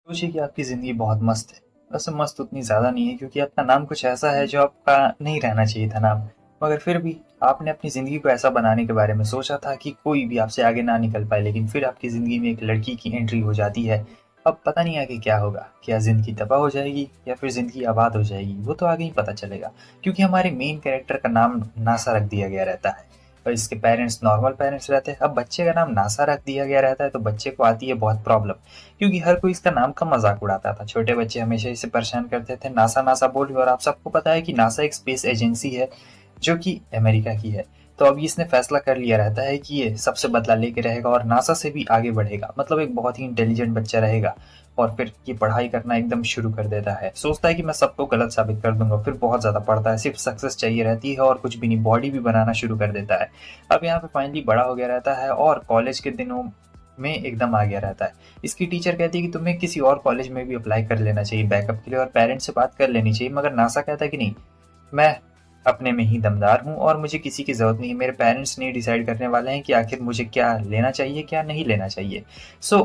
सोचिए कि आपकी ज़िंदगी बहुत मस्त है। वैसे मस्त उतनी ज़्यादा नहीं है क्योंकि आपका नाम कुछ ऐसा है जो आपका नहीं रहना चाहिए था नाम। मगर फिर भी आपने अपनी ज़िंदगी को ऐसा बनाने के बारे में सोचा था कि कोई भी आपसे आगे ना निकल पाए, लेकिन फिर आपकी ज़िंदगी में एक लड़की की एंट्री हो जाती है। अब पता नहीं आगे क्या होगा, क्या ज़िंदगी तबाह हो जाएगी या फिर ज़िंदगी आबाद हो जाएगी, वो तो आगे ही पता चलेगा। क्योंकि हमारे मेन कैरेक्टर का नाम नासा रख दिया गया रहता है और इसके पेरेंट्स नॉर्मल पेरेंट्स रहते हैं। अब बच्चे का नाम नासा रख दिया गया रहता है तो बच्चे को आती है बहुत प्रॉब्लम, क्योंकि हर कोई इसका नाम का मजाक उड़ाता था। छोटे बच्चे हमेशा इसे परेशान करते थे, नासा नासा बोल। और आप सबको पता है कि नासा एक स्पेस एजेंसी है जो कि अमेरिका की है। तो अभी इसने फैसला कर लिया रहता है कि ये सबसे बदला लेके रहेगा और नासा से भी आगे बढ़ेगा, मतलब एक बहुत ही इंटेलिजेंट बच्चा रहेगा। और फिर ये पढ़ाई करना एकदम शुरू कर देता है, सोचता है कि मैं सबको गलत साबित कर दूंगा। फिर बहुत ज्यादा पढ़ता है, सिर्फ सक्सेस चाहिए रहती है और कुछ भी नहीं, बॉडी भी बनाना शुरू कर देता है। अब यहाँ पे फाइनली बड़ा हो गया रहता है और कॉलेज के दिनों में एकदम आ गया रहता है। इसकी टीचर कहती है कि तुम्हें किसी और कॉलेज में भी अप्लाई कर लेना चाहिए बैकअप के लिए और पेरेंट्स से बात कर लेनी चाहिए। मगर नासा कहता है कि नहीं, मैं अपने में ही दमदार हूँ और मुझे किसी की ज़रूरत नहीं है। मेरे पेरेंट्स नहीं डिसाइड करने वाले हैं कि आखिर मुझे क्या लेना चाहिए क्या नहीं लेना चाहिए।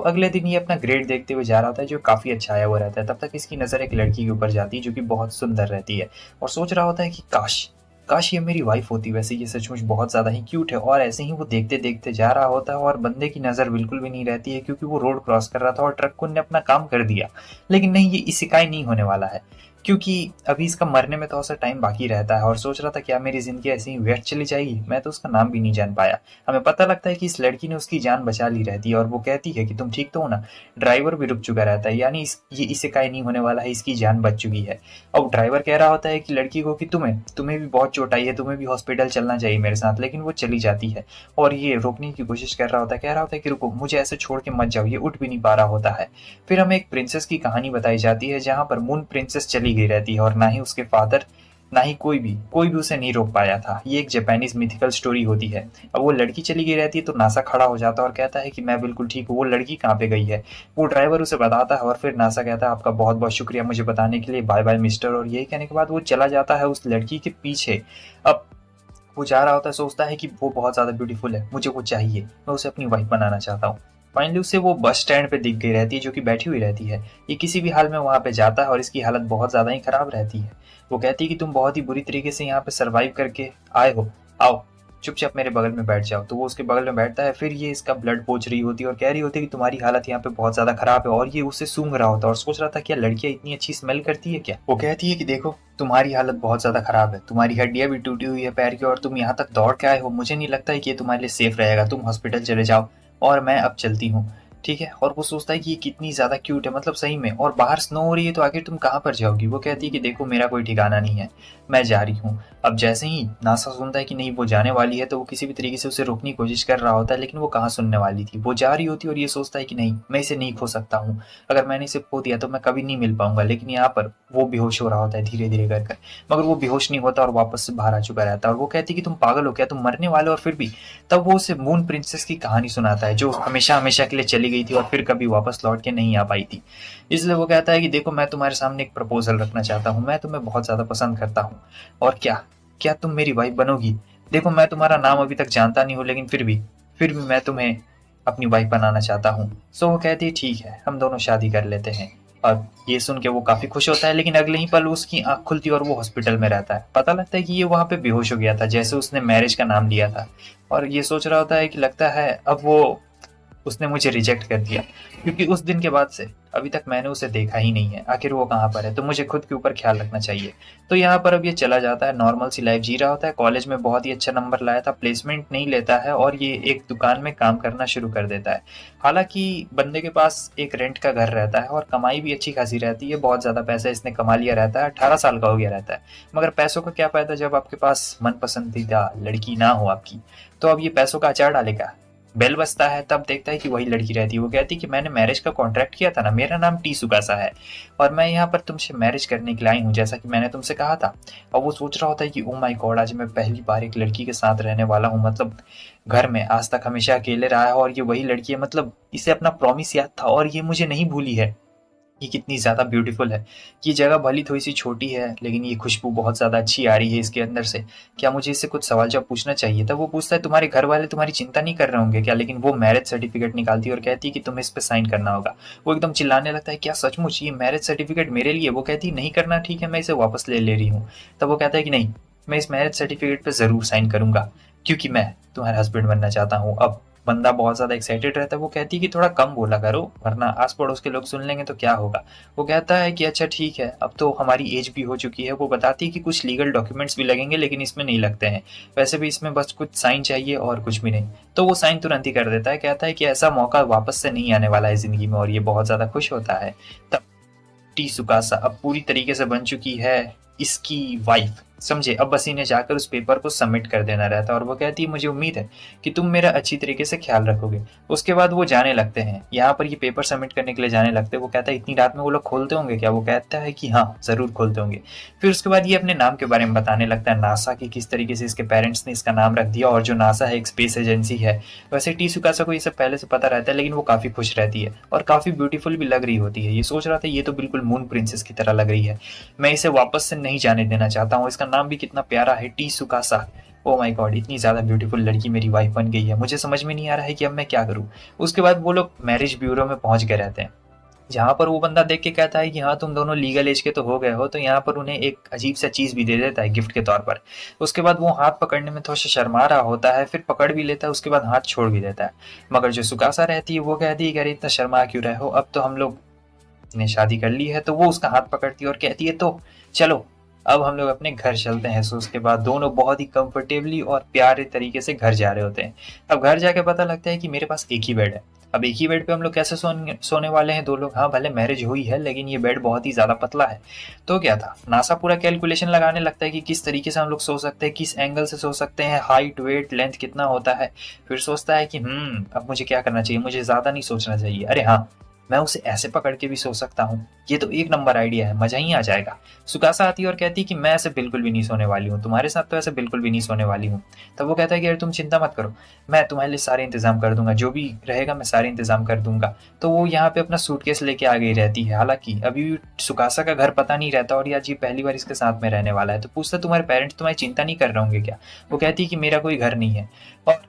अगले दिन ये अपना ग्रेड देखते हुए जा रहा होता है जो काफ़ी अच्छा आया हुआ रहता है। तब तक इसकी नज़र एक लड़की के ऊपर जाती है जो कि बहुत सुंदर रहती है और सोच रहा होता है कि काश काश ये मेरी वाइफ होती। वैसे ये सचमुच बहुत ज़्यादा ही क्यूट है। और ऐसे ही वो देखते देखते जा रहा होता है और बंदे की नज़र बिल्कुल भी नहीं रहती है क्योंकि वो रोड क्रॉस कर रहा था और ट्रक को ने अपना काम कर दिया। लेकिन नहीं, ये इसिकाई नहीं होने वाला है क्योंकि अभी इसका मरने में थोड़ा सा टाइम बाकी रहता है। और सोच रहा था क्या मेरी ज़िंदगी ऐसे ही व्यर्थ चली जाएगी। मैं तो उसका नाम भी नहीं जान पाया। हमें पता लगता है कि इस लड़की ने उसकी जान बचा ली रहती है और वो कहती है कि तुम ठीक तो हो ना। ड्राइवर भी रुक चुका रहता है, यानी ये इसिकाई नहीं होने वाला है, इसकी जान बच चुकी है। अब ड्राइवर कह रहा होता है कि लड़की को कि तुम्हें तुम्हें भी बहुत चोट आई है, तुम्हें भी हॉस्पिटल चलना चाहिए मेरे साथ। लेकिन वो चली जाती है और ये रोकने की कोशिश कर रहा होता है, कह रहा होता है कि रुको, मुझे ऐसे छोड़ के मत जाओ। ये उठ भी नहीं पा रहा होता है। फिर हमें एक प्रिंसेस की कहानी बताई जाती है जहाँ पर मून प्रिंसेस चली गई रहती है और ना ही उसके फादर ना ही कोई भी उसे नहीं रोक पाया था। ये एक जापानीज मिथिकल स्टोरी होती है। अब वो लड़की चली गई रहती है तो नासा खड़ा हो जाता है और कहता है कि मैं बिल्कुल ठीक हूँ, वो लड़की कहाँ पे गई है। वो ड्राइवर उसे बताता है और फिर नासा कहता है आपका बहुत बहुत शुक्रिया मुझे बताने के लिए, बाय बाय मिस्टर। और यही कहने के बाद वो चला जाता है उस लड़की के पीछे। अब वो जा रहा होता है, सोचता है कि वो बहुत ज़्यादा ब्यूटीफुल है, मुझे वो चाहिए, मैं उसे अपनी वाइफ बनाना चाहता हूँ। फाइनली उसे वो बस स्टैंड पे दिख गई रहती है जो कि बैठी हुई रहती है। ये किसी भी हाल में वहाँ पे जाता है और इसकी हालत बहुत ज़्यादा ही खराब रहती है। वो कहती है कि तुम बहुत ही बुरी तरीके से यहाँ पे सरवाइव करके आए हो, आओ चुपचाप मेरे बगल में बैठ जाओ। तो वो उसके बगल में बैठता है। फिर ये इसका ब्लड पोंछ रही होती है और कह रही होती है कि तुम्हारी हालत यहाँ पे बहुत ज़्यादा खराब है। और ये उसे सूंघ रहा होता है और सोच रहा था क्या लड़कियाँ इतनी अच्छी स्मेल करती है क्या। वो कहती है कि देखो तुम्हारी हालत बहुत ज़्यादा खराब है, तुम्हारी हड्डियाँ भी टूटी हुई है पैर की और तुम यहाँ तक दौड़ के आए हो, मुझे नहीं लगता है कि ये तुम्हारे लिए सेफ रहेगा, तुम हॉस्पिटल चले जाओ और मैं अब चलती हूँ। ठीक है। और वो सोचता है कि ये कितनी ज़्यादा क्यूट है, मतलब सही में। और बाहर स्नो हो रही है तो आखिर तुम कहाँ पर जाओगी। वो कहती है कि देखो मेरा कोई ठिकाना नहीं है, मैं जा रही हूँ। अब जैसे ही नासा सुनता है कि नहीं वो जाने वाली है तो वो किसी भी तरीके से उसे रोकने की कोशिश कर रहा होता है, लेकिन वो कहाँ सुनने वाली थी। वो जा रही होती है और ये सोचता है कि नहीं, मैं इसे नहीं खो सकता हूँ। अगर मैंने इसे खो दिया तो मैं कभी नहीं मिल पाऊंगा। लेकिन यहाँ पर वो बेहोश हो रहा होता है धीरे धीरे कर कर, मगर वो बेहोश नहीं होता और वापस से बाहर आ चुका रहता है। और वो कहती है कि तुम पागल हो क्या, तुम मरने वाले हो। और फिर भी तब वो उसे मून प्रिंसेस की कहानी सुनाता है जो हमेशा हमेशा के लिए चली गई थी और फिर कभी वापस लौट के नहीं आ पाई थी। इसलिए वो कहता है कि देखो मैं तुम्हारे सामने एक प्रपोजल रखना चाहता हूँ, मैं तुम्हें बहुत ज़्यादा पसंद करता हूँ और क्या क्या तुम मेरी वाइफ बनोगी। देखो मैं तुम्हारा नाम अभी तक जानता नहीं हूँ, लेकिन फिर भी मैं तुम्हें अपनी वाइफ बनाना चाहता हूँ। वो कहती है ठीक है, हम दोनों शादी कर लेते हैं। और ये सुन के वो काफी खुश होता है, लेकिन अगले ही पल उसकी आंख खुलती है और वो हॉस्पिटल में रहता है। पता लगता है कि ये वहां पे बेहोश हो गया था जैसे उसने मैरिज का नाम लिया था। और ये सोच रहा होता है कि लगता है अब वो उसने मुझे रिजेक्ट कर दिया, क्योंकि उस दिन के बाद से अभी तक मैंने उसे देखा ही नहीं है। आखिर वो कहाँ पर है, तो मुझे खुद के ऊपर ख्याल रखना चाहिए। तो यहाँ पर अब ये चला जाता है, नॉर्मल सी लाइफ जी रहा होता है। कॉलेज में बहुत ही अच्छा नंबर लाया था, प्लेसमेंट नहीं लेता है और ये एक दुकान में काम करना शुरू कर देता है। हालांकि बंदे के पास एक रेंट का घर रहता है और कमाई भी अच्छी खासी रहती है, बहुत ज़्यादा पैसा इसने कमा लिया रहता है, 18 साल का हो गया रहता है। मगर पैसों का क्या फ़ायदा जब आपके पास मन पसंदीदा लड़की ना हो आपकी। तो अब ये पैसों का अचार डालेगा। बेल बजता है, तब देखता है कि वही लड़की रहती है। वो कहती है कि मैंने मैरिज का कॉन्ट्रैक्ट किया था ना, मेरा नाम टी सुकासा है और मैं यहाँ पर तुमसे मैरिज करने के लिए आई हूँ जैसा कि मैंने तुमसे कहा था। और वो सोच रहा होता है कि ओ माय गॉड, आज मैं पहली बार एक लड़की के साथ रहने वाला हूँ। मतलब घर में आज तक हमेशा अकेले रहा है और ये वही लड़की है, मतलब इसे अपना प्रॉमिस याद था और ये मुझे नहीं भूली है। ये कितनी ज़्यादा ब्यूटीफुल है। ये जगह भली थोड़ी सी छोटी है लेकिन ये खुशबू बहुत ज़्यादा अच्छी आ रही है इसके अंदर से। क्या मुझे इससे कुछ सवाल जवाब पूछना चाहिए? तब वो पूछता है तुम्हारे घर वाले तुम्हारी चिंता नहीं कर रहे होंगे क्या? लेकिन वो मैरिज सर्टिफिकेट निकालती है और कहती है कि तुम्हें इस पे साइन करना होगा। वो एकदम चिल्लाने लगता है क्या सचमुच ये मैरिज सर्टिफिकेट मेरे लिए? वो कहती है नहीं करना, ठीक है मैं इसे वापस ले रही हूँ। तब वो कहता है कि नहीं, मैं इस मैरिज सर्टिफिकेट पे ज़रूर साइन करूंगा क्योंकि मैं तुम्हारा हस्बैंड बनना चाहता हूँ। अब बंदा बहुत ज़्यादा एक्साइटेड रहता है। वो कहती है कि थोड़ा कम बोला करो वरना आस पड़ोस के लोग सुन लेंगे तो क्या होगा। वो कहता है कि अच्छा ठीक है, अब तो हमारी एज भी हो चुकी है। वो बताती है कि कुछ लीगल डॉक्यूमेंट्स भी लगेंगे लेकिन इसमें नहीं लगते हैं, वैसे भी इसमें बस कुछ साइन चाहिए और कुछ भी नहीं। तो वो साइन तुरंत ही कर देता है, कहता है कि ऐसा मौका वापस से नहीं आने वाला है ज़िंदगी में, और ये बहुत ज़्यादा खुश होता है। तब टी सुकासा अब पूरी तरीके से बन चुकी है इसकी वाइफ, समझे। अब बस इन्हें जाकर उस पेपर को सबमिट कर देना रहता है और वो कहती है मुझे उम्मीद है कि तुम मेरा अच्छी तरीके से ख्याल रखोगे। उसके बाद वो जाने लगते हैं, यहाँ पर ये पेपर सबमिट करने के लिए जाने लगते हैं। वो कहता है इतनी रात में वो लोग खोलते होंगे क्या? वो कहता है कि हाँ ज़रूर खोलते होंगे। फिर उसके बाद ये अपने नाम के बारे में बताने लगता है, नासा की किस तरीके से इसके पेरेंट्स ने इसका नाम रख दिया, और जो नासा है एक स्पेस एजेंसी है। वैसे टी सुकासा को ये सब पहले से पता रहता है लेकिन वो काफ़ी खुश रहती है और काफ़ी ब्यूटीफुल भी लग रही होती है। ये सोच रहा था ये तो बिल्कुल मून प्रिंसेस की तरह लग रही है, मैं इसे वापस से नहीं जाने देना चाहता हूँ। इसका नाम भी कितना प्यारा है, टी सुकासा। ओ माय गॉड, इतनी ज़्यादा ब्यूटीफुल लड़की मेरी वाइफ बन गई है, मुझे समझ में नहीं आ रहा है कि अब मैं क्या करूँ। उसके बाद वो लोग मैरिज ब्यूरो में पहुंच गए रहते हैं, जहाँ पर वो बंदा देख के कहता है कि हाँ तुम दोनों लीगल एज के तो हो गए हो। तो यहाँ पर उन्हें एक अजीब सा चीज़ भी दे देता है गिफ्ट के तौर पर। उसके बाद वो हाथ पकड़ने में थोड़ा सा शर्मा रहा होता है, फिर पकड़ भी लेता है, उसके बाद हाथ छोड़ भी देता है। मगर जो सुकासा रहती है वो कहती है कि अरे इतना शर्मा क्यों रहे हो, अब तो हम लोग ने शादी कर ली है। तो वो उसका हाथ पकड़ती है और कहती है तो चलो अब हम लोग अपने घर चलते हैं। सो उसके बाद दोनों बहुत ही कंफर्टेबली और प्यारे तरीके से घर जा रहे होते हैं। अब घर जाके पता लगता है कि मेरे पास एक ही बेड है। अब एक ही बेड पे हम लोग कैसे सोने वाले हैं दो लोग? हाँ भले मैरिज हुई है लेकिन ये बेड बहुत ही ज़्यादा पतला है। तो क्या था, नासा पूरा कैलकुलेशन लगाने लगता है कि किस तरीके से हम लोग सो सकते हैं, किस एंगल से सो सकते हैं, हाइट वेट लेंथ कितना होता है। फिर सोचता है कि अब मुझे क्या करना चाहिए, मुझे ज़्यादा नहीं सोचना चाहिए। अरे हाँ, मैं उसे ऐसे पकड़ के भी सो सकता हूँ, ये तो एक नंबर आइडिया है, मजा ही आ जाएगा। सुकासा आती है और कहती है कि मैं ऐसे बिल्कुल भी नहीं सोने वाली हूँ, तुम्हारे साथ तो ऐसे बिल्कुल भी नहीं सोने वाली हूँ। तब वो कहता है कि यार तुम चिंता मत करो, मैं तुम्हारे लिए सारे इंतजाम कर दूंगा, जो भी रहेगा मैं सारे इंतजाम कर दूंगा। तो वो यहाँ पे अपना सूटकेस लेके आ गई रहती है। हालांकि अभी भी सुकासा का घर पता नहीं रहता और आज ये पहली बार इसके साथ में रहने वाला है। तो पूछता तुम्हारे पेरेंट्स तुम्हारी चिंता नहीं कर रहे होंगे क्या? वो कहती है कि मेरा कोई घर नहीं है। और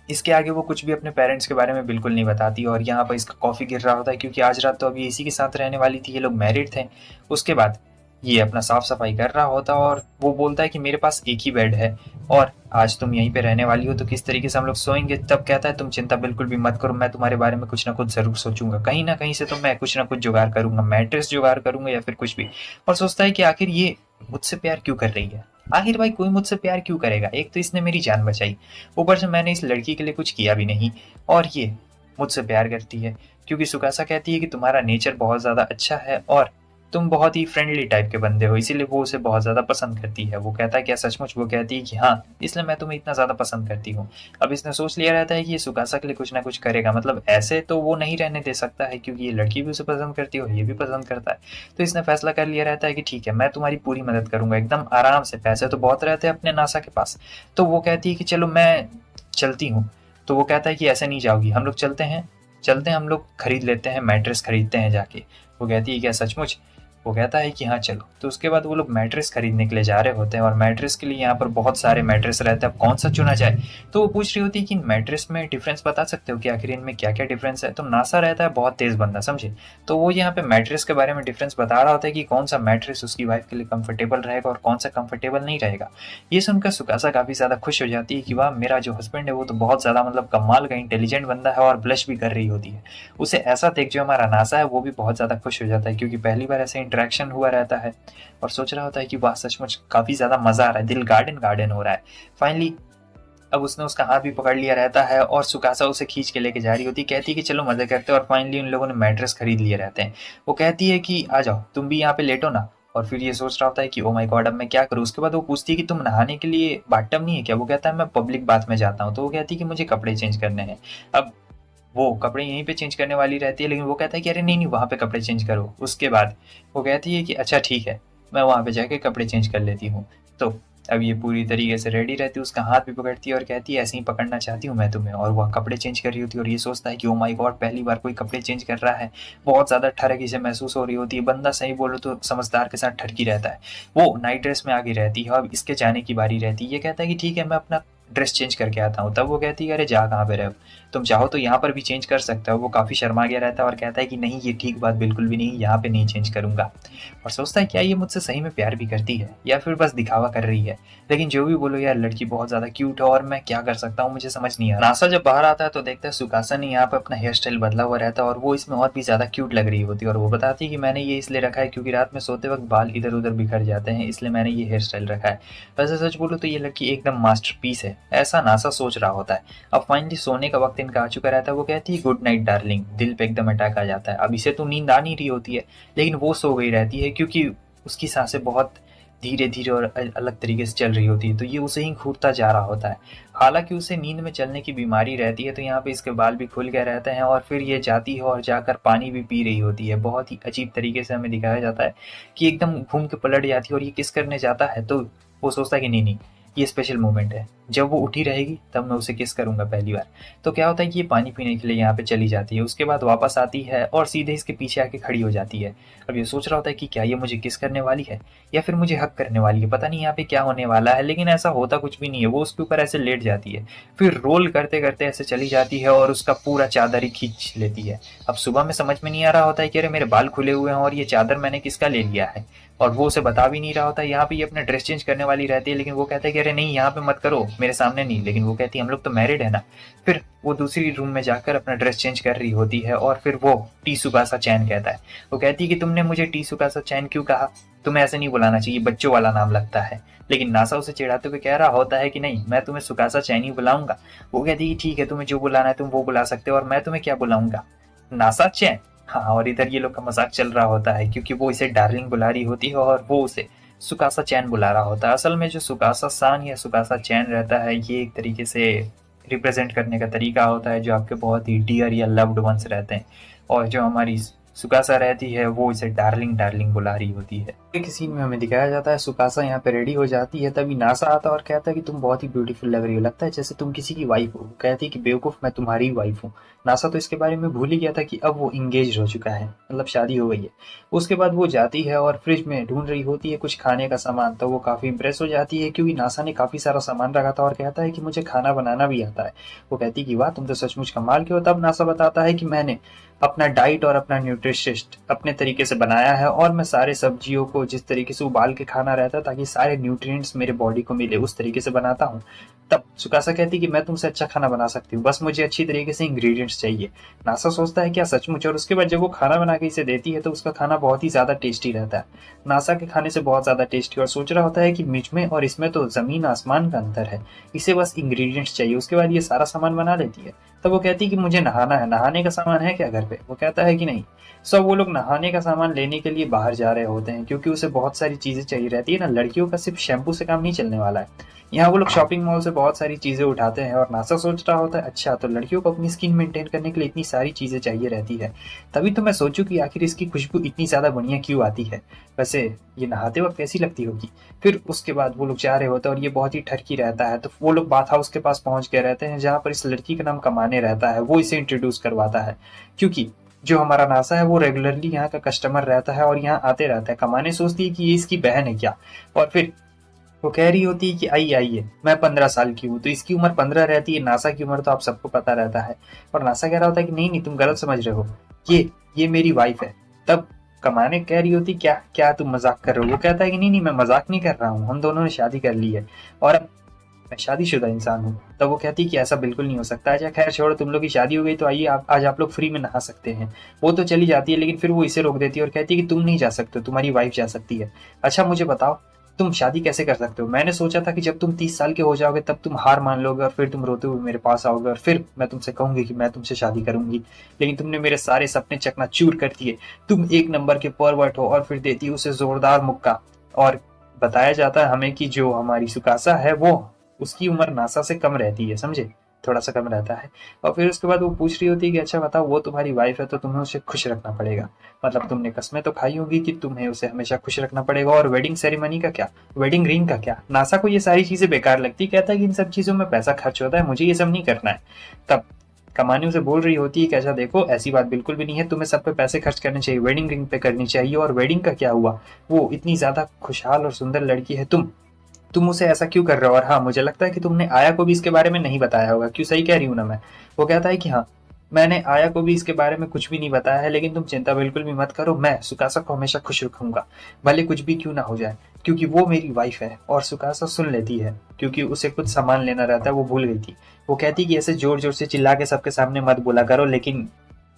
इसके आगे वो कुछ भी अपने पेरेंट्स के बारे में बिल्कुल नहीं बताती। और यहाँ पर इसका कॉफ़ी गिर रहा होता है क्योंकि आज रात तो अभी इसी के साथ रहने वाली थी, ये लोग मैरिड थे। उसके बाद ये अपना साफ सफाई कर रहा होता और वो बोलता है कि मेरे पास एक ही बेड है और आज तुम यहीं पे रहने वाली हो तो किस तरीके से हम लोग सोएंगे। तब कहता है तुम चिंता बिल्कुल भी मत करो, मैं तुम्हारे बारे में कुछ ना कुछ ज़रूर सोचूंगा, कहीं ना कहीं से तो मैं कुछ ना कुछ जुगाड़ करूंगा, मैट्रेस जुगाड़ करूंगा या फिर कुछ भी। और सोचता है कि आखिर ये मुझसे प्यार क्यों कर रही है, आखिर भाई कोई मुझसे प्यार क्यों करेगा, एक तो इसने मेरी जान बचाई, ऊपर से मैंने इस लड़की के लिए कुछ किया भी नहीं और ये मुझसे प्यार करती है। क्योंकि सुकासा कहती है कि तुम्हारा नेचर बहुत ज़्यादा अच्छा है और तुम बहुत ही फ्रेंडली टाइप के बंदे हो, इसीलिए वो उसे बहुत ज़्यादा पसंद करती है। वो कहता है क्या सचमुच? वो कहती है कि हाँ, इसलिए मैं तुम्हें इतना ज़्यादा पसंद करती हूँ। अब इसने सोच लिया रहता है कि ये सुकासा के लिए कुछ ना कुछ करेगा, मतलब ऐसे तो वो नहीं रहने दे सकता है क्योंकि ये लड़की भी उसे पसंद करती है और ये भी पसंद करता है। तो इसने फैसला कर लिया रहता है कि ठीक है मैं तुम्हारी पूरी मदद करूंगा एकदम आराम से, पैसे तो बहुत रहते हैं अपने नासा के पास। तो वो कहती है कि चलो मैं चलती हूँ। तो वो कहता है कि ऐसे नहीं जाओगी, हम लोग चलते हैं हम लोग खरीद लेते हैं, मैट्रेस खरीदते हैं जाके। वो कहती है क्या सचमुच? वो कहता है कि हाँ चलो। तो उसके बाद वो लोग मैट्रेस खरीदने के लिए जा रहे होते हैं और मैट्रेस के लिए यहाँ पर बहुत सारे मैट्रेस रहते हैं, अब कौन सा चुना जाए। तो वो पूछ रही होती है कि इन मैट्रेस में डिफरेंस बता सकते हो कि आखिर इनमें क्या क्या डिफरेंस है। तो नासा रहता है बहुत तेज बंदा, समझे। तो वो यहाँ पे मैट्रेस के बारे में डिफरेंस बता रहा होता है कि कौन सा मैट्रेस उसकी वाइफ के लिए कंफर्टेबल रहेगा और कौन सा कंफर्टेबल नहीं रहेगा। ये सुनकर सुकासा काफ़ी ज़्यादा खुश हो जाती है कि वाह मेरा जो हस्बैंड है वो तो बहुत ज़्यादा मतलब कमाल का इंटेलिजेंट बंदा है, और ब्लश भी कर रही होती है। उसे ऐसा देख जो हमारा नासा है वो भी बहुत ज़्यादा खुश हो जाता है क्योंकि पहली बार ऐसे इंटरेक्शन हुआ रहता है और सोच रहा होता है कि वाह सचमुच काफ़ी ज़्यादा मज़ा आ रहा है, दिल गार्डन गार्डन हो रहा है। फाइनली अब उसने उसका हाथ भी पकड़ लिया रहता है और सुकासा उसे खींच के लेके जा रही होती, कहती है कि चलो मजे करते हैं। और फाइनली उन लोगों ने मैट्रेस खरीद लिए रहते हैं। वो कहती है कि आ जाओ तुम भी यहाँ पे लेटो ना। और फिर ये सोच रहा होता है कि ओ माय गॉड अब मैं क्या करूँ। उसके बाद वो पूछती है कि तुम नहाने के लिए बाथटब नहीं है क्या? वो कहता है मैं पब्लिक बाथ में जाता हूँ। तो वो कहती है कि मुझे कपड़े चेंज करने हैं। अब वो कपड़े यहीं पे चेंज करने वाली रहती है लेकिन वो कहता है कि अरे नहीं नहीं वहाँ पे कपड़े चेंज करो। उसके बाद वो कहती है कि अच्छा ठीक है मैं वहाँ पे जाके कपड़े चेंज कर लेती हूँ। तो अब ये पूरी तरीके से रेडी रहती है, उसका हाथ भी पकड़ती है और कहती है ऐसे ही पकड़ना चाहती हूँ मैं तुम्हें। और वह कपड़े चेंज कर रही होती है और ये सोचता है कि ओ माय गॉड, पहली बार कोई कपड़े चेंज कर रहा है। बहुत ज़्यादा ठरक इसे महसूस हो रही होती है। बंदा सही बोलो तो समझदार के साथ ठरकी रहता है। वो नाइट ड्रेस में आगे रहती है। अब इसके जाने की बारी रहती है। ये कहता है कि ठीक है, मैं अपना ड्रेस चेंज करके आता हूँ। तब वो कहती है अरे जा कहाँ पे रहे हो, तुम चाहो तो यहाँ पर भी चेंज कर सकते हो। वो काफ़ी शर्मा गया रहता है और कहता है कि नहीं, ये ठीक बात बिल्कुल भी नहीं, यहाँ पे नहीं चेंज करूंगा। और सोचता है क्या ये मुझसे सही में प्यार भी करती है या फिर बस दिखावा कर रही है। लेकिन जो भी बोलो यार, लड़की बहुत ज़्यादा क्यूट है और मैं क्या कर सकता हूँ, मुझे समझ नहीं आ रहा। नासा जब बाहर आता है तो देखता है सुकासा ने यहाँ पे अपना हेयर स्टाइल बदला हुआ रहता है और वो इसमें और भी ज़्यादा क्यूट लग रही होती है। और वो बताती है कि मैंने ये इसलिए रखा है क्योंकि रात में सोते वक्त बाल इधर उधर बिखर जाते हैं, इसलिए मैंने ये हेयर स्टाइल रखा है। वैसे सच बोलो तो ये लड़की एकदम मास्टरपीस है, ऐसा नासा सोच रहा होता है। अब फाइनली सोने का वक्त इनका आ चुका रहता है। वो कहती है गुड नाइट डार्लिंग। दिल पे एकदम अटैक आ जाता है। अब इसे तो नींद आ नहीं रही होती है, लेकिन वो सो गई रहती है क्योंकि उसकी सांसें बहुत धीरे धीरे और अलग तरीके से चल रही होती है। तो ये उसे ही घूरता जा रहा होता है। हालांकि उसे नींद में चलने की बीमारी रहती है, तो यहाँ पे इसके बाल भी खुल गए रहते हैं। और फिर ये जाती है और जाकर पानी भी पी रही होती है। बहुत ही अजीब तरीके से हमें दिखाया जाता है कि एकदम घूम के पलट जाती है और ये किस करने जाता है। तो वो सोचता है कि नहीं नहीं, ये स्पेशल मोमेंट है, जब वो उठी रहेगी तब मैं उसे किस करूंगा पहली बार। तो क्या होता है कि ये पानी पीने के लिए यहाँ पे चली जाती है। उसके बाद वापस आती है और सीधे इसके पीछे आके खड़ी हो जाती है। अब ये सोच रहा होता है कि क्या ये मुझे किस करने वाली है या फिर मुझे हक करने वाली है, पता नहीं यहाँ पे क्या होने वाला है। लेकिन ऐसा होता कुछ भी नहीं है। वो उसके ऊपर ऐसे लेट जाती है, फिर रोल करते करते ऐसे चली जाती है और उसका पूरा चादर ही खींच लेती है। अब सुबह में समझ में नहीं आ रहा होता है कि अरे मेरे बाल खुले हुए हैं और ये चादर मैंने किसका ले लिया है। और वो उसे बता भी नहीं रहा होता है। यहाँ पे ये अपना ड्रेस चेंज करने वाली रहती है, लेकिन वो कहता है कि अरे नहीं, यहाँ पे मत करो, मेरे सामने नहीं। लेकिन वो कहती है हम लोग तो मैरिड है ना। फिर वो दूसरी रूम में जाकर अपना ड्रेस चेंज कर रही होती है और फिर वो टीसुकासा चैन कहता है। वो कहती है कि तुमने मुझे टीसुकासा चैन क्यों कहा, तुम्हें ऐसे नहीं बुलाना चाहिए, बच्चों वाला नाम लगता है। लेकिन नासा उसे चिढ़ाते हुए कह रहा होता है कि नहीं, मैं तुम्हें सुकासा चैन ही बुलाऊंगा। वो कहती है ठीक है, तुम्हें जो बुलाना है तुम वो बुला सकते हो और मैं तुम्हें क्या बुलाऊंगा, नासा चैन। हाँ, और इधर ये लोग का मजाक चल रहा होता है क्योंकि वो इसे डार्लिंग बुला रही होती है और वो उसे सुकासा चैन बुला रहा होता है। असल में जो सुकासा सान या सुकासा चैन रहता है, ये एक तरीके से रिप्रेजेंट करने का तरीका होता है जो आपके बहुत ही डियर या लव्ड वंस रहते हैं। और जो हमारी सुकासा रहती है वो इसे डार्लिंग डार्लिंग बुला रही होती है। एक सीन में हमें दिखाया जाता है सुकासा यहाँ पे रेडी हो जाती है, तभी नासा आता है और कहता है कि तुम बहुत ही ब्यूटीफुल लग रही हो, लगता है जैसे तुम किसी की वाइफ हो। कहती है कि बेवकूफ, मैं तुम्हारी वाइफ हूँ। नासा तो इसके बारे में भूल ही गया था कि अब वो इंगेज हो चुका है, मतलब शादी हो गई है। उसके बाद वो जाती है और फ्रिज में ढूंढ रही होती है कुछ खाने का सामान। तो वो काफी इंप्रेस हो जाती है क्योंकि नासा ने काफी सारा सामान रखा था और कहता है कि मुझे खाना बनाना भी आता है। वो कहती है कि वाह, तुम तो सचमुच कमाल के हो। तब नासा बताता है कि मैंने अपना डाइट और अपना न्यूट्रिशिस्ट अपने तरीके से बनाया है और मैं सारे सब्जियों को जिस तरीके से उबाल के खाना रहता है ताकि सारे न्यूट्रिएंट्स मेरे बॉडी को मिले, उस तरीके से बनाता हूँ। तब सुकासा कहती कि मैं तुमसे अच्छा खाना बना सकती हूँ, बस मुझे अच्छी तरीके से इंग्रेडिएंट्स चाहिए। नासा सोचता है क्या सचमुच, और उसके बाद जब वो खाना बना के इसे देती है तो उसका खाना बहुत ही ज्यादा टेस्टी रहता है, नासा के खाने से बहुत ज्यादा टेस्टी। और सोच रहा होता है कि मुझ में और इसमें तो जमीन आसमान का अंतर है, इसे बस इंग्रेडिएंट्स चाहिए। उसके बाद ये सारा सामान बना लेती है। तब वो कहती है कि मुझे नहाना है, नहाने का सामान है क्या घर पे। वो कहता है कि नहीं। सब वो लोग नहाने का सामान लेने के लिए बाहर जा रहे होते हैं क्योंकि उसे बहुत सारी चीजें चाहिए रहती है ना, लड़कियों का सिर्फ शैम्पू से काम नहीं चलने वाला है। यहाँ वो लोग शॉपिंग मॉल से बहुत सारी चीजें उठाते हैं और नासा सोच रहा होता है अच्छा, तो लड़कियों को अपनी स्किन मेंटेन करने के लिए इतनी सारी चीजें चाहिए रहती है। तभी तो मैं सोचूं कि आखिर इसकी खुशबू इतनी ज्यादा बढ़िया क्यों आती है। वैसे ये नहाते वक्त कैसी लगती होगी। फिर उसके बाद वो लोग जा रहे होते हैं और ये बहुत ही ठरकी रहता है। तो वो लोग बाथ हाउस के पास पहुंच गए रहते हैं जहाँ पर इस लड़की का नाम कमाने रहता है। वो इसे इंट्रोड्यूस करवाता है क्योंकि जो हमारा नासा है वो रेगुलरली यहाँ का कस्टमर रहता है और यहाँ आते रहता है। कमाने सोचती है कि ये इसकी बहन है क्या, और फिर वो कह रही होती है कि आइए आइए, मैं 15 साल की हूँ। तो इसकी उम्र 15 रहती है, नासा की उम्र तो आप सबको पता रहता है। और नासा कह रहा होता है कि नहीं नहीं, तुम गलत समझ रहे हो, ये मेरी वाइफ है। तब कमाने कह रही होती क्या क्या तुम मजाक कर रहे हो। वो कहता है कि नहीं नहीं, मैं मजाक नहीं कर रहा हूँ, हम दोनों ने शादी कर ली है और अब मैं शादीशुदा इंसान हूँ। तब वो कहती है कि ऐसा बिल्कुल नहीं हो सकता। अच्छा खैर छोड़ो, तुम लोग की शादी हो गई तो आइए आज आप लोग फ्री में नहा सकते हैं। वो तो चली जाती है, लेकिन फिर वो इसे रोक देती है और कहती है कि तुम नहीं जा सकते, तुम्हारी वाइफ जा सकती है। अच्छा मुझे बताओ, तुम शादी कैसे कर सकते हो। मैंने सोचा था कि जब तुम 30 साल के हो जाओगे तब तुम हार मान लोगे और फिर तुम रोते हुए मेरे पास आओगे और फिर मैं तुमसे कहूंगी कि मैं तुमसे शादी करूंगी। लेकिन तुमने मेरे सारे सपने चकनाचूर कर दिए। तुम एक नंबर के परवर्ट हो। और फिर देती है उसे जोरदार मुक्का। और बताया जाता है हमें कि जो हमारी सुकासा है वो उसकी उम्र नासा से कम रहती है, समझे। थोड़ा सा कम रहता है। और फिर उसके बाद वो पूछ रही होती है कि अच्छा बताओ, वो तुम्हारी वाइफ है तो तुम्हें उसे खुश रखना पड़ेगा, मतलब तुमने कस्में तो खाई होगी कि तुम्हें उसे हमेशा खुश रखना पड़ेगा। और वेडिंग सेरेमनी का क्या, वेडिंग रिंग का क्या? नासा को ये सारी चीजें बेकार लगती, कहता है कि इन सब चीजों में पैसा खर्च होता है, मुझे ये सब नहीं करना है। तब कमानी उसे बोल रही होती है कि अच्छा देखो, ऐसी बात बिल्कुल भी नहीं है, तुम्हें सब पे पैसे खर्च करने चाहिए, वेडिंग रिंग पे करनी चाहिए। और वेडिंग का क्या हुआ, वो इतनी ज्यादा खुशहाल और सुंदर लड़की है, तुम उसे ऐसा क्यों कर रहे हो? और हाँ, मुझे लगता है कि तुमने आया को भी इसके बारे में नहीं बताया होगा, क्यों, सही कह रही हूँ ना मैं? वो कहता है कि हाँ, मैंने आया को भी इसके बारे में कुछ भी नहीं बताया है, लेकिन तुम चिंता बिल्कुल भी मत करो, मैं सुकासा को हमेशा खुश रखूंगा, भले कुछ भी क्यों ना हो जाए, क्योंकि वो मेरी वाइफ है। और सुकासा सुन लेती है, क्योंकि उसे कुछ सामान लेना रहता है, वो भूल गई थी। वो कहती कि ऐसे जोर जोर से चिल्ला के सबके सामने मत बोला करो, लेकिन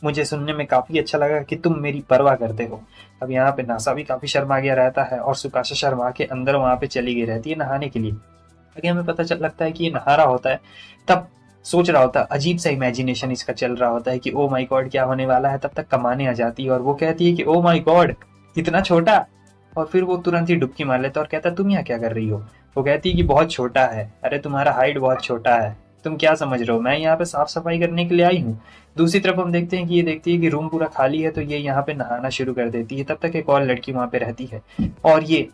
मुझे सुनने में काफी अच्छा लगा कि तुम मेरी परवाह करते हो। अब यहाँ पे नासा भी काफी शर्मा गया रहता है, और सुकाशा शर्मा के अंदर वहां पे चली गई रहती है नहाने के लिए। आगे हमें पता चल लगता है कि ये नहा रहा होता है, तब सोच रहा होता है, अजीब सा इमेजिनेशन इसका चल रहा होता है कि ओ माई गॉड क्या होने वाला है। तब तक कमाने आ जाती है और वो कहती है कि ओ माई गॉड इतना छोटा। और फिर वो तुरंत ही डुबकी मार लेता है और कहता है तुम यहाँ क्या कर रही हो? वो कहती है कि बहुत छोटा है, अरे तुम्हारा हाइट बहुत छोटा है, तुम क्या समझ रहे हो, मैं यहाँ पे साफ सफाई करने के लिए आई हूँ। दूसरी तरफ हम देखते हैं कि ये देखती है कि रूम पूरा खाली है, तो ये यहाँ पे नहाना शुरू कर देती है। तब तक एक और लड़की वहां पे रहती है, और ये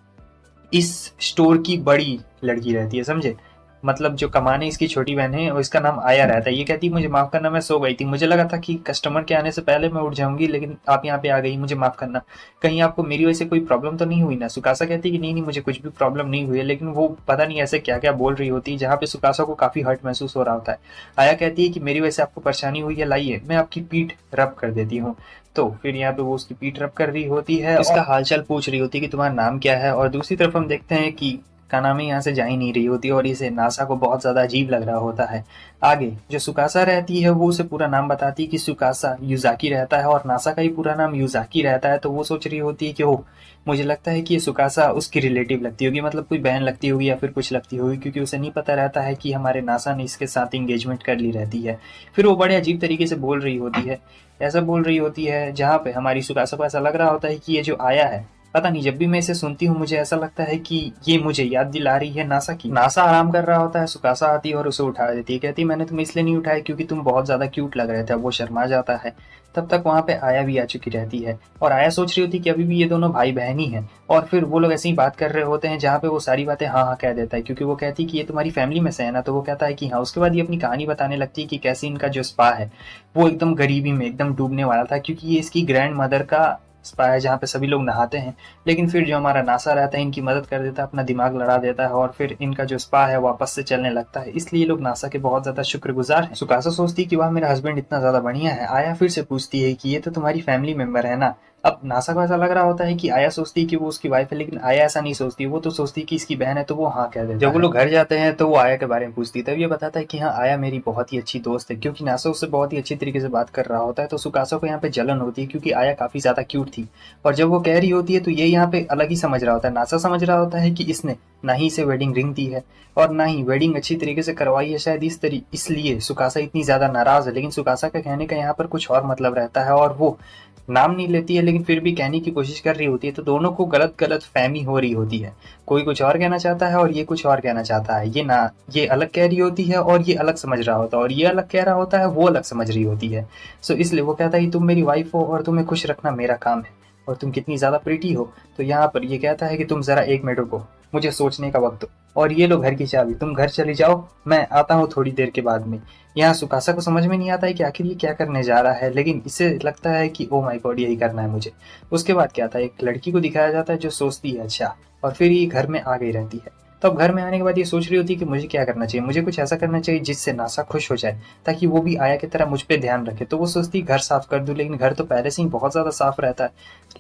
इस स्टोर की बड़ी लड़की रहती है, समझे? मतलब जो कमाने इसकी छोटी बहन है और इसका नाम आया रहता है। ये कहती है मुझे माफ करना, मैं सो गई थी, मुझे लगा था कि कस्टमर के आने से पहले मैं उठ जाऊंगी, लेकिन आप यहाँ पे आ गई, मुझे माफ करना, कहीं आपको मेरी वजह से कोई प्रॉब्लम तो नहीं हुई ना? सुकासा कहती है कि नहीं नहीं, मुझे कुछ भी प्रॉब्लम नहीं हुई है, लेकिन वो पता नहीं ऐसे क्या क्या बोल रही होती है, जहाँ पे सुकासा को काफी हर्ट महसूस हो रहा होता है। आया कहती है कि मेरी वजह से आपको परेशानी हुई है, लाइए मैं आपकी पीठ रब कर देती हूँ। तो फिर यहाँ पे वो उसकी पीठ रब कर रही होती है, इसका हालचाल पूछ रही होती है कि तुम्हारा नाम क्या है। और दूसरी तरफ हम देखते हैं कि कानामी यहाँ से जा ही नहीं रही होती और इसे नासा को बहुत ज्यादा अजीब लग रहा होता है। आगे जो सुकासा रहती है वो उसे पूरा नाम बताती है कि सुकासा युजाकी रहता है, और नासा का ही पूरा नाम युजाकी रहता है। तो वो सोच रही होती है कि ओह, मुझे लगता है कि ये सुकासा उसकी रिलेटिव लगती होगी, मतलब कोई बहन लगती होगी या फिर कुछ लगती होगी, क्योंकि उसे नहीं पता रहता है कि हमारे नासा ने इसके साथ इंगेजमेंट कर ली रहती है। फिर वो बड़े अजीब तरीके से बोल रही होती है, ऐसा बोल रही होती है जहाँ पे हमारी सुकासा को ऐसा लग रहा होता है कि ये जो आया है, पता नहीं, जब भी मैं इसे सुनती हूँ मुझे ऐसा लगता है कि ये मुझे याद दिला रही है नासा की। नासा आराम कर रहा होता है, सुकासा आती है और उसे उठा देती है, कहती है मैंने तुम्हें इसलिए नहीं उठाया क्योंकि तुम बहुत ज्यादा क्यूट लग रहे थे। अब वो शर्मा जाता है। तब तक वहां पे आया भी आ चुकी रहती है, और आया सोच रही होती है कि अभी भी ये दोनों भाई बहन ही हैं। और फिर वो लोग ऐसे ही बात कर रहे होते हैं, जहाँ पे वो सारी बातें हाँ हाँ कह देता है, क्योंकि वो कहती है कि ये तुम्हारी फैमिली में से है ना? तो वो कहता है कि हाँ। उसके बाद ये अपनी कहानी बताने लगती है कि कैसे इनका जो स्पा है वो एकदम गरीबी में एकदम डूबने वाला था, क्योंकि ये इसकी ग्रैंड मदर का स्पा है जहाँ पे सभी लोग नहाते हैं। लेकिन फिर जो हमारा नासा रहता है इनकी मदद कर देता है, अपना दिमाग लड़ा देता है, और फिर इनका जो स्पा है वापस से चलने लगता है। इसलिए ये लोग नासा के बहुत ज्यादा शुक्रगुजार हैं। सुकासा सोचती है कि वाह, मेरा हस्बैंड इतना ज्यादा बढ़िया है। आया फिर से पूछती है कि ये तो तुम्हारी फैमिली मेंबर है ना? अब नासा को ऐसा लग रहा होता है कि आया सोचती है कि वो उसकी वाइफ है, लेकिन आया ऐसा नहीं सोचती, वो तो सोचती है कि इसकी बहन है, तो वो हाँ कह देता है। जब वो लोग घर जाते हैं तो वो आया के बारे में पूछती है, तब ये बताता है कि हाँ, आया मेरी बहुत ही अच्छी दोस्त है, क्योंकि नासा उससे बहुत ही अच्छी तरीके से बात कर रहा होता है। तो सुकासा को यहाँ पे जलन होती है, क्योंकि आया काफी ज्यादा क्यूट थी। और जब वो कह रही होती है तो ये यहाँ पे अलग ही समझ रहा होता है। नासा समझ रहा होता है कि इसने ना ही इसे वेडिंग रिंग दी है और ना ही वेडिंग अच्छी तरीके से करवाई है, शायद इसलिए सुकासा इतनी ज्यादा नाराज है। लेकिन सुकासा का कहने का यहाँ पर कुछ और मतलब रहता है, और वो नाम नहीं लेती है, लेकिन फिर भी कहने की कोशिश कर रही होती है। तो दोनों को गलत गलत फहमी हो रही होती है, कोई कुछ और कहना चाहता है और ये कुछ और कहना चाहता है। ये अलग कह रही होती है और ये अलग समझ रहा होता है, और ये अलग कह रहा होता है, वो अलग समझ रही होती है। सो इसलिए वो कहता है कि तुम मेरी वाइफ हो और तुम्हें खुश रखना मेरा काम है, और तुम कितनी ज्यादा प्रीटी हो। तो यहाँ पर ये कहता है कि तुम जरा 1 मिनट रुको, मुझे सोचने का वक्त दो, और ये लो घर की चाबी, तुम घर चली जाओ, मैं आता हूँ थोड़ी देर के बाद में। यहाँ सुकासा को समझ में नहीं आता है कि आखिर ये क्या करने जा रहा है, लेकिन इसे लगता है कि ओ माय गॉड यही करना है मुझे। उसके बाद क्या था, एक लड़की को दिखाया जाता है जो सोचती है अच्छा, और फिर ये घर में आ गई रहती है। तो अब घर में आने के बाद ये सोच रही होती है कि मुझे क्या करना चाहिए, मुझे कुछ ऐसा करना चाहिए जिससे नासा खुश हो जाए, ताकि वो भी आया की तरह मुझ पे ध्यान रखे। तो वो सोचती है घर साफ कर दूं, लेकिन घर तो पहले से ही बहुत ज्यादा साफ रहता है।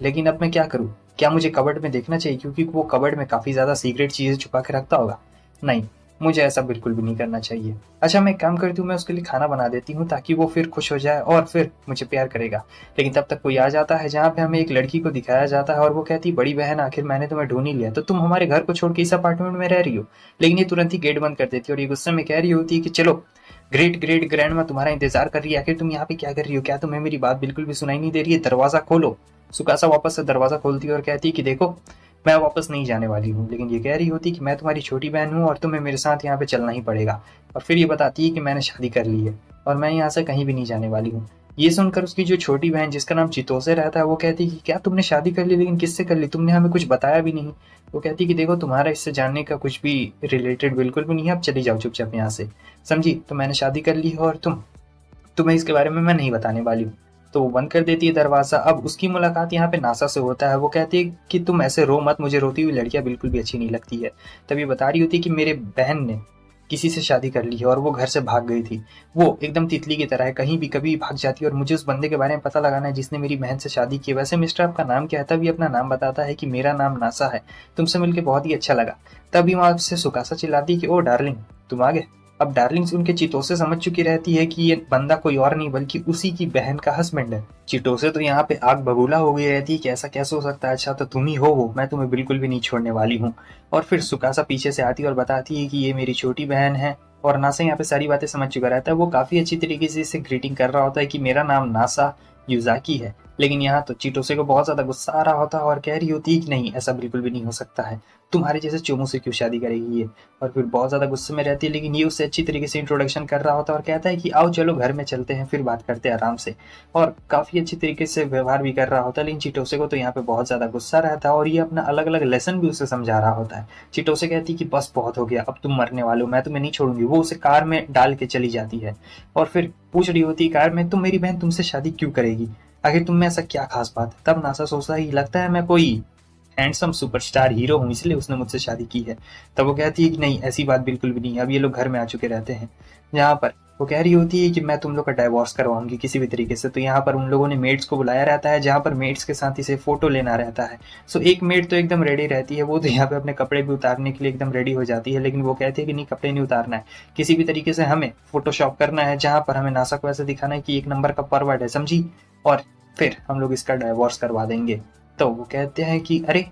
लेकिन अब मैं क्या करूँ, क्या मुझे कबर्ड में देखना चाहिए, क्योंकि वो कबर्ड में काफी ज्यादा सीक्रेट चीजें छुपा के रखता होगा? नहीं, मुझे ऐसा बिल्कुल भी नहीं करना चाहिए। अच्छा, मैं एक काम करती हूँ, मैं उसके लिए खाना बना देती हूँ ताकि वो फिर खुश हो जाए और फिर मुझे प्यार करेगा। लेकिन तब तक कोई आ जाता है, जहाँ पे हमें एक लड़की को दिखाया जाता है, और वो कहती है बड़ी बहन आखिर मैंने तुम्हें ढूंढ ही लिया, तो तुम हमारे घर को छोड़ के इस अपार्टमेंट में रह रही हो। लेकिन ये तुरंत ही गेट बंद कर देती है और ये गुस्से में कह रही होती है कि चलो, ग्रेट ग्रेट ग्रैंड माँ तुम्हारा इंतजार कर रही है, आखिर तुम यहाँ पे क्या कर रही हो, क्या तुम्हें मेरी बात बिल्कुल भी सुनाई नहीं दे रही है? दरवाजा खोलो। सुकासा वापस से दरवाजा खोलती है और कहती है कि देखो, मैं वापस नहीं जाने वाली हूँ। लेकिन ये कह रही होती कि मैं तुम्हारी छोटी बहन हूँ और तुम्हें मेरे साथ यहाँ पे चलना ही पड़ेगा। और फिर ये बताती है कि मैंने शादी कर ली है और मैं यहाँ से कहीं भी नहीं जाने वाली हूँ। ये सुनकर उसकी जो छोटी बहन जिसका नाम चितोसे रहता है वो कहती कि क्या तुमने शादी कर ली, लेकिन किससे कर ली, तुमने हमें कुछ बताया भी नहीं। वो कहती कि देखो तुम्हारा इससे जानने का कुछ भी रिलेटेड बिल्कुल भी नहीं है, अब चली जाओ चुपचाप यहाँ से, समझी। तो मैंने शादी कर ली है और तुम्हें इसके बारे में मैं नहीं बताने वाली हूँ। तो वो बंद कर देती है दरवाज़ा। अब उसकी मुलाकात यहाँ पे नासा से होता है। वो कहती है कि तुम ऐसे रो मत, मुझे रोती हुई लड़कियां बिल्कुल भी अच्छी नहीं लगती है। तभी बता रही होती है कि मेरे बहन ने किसी से शादी कर ली है और वो घर से भाग गई थी। वो एकदम तितली की तरह है, कहीं भी कभी भाग जाती है और मुझे उस बंदे के बारे में पता लगाना है जिसने मेरी बहन से शादी की। वैसे मिस्टर आपका नाम क्या है? तभी अपना नाम बताता है कि मेरा नाम नासा है, तुमसे मिलकर बहुत ही अच्छा लगा। तभी वहां से सुकासा चिल्लाती है कि ओ डार्लिंग तुम आ गए। अब डार्लिंग उनके चिटोसे समझ चुकी रहती है कि ये बंदा कोई और नहीं बल्कि उसी की बहन का हस्बैंड है। चिटोसे तो यहाँ पे आग बबूला हो गई रहती है कि ऐसा कैसे हो सकता है, अच्छा तो तुम ही हो वो, मैं तुम्हें बिल्कुल भी नहीं छोड़ने वाली हूँ। और फिर सुकासा पीछे से आती है और बताती है कि ये मेरी छोटी बहन है। और नासा यहाँ पे सारी बातें समझ चुका रहता है। वो काफी अच्छी तरीके से इसे ग्रीटिंग कर रहा होता है कि मेरा नाम नासा युजाकी है। लेकिन यहाँ तो चिटोसे को बहुत ज्यादा गुस्सा आ रहा होता है और कह रही होती है कि नहीं ऐसा बिल्कुल भी नहीं हो सकता है, तुम्हारे जैसे चोमू से क्यों शादी करेगी ये। और फिर बहुत ज़्यादा गुस्से में रहती है। लेकिन ये उससे अच्छी तरीके से इंट्रोडक्शन कर रहा होता है और कहता है कि आओ चलो घर में चलते हैं, फिर बात करते हैं आराम से। और काफ़ी अच्छी तरीके से व्यवहार भी कर रहा होता है। लेकिन चिटोसे को तो यहाँ पे बहुत ज़्यादा गुस्सा रहता है और ये अपना अलग अलग लेसन भी उसे समझा रहा होता है। चिटोसे कहती है कि बस बहुत हो गया, अब तुम मरने वाले हो, मैं तुम्हें नहीं छोड़ूंगी। वो उसे कार में डाल के चली जाती है और फिर पूछ रही होती है कार में, तुम मेरी बहन तुमसे शादी क्यों करेगी, आखिर तुम में ऐसा क्या खास बात है। तब नासा सोचता है लगता है मैं कोई हैंडसम सुपरस्टार हीरो हूँ इसलिए उसने मुझसे शादी की है। तब वो कहती है कि नहीं ऐसी बात बिल्कुल भी नहीं है। अब ये लोग घर में आ चुके रहते हैं जहाँ पर वो कह रही होती है कि मैं तुम लोग का डाइवोर्स करवाऊंगी किसी भी तरीके से। तो यहाँ पर उन लोगों ने मेड्स को बुलाया रहता है जहाँ पर मेड्स के साथ इसे फोटो लेना रहता है। सो एक मेड तो एकदम रेडी रहती है, वो तो यहाँ पे अपने कपड़े भी उतारने के लिए एकदम रेडी हो जाती है। लेकिन वो कहती है कि नहीं कपड़े नहीं उतारना है, किसी भी तरीके से हमें फोटोशॉप करना है जहाँ पर हमें नासा को ऐसे दिखाना है कि एक नंबर का परवर्ड है, समझी, और फिर हम लोग इसका डाइवोर्स करवा देंगे। तो वो कहते हैं कि अरे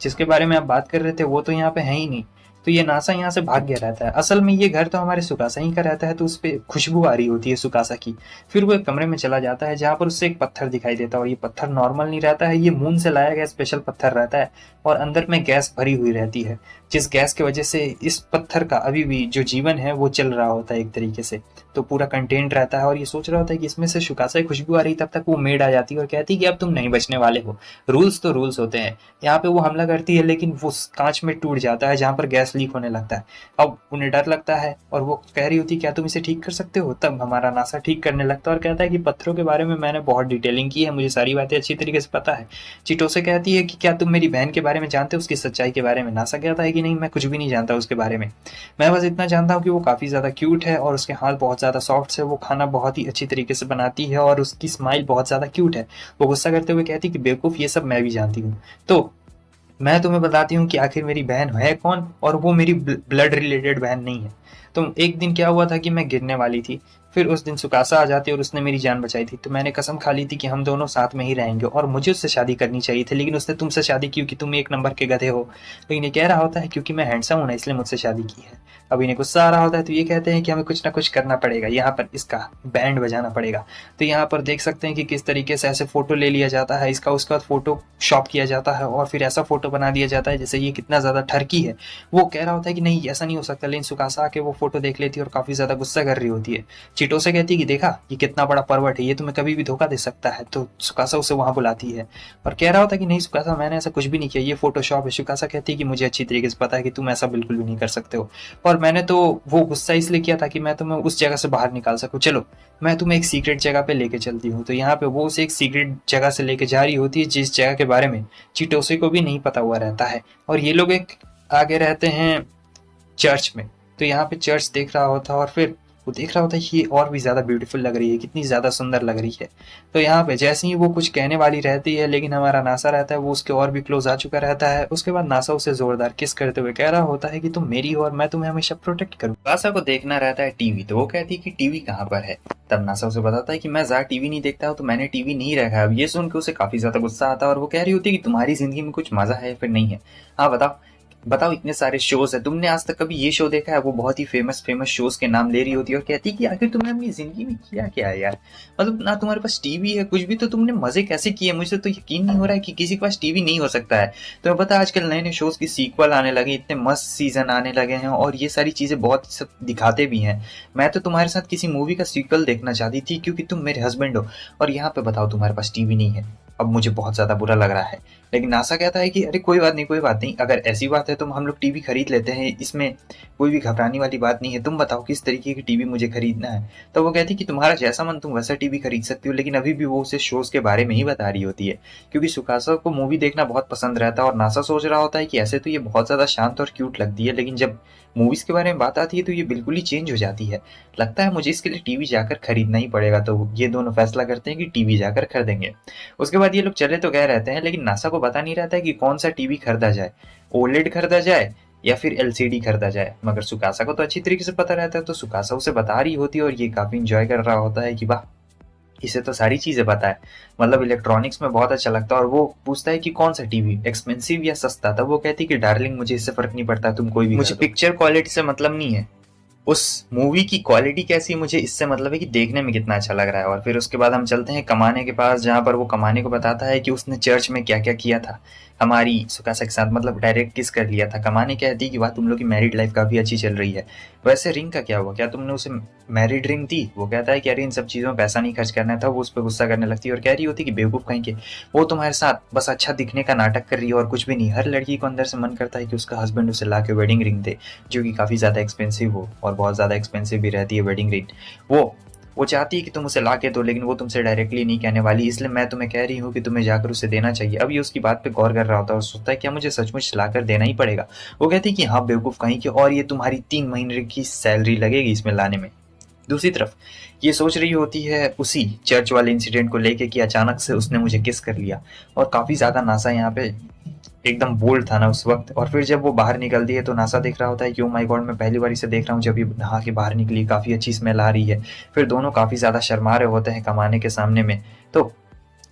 जिसके बारे में आप बात कर रहे थे वो तो यहाँ पे है ही नहीं। तो ये नासा यहाँ से भाग गया रहता है। असल में ये घर तो हमारे सुकासा ही का रहता है, तो उस पर खुशबू आ रही होती है सुकासा की। फिर वो एक कमरे में चला जाता है जहाँ पर उससे एक पत्थर दिखाई देता है और ये पत्थर नॉर्मल नहीं रहता है, ये मून से लाया गया स्पेशल पत्थर रहता है और अंदर में गैस भरी हुई रहती है, जिस गैस की वजह से इस पत्थर का अभी भी जो जीवन है वो चल रहा होता है एक तरीके से। तो पूरा कंटेंट रहता है और ये सोच रहा होता है कि इसमें से सुकासा की खुशबू आ रही, तब तक वो मेड आ जाती है और कहती है कि अब तुम नहीं बचने वाले हो, रूल्स तो रूल्स होते हैं। यहाँ पे वो हमला करती है लेकिन वो कांच में टूट जाता है जहाँ पर गैस लीक होने लगता है। अब उन्हें डर लगता है और वो कह रही होती क्या तुम इसे ठीक कर सकते हो। तब हमारा नासा ठीक करने लगता है और कहता है कि पत्थरों के बारे में मैंने बहुत डिटेलिंग की है, मुझे सारी बातें अच्छी तरीके से पता है। चिटोसे कहती है कि क्या तुम मेरी बहन के बारे में जानते हो, उसकी सच्चाई के बारे में। नासा कहता है कि नहीं मैं कुछ भी नहीं जानता उसके बारे में, मैं बस इतना जानता हूँ कि वो काफ़ी ज़्यादा क्यूट है और उसके हाथ बहुत ज़्यादा सॉफ्ट है, वो खाना बहुत ही अच्छी तरीके से बनाती है और उसकी स्माइल बहुत ज़्यादा क्यूट है। वो गुस्सा करते हुए कहती है कि बेवकूफ़ ये सब मैं भी जानती हूँ। तो मैं तुम्हें बताती हूँ कि आखिर मेरी बहन है कौन, और वो मेरी ब्लड रिलेटेड बहन नहीं है। तो एक दिन क्या हुआ था कि मैं गिरने वाली थी, फिर उस दिन सुकासा आ जाती और उसने मेरी जान बचाई थी। तो मैंने कसम खा ली थी कि हम दोनों साथ में ही रहेंगे और मुझे उससे शादी करनी चाहिए थी, लेकिन उसने तुमसे शादी की क्योंकि तुम एक नंबर के गधे हो। लेकिन ये कह रहा होता है क्योंकि मैं हैंडसम हूं ना इसलिए मुझसे शादी की है। अब इन्हें गुस्सा आ रहा होता है तो ये कहते हैं कि हमें कुछ ना कुछ करना पड़ेगा, यहाँ पर इसका बैंड बजाना पड़ेगा। तो यहाँ पर देख सकते हैं कि किस तरीके से ऐसे फोटो ले लिया जाता है इसका, उसके बाद फोटो शॉप किया जाता है और फिर ऐसा फोटो बना दिया जाता है जैसे ये कितना ज्यादा ठरकी है। वो कह रहा होता है कि नहीं ऐसा नहीं हो सकता, लेकिन सुकासा आके वो फोटो देख लेती है और काफी ज्यादा गुस्सा कर रही होती है। चिटो से कहती है कि देखा ये कितना बड़ा पर्वत है, ये तुम्हें कभी भी धोखा दे सकता है। तो सुकासा उसे वहां बुलाती है और कह रहा होता है कि नहीं सुकासा मैंने ऐसा कुछ भी नहीं किया, ये फोटोशॉप है। सुकासा कहती है कि मुझे अच्छी तरीके से पता है कि तुम ऐसा बिल्कुल भी नहीं कर सकते हो, और मैंने तो वो गुस्सा इसलिए किया था कि मैं तुम्हें उस जगह से बाहर निकाल सकूं। चलो मैं तुम्हें एक सीक्रेट जगह पे लेके चलती हूँ। तो यहाँ पे वो उसे एक सीक्रेट जगह से लेके जा रही होती है जिस जगह के बारे में चिटोसे को भी नहीं पता हुआ रहता है। और ये लोग एक आगे रहते हैं चर्च में। तो यहाँ पे चर्च देख रहा होता है और फिर वो देख रहा होता है कि ये और भी ज़्यादा ब्यूटीफुल लग रही है, कितनी ज़्यादा सुंदर लग रही है। तो यहाँ पे जैसे ही वो कुछ कहने वाली रहती है, लेकिन हमारा नासा रहता है वो उसके और भी क्लोज आ चुका रहता है। उसके बाद नासा उसे जोरदार किस करते हुए कह रहा होता है कि तुम मेरी हो और मैं तुम्हें हमेशा प्रोटेक्ट करूँ। नासा को देखना रहता है टीवी, तो वो कहती है कि टीवी कहाँ पर है। तब नासा उसे बताता है कि मैं ज़्यादा टीवी नहीं देखता हूँ, तो मैंने टीवी नहीं रखा। अब ये सुन के उसे काफ़ी ज़्यादा गुस्सा आता है और वो कह रही होती है कि तुम्हारी ज़िंदगी में कुछ मज़ा है फिर नहीं है, हाँ बताओ। बताओ इतने सारे शोज है, तुमने आज तक कभी ये शो देखा है? वो बहुत ही फेमस फेमस शोज के नाम ले रही होती है और कहती है कि आखिर तुमने अपनी जिंदगी में किया क्या है यार। मतलब ना तुम्हारे पास टीवी है कुछ भी, तो तुमने मजे कैसे किए? मुझे तो यकीन नहीं हो रहा है कि किसी के पास टीवी नहीं हो सकता है। तुम्हें पता है आजकल नए नए शोज की सीक्वल आने लगे, इतने मस्त सीजन आने लगे हैं और ये सारी चीजें बहुत सब दिखाते भी हैं। मैं तो तुम्हारे साथ किसी मूवी का सीक्वल देखना चाहती थी क्योंकि तुम मेरे हस्बैंड हो, और यहाँ पे बताओ तुम्हारे पास टीवी नहीं है। अब मुझे बहुत ज्यादा बुरा लग रहा है। लेकिन नासा कहता है कि अरे कोई बात नहीं कोई बात नहीं, अगर ऐसी बात है तो हम लोग टीवी खरीद लेते हैं, इसमें कोई भी घबराने वाली बात नहीं है, तुम बताओ किस तरीके की टीवी मुझे खरीदना है। तो वो कहती है कि तुम्हारा जैसा मन तुम वैसा टीवी खरीद सकती हो, लेकिन अभी भी वो उसे शोज के बारे में ही बता रही होती है क्योंकि सुकासा को मूवी देखना बहुत पसंद रहता है और नासा सोच रहा होता है कि ऐसे तो ये बहुत ज्यादा शांत और क्यूट लगती है, लेकिन जब मूवीज के बारे में बात आती है तो ये बिल्कुल ही चेंज हो जाती है। लगता है मुझे इसके लिए टीवी जाकर खरीदना ही पड़ेगा। तो ये दोनों फैसला करते हैं कि टीवी जाकर खरीदेंगे। उसके बाद ये लोग चले तो गए रहते हैं, लेकिन नासा को पता नहीं रहता है कि कौन सा टीवी खरीदा जाए, ओलेड खरीदा जाए या फिर एलसीडी खरीदा जाए। मगर सुकासा को तो अच्छी तरीके से पता रहता है, तो सुकासा उसे बता रही होती है और ये काफी इंजॉय कर रहा होता है कि वाह इसे तो सारी चीजें पता है, मतलब इलेक्ट्रॉनिक्स में बहुत अच्छा लगता है। और वो पूछता है कि कौन सा टीवी, एक्सपेंसिव या सस्ता। तब वो कहती है कि डार्लिंग मुझे इससे फर्क नहीं पड़ता, तुम कोई भी, मुझे पिक्चर क्वालिटी से मतलब नहीं है, उस मूवी की क्वालिटी कैसी है मुझे इससे मतलब है कि देखने में कितना अच्छा लग रहा है। और फिर उसके बाद हम चलते हैं कमाने के पास, जहाँ पर वो कमाने को बताता है कि उसने चर्च में क्या क्या किया था हमारी सुकासा के साथ, मतलब डायरेक्ट किस कर लिया था। कमाने कहती है कि वाह तुम लोग की मैरिड लाइफ काफी अच्छी चल रही है, वैसे रिंग का क्या हुआ, क्या तुमने उसे मैरिड रिंग दी? वो कहता है कि अरे इन सब चीजों में पैसा नहीं खर्च करना था। वो उस पर गुस्सा करने लगती है और कह रही होती कि बेवकूफ कहीं के, वो तुम्हारे साथ बस अच्छा दिखने का नाटक कर रही है और कुछ भी नहीं। हर लड़की को अंदर से मन करता है कि उसका हस्बैंड उसे ला के वेडिंग रिंग दे, जो कि काफी ज्यादा एक्सपेंसिव हो, और बहुत ज्यादा एक्सपेंसिव भी रहती है वेडिंग रिंग। वो चाहती है कि तुम उसे ला के दो, लेकिन वो तुमसे डायरेक्टली नहीं कहने वाली, इसलिए मैं तुम्हें कह रही हूँ कि तुम्हें जाकर उसे देना चाहिए। अब ये उसकी बात पे गौर कर रहा होता है और सोचता है क्या मुझे सचमुच लाकर देना ही पड़ेगा? वो कहती है कि हाँ बेवकूफ कहीं की, और ये तुम्हारी 3 महीने की सैलरी लगेगी इसमें लाने में। दूसरी तरफ ये सोच रही होती है उसी चर्च वाले इंसिडेंट को लेके कि अचानक से उसने मुझे किस कर लिया, और काफी ज्यादा नासा यहाँ पे एकदम बोल्ड था ना उस वक्त। और फिर जब वो बाहर निकलती है तो नासा देख रहा होता है कि ओ माय गॉड मैं पहली बार इसे देख रहा हूँ जब ये नहा के बाहर निकली, काफी अच्छी स्मेल आ रही है। फिर दोनों काफी ज्यादा शर्मा रहे होते हैं कमाने के सामने में। तो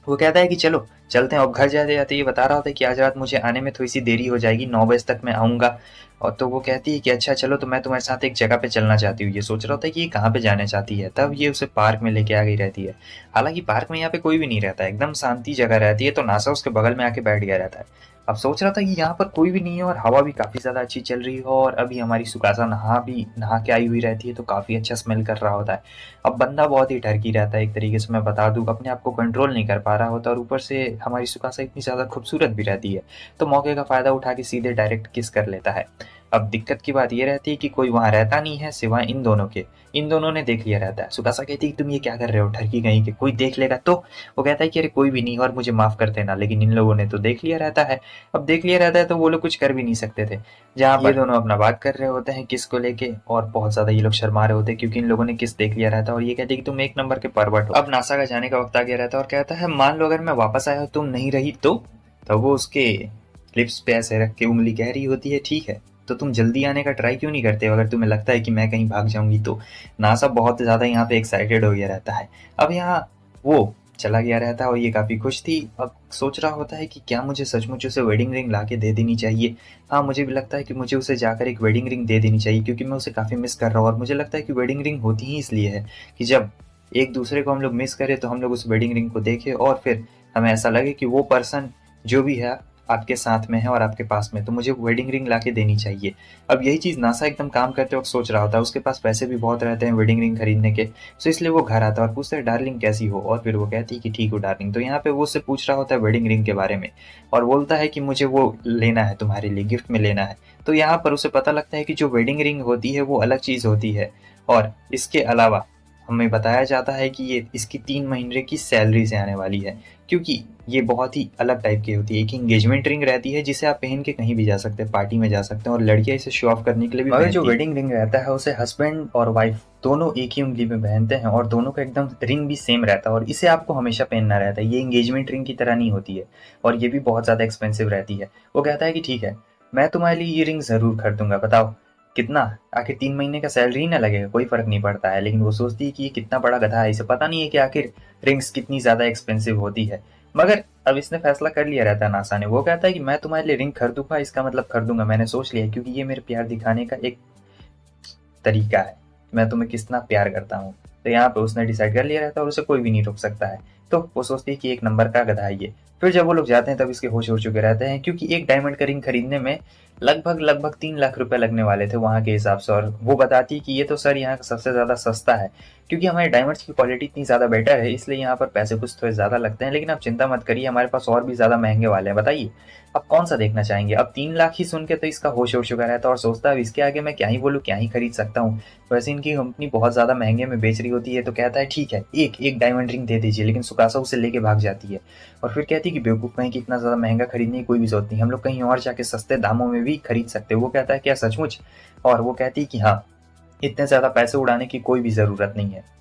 वो कहता है कि चलो चलते हैं। अब घर जाते जाते ये बता रहा होता है कि आज रात मुझे आने में थोड़ी सी देरी हो जाएगी, 9 बजे तक मैं आऊंगा। और तो वो कहती है कि अच्छा चलो, तो मैं तुम्हारे साथ एक जगह पे चलना चाहती हूँ। ये सोच रहा होता है कि ये कहाँ पे जाने चाहती है। तब ये उसे पार्क में लेके आ गई रहती है। हालांकि पार्क में यहाँ पे कोई भी नहीं रहता है, एकदम शांति जगह रहती है। तो नासा उसके बगल में आके बैठ गया रहता है। अब सोच रहा था कि यहाँ पर कोई भी नहीं है और हवा भी काफी ज्यादा अच्छी चल रही हो, और अभी हमारी सुकासा नहा के आई हुई रहती है, तो काफी अच्छा स्मेल कर रहा होता है। अब बंदा बहुत ही डरकी रहता है एक तरीके से, मैं बता दूं, अपने आप को कंट्रोल नहीं कर पा रहा होता, और ऊपर से हमारी सुकासा इतनी ज्यादा खूबसूरत भी रहती है, तो मौके का फायदा उठा के सीधे डायरेक्ट किस कर लेता है। अब दिक्कत की बात ये रहती है कि कोई वहां रहता नहीं है सिवाय इन दोनों के। इन दोनों ने देख लिया रहता है। सुकासा कहती है कि तुम ये क्या कर रहे हो, ठरकी कहीं के, कोई देख लेगा तो? वो कहता है कि अरे कोई भी नहीं और मुझे माफ कर देना, लेकिन इन लोगों ने तो देख लिया रहता है। अब देख लिया रहता है तो वो लोग कुछ कर भी नहीं सकते थे। जहाँ ये दोनों अपना बात कर रहे होते हैं किस को लेके, और बहुत ज्यादा ये लोग शर्मा रहे होते हैं क्योंकि इन लोगों ने किस देख लिया रहता है, और ये कहते हैं कि तुम एक नंबर के परवट हो। अब नासा का जाने का वक्त आ गया रहता है और कहता है मान लो अगर मैं वापस आया तुम नहीं रही तो? तब वो उसके लिप्स पे ऐसे रख के उंगली कह रही होती है ठीक है, तो तुम जल्दी आने का ट्राई क्यों नहीं करते हो अगर तुम्हें लगता है कि मैं कहीं भाग जाऊंगी तो? नासा बहुत ज्यादा यहाँ पे एक्साइटेड हो गया रहता है। अब यहाँ वो चला गया रहता है और ये काफी खुश थी। अब सोच रहा होता है कि क्या मुझे सचमुच उसे वेडिंग रिंग ला के दे देनी चाहिए। हाँ मुझे भी लगता है कि मुझे उसे जाकर एक वेडिंग रिंग दे देनी चाहिए, क्योंकि मैं उसे काफी मिस कर रहा हूँ। और मुझे लगता है कि वेडिंग रिंग होती ही इसलिए है कि जब एक दूसरे को हम लोग मिस करें तो हम लोग उस वेडिंग रिंग को देखें और फिर हमें ऐसा लगे कि वो पर्सन जो भी है आपके साथ में है और आपके पास में, तो मुझे वेडिंग रिंग लाके देनी चाहिए। अब यही चीज नासा एकदम काम करते वक्त सोच रहा होता है। उसके पास पैसे भी बहुत रहते हैं वेडिंग रिंग खरीदने के, तो इसलिए वो घर आता है और पूछता है डार्लिंग कैसी हो, और फिर वो कहती है कि ठीक हो डार्लिंग। तो यहाँ पे वो उससे पूछ रहा होता है वेडिंग रिंग के बारे में, और बोलता है कि मुझे वो लेना है, तुम्हारे लिए गिफ्ट में लेना है। तो यहाँ पर उसे पता लगता है कि जो वेडिंग रिंग होती है वो अलग चीज होती है, और इसके अलावा हमें बताया जाता है कि ये इसकी 3 महीने की सैलरी से आने वाली है, क्योंकि ये बहुत ही अलग टाइप की होती है। एक एंगेजमेंट रिंग रहती है जिसे आप पहन के कहीं भी जा सकते हैं, पार्टी में जा सकते हैं, और लड़कियां इसे शो ऑफ करने के लिए भी पहनती हैं। जो वेडिंग रिंग रहता है उसे हस्बैंड और वाइफ दोनों एक ही उंगली में पहनते हैं, और दोनों का एकदम रिंग भी सेम रहता है, और इसे आपको हमेशा पहनना रहता है। ये एंगेजमेंट रिंग की तरह नहीं होती है, और ये भी बहुत ज्यादा एक्सपेंसिव रहती है। वो कहता है कि ठीक है मैं तुम्हारे लिए ये रिंग जरूर खरीदूंगा, बताओ कितना? आखिर 3 महीने का सैलरी ही ना लगेगा, कोई फर्क नहीं पड़ता है। लेकिन वो सोचती है कि ये कितना बड़ा गधा है, इसे पता नहीं है कि आखिर रिंग्स कितनी ज्यादा एक्सपेंसिव होती है। मगर अब इसने फैसला कर लिया रहता है नासा ने। वो कहता है कि मैं तुम्हारे लिए रिंग खरीदूंगा, इसका मतलब खरीदूंगा, मैंने सोच लिया, क्योंकि ये मेरे प्यार दिखाने का एक तरीका है, मैं तुम्हें कितना प्यार करता हूँ। तो यहाँ पे उसने डिसाइड कर लिया रहता है और उसे कोई भी नहीं रोक सकता है। तो वो सोचती है कि एक नंबर का गधा है ये। फिर जब वो लोग जाते हैं तब इसके होश उड़ चुके रहते हैं, क्योंकि एक डायमंड का रिंग खरीदने में लगभग 3 लाख रुपए लगने वाले थे वहाँ के हिसाब से। और वो बताती है कि ये तो सर यहाँ का सबसे ज़्यादा सस्ता है, क्योंकि हमारे डायमंड्स की क्वालिटी इतनी ज़्यादा बेटर है, इसलिए यहाँ पर पैसे कुछ थोड़े ज़्यादा लगते हैं। लेकिन आप चिंता मत करिए, हमारे पास और भी ज़्यादा महंगे वाले हैं, बताइए आप कौन सा देखना चाहेंगे। अब 3 लाख ही सुन के तो इसका होश उड़ चुका रहता है और सोचता है अब इसके आगे मैं क्या ही बोलूँ, क्या ही खरीद सकता हूँ। वैसे इनकी कंपनी बहुत ज़्यादा महंगे में बेच रही होती है। तो कहता है ठीक है, एक एक डायमंड रिंग दे दीजिए। लेकिन सुकासा उसे लेके भाग जाती है और फिर कहती है कि बेवकूफ़ कहीं कि इतना ज़्यादा महंगा खरीदने की कोई भी जरूरत नहीं, हम लोग कहीं और जाके सस्ते दामों में भी खरीद सकते हैं। वो कहता है क्या सचमुच? और वो कहती है कि हाँ, इतने ज़्यादा पैसे उड़ाने की कोई भी ज़रूरत नहीं है।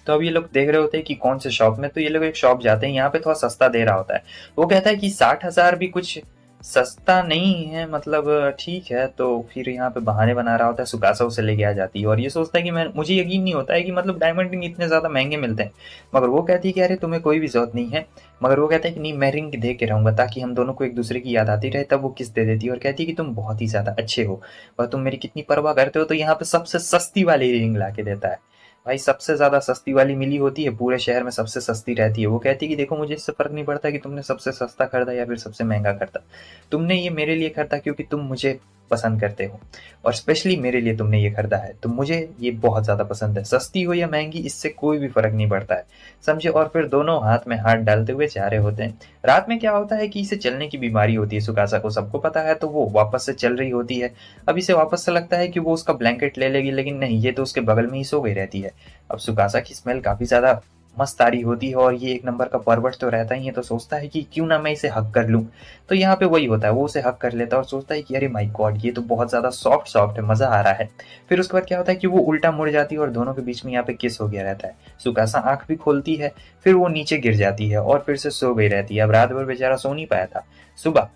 तो अब ये लोग देख रहे होते हैं कि कौन से शॉप में, तो ये लोग एक शॉप जाते हैं, यहाँ पे थोड़ा सस्ता दे रहा होता है। वो कहता है कि 60,000 भी कुछ सस्ता नहीं है, मतलब ठीक है। तो फिर यहाँ पे बहाने बना रहा होता है, सुकासा उसे लेके आ जाती है और ये सोचता है कि मैं, मुझे यकीन नहीं होता है कि मतलब डायमंड रिंग इतने ज़्यादा महंगे मिलते हैं। मगर वो कहती है कि अरे तुम्हें कोई भी जरूरत नहीं है। मगर वो कहता है कि नहीं, मैं रिंग दे के रहूँगा ताकि हम दोनों को एक दूसरे की याद आती रहे। तब वो किस दे देती है और कहती है कि तुम बहुत ही ज़्यादा अच्छे हो और तुम मेरी कितनी परवाह करते हो। तो यहाँ पे सबसे सस्ती वाली रिंग ला के देता है। भाई सबसे ज़्यादा सस्ती वाली मिली होती है, पूरे शहर में सबसे सस्ती रहती है। वो कहती है कि देखो मुझे इससे फ़र्क नहीं पड़ता कि तुमने सबसे सस्ता खरीदा या फिर सबसे महंगा खरीदा, तुमने ये मेरे लिए खरीदा क्योंकि तुम मुझे पसंद करते हो और स्पेशली मेरे लिए तुमने ये खरीदा है, तो मुझे ये बहुत ज़्यादा पसंद है। सस्ती हो या महंगी इससे कोई भी फ़र्क नहीं पड़ता है, समझे। और फिर दोनों हाथ में हाथ डालते हुए जा रहे होते हैं। रात में क्या होता है कि इसे चलने की बीमारी होती है, सुकासा को सबको पता है। तो वो वापस से चल रही होती है। अब इसे वापस से लगता है कि वो उसका ब्लैंकेट ले लेगी, लेकिन नहीं, ये तो उसके बगल में ही सो गई रहती है। अब सुकासा की स्मेल काफ़ी ज़्यादा मस्त आ रही होती है और ये एक नंबर का परवट तो रहता ही है। तो सोचता है कि क्यों ना मैं इसे हक कर लूँ। तो यहाँ पे वही होता है, वो उसे हक कर लेता है और सोचता है कि अरे माय गॉड, ये तो बहुत ज़्यादा सॉफ्ट सॉफ्ट है, मज़ा आ रहा है। फिर उसके बाद क्या होता है कि वो उल्टा मुड़ जाती है और दोनों के बीच में यहाँ पे किस हो गया रहता है। सुकासा आंख भी खोलती है, फिर वो नीचे गिर जाती है और फिर से सो गई रहती है। अब रात भर बेचारा सो नहीं पाया था। सुबह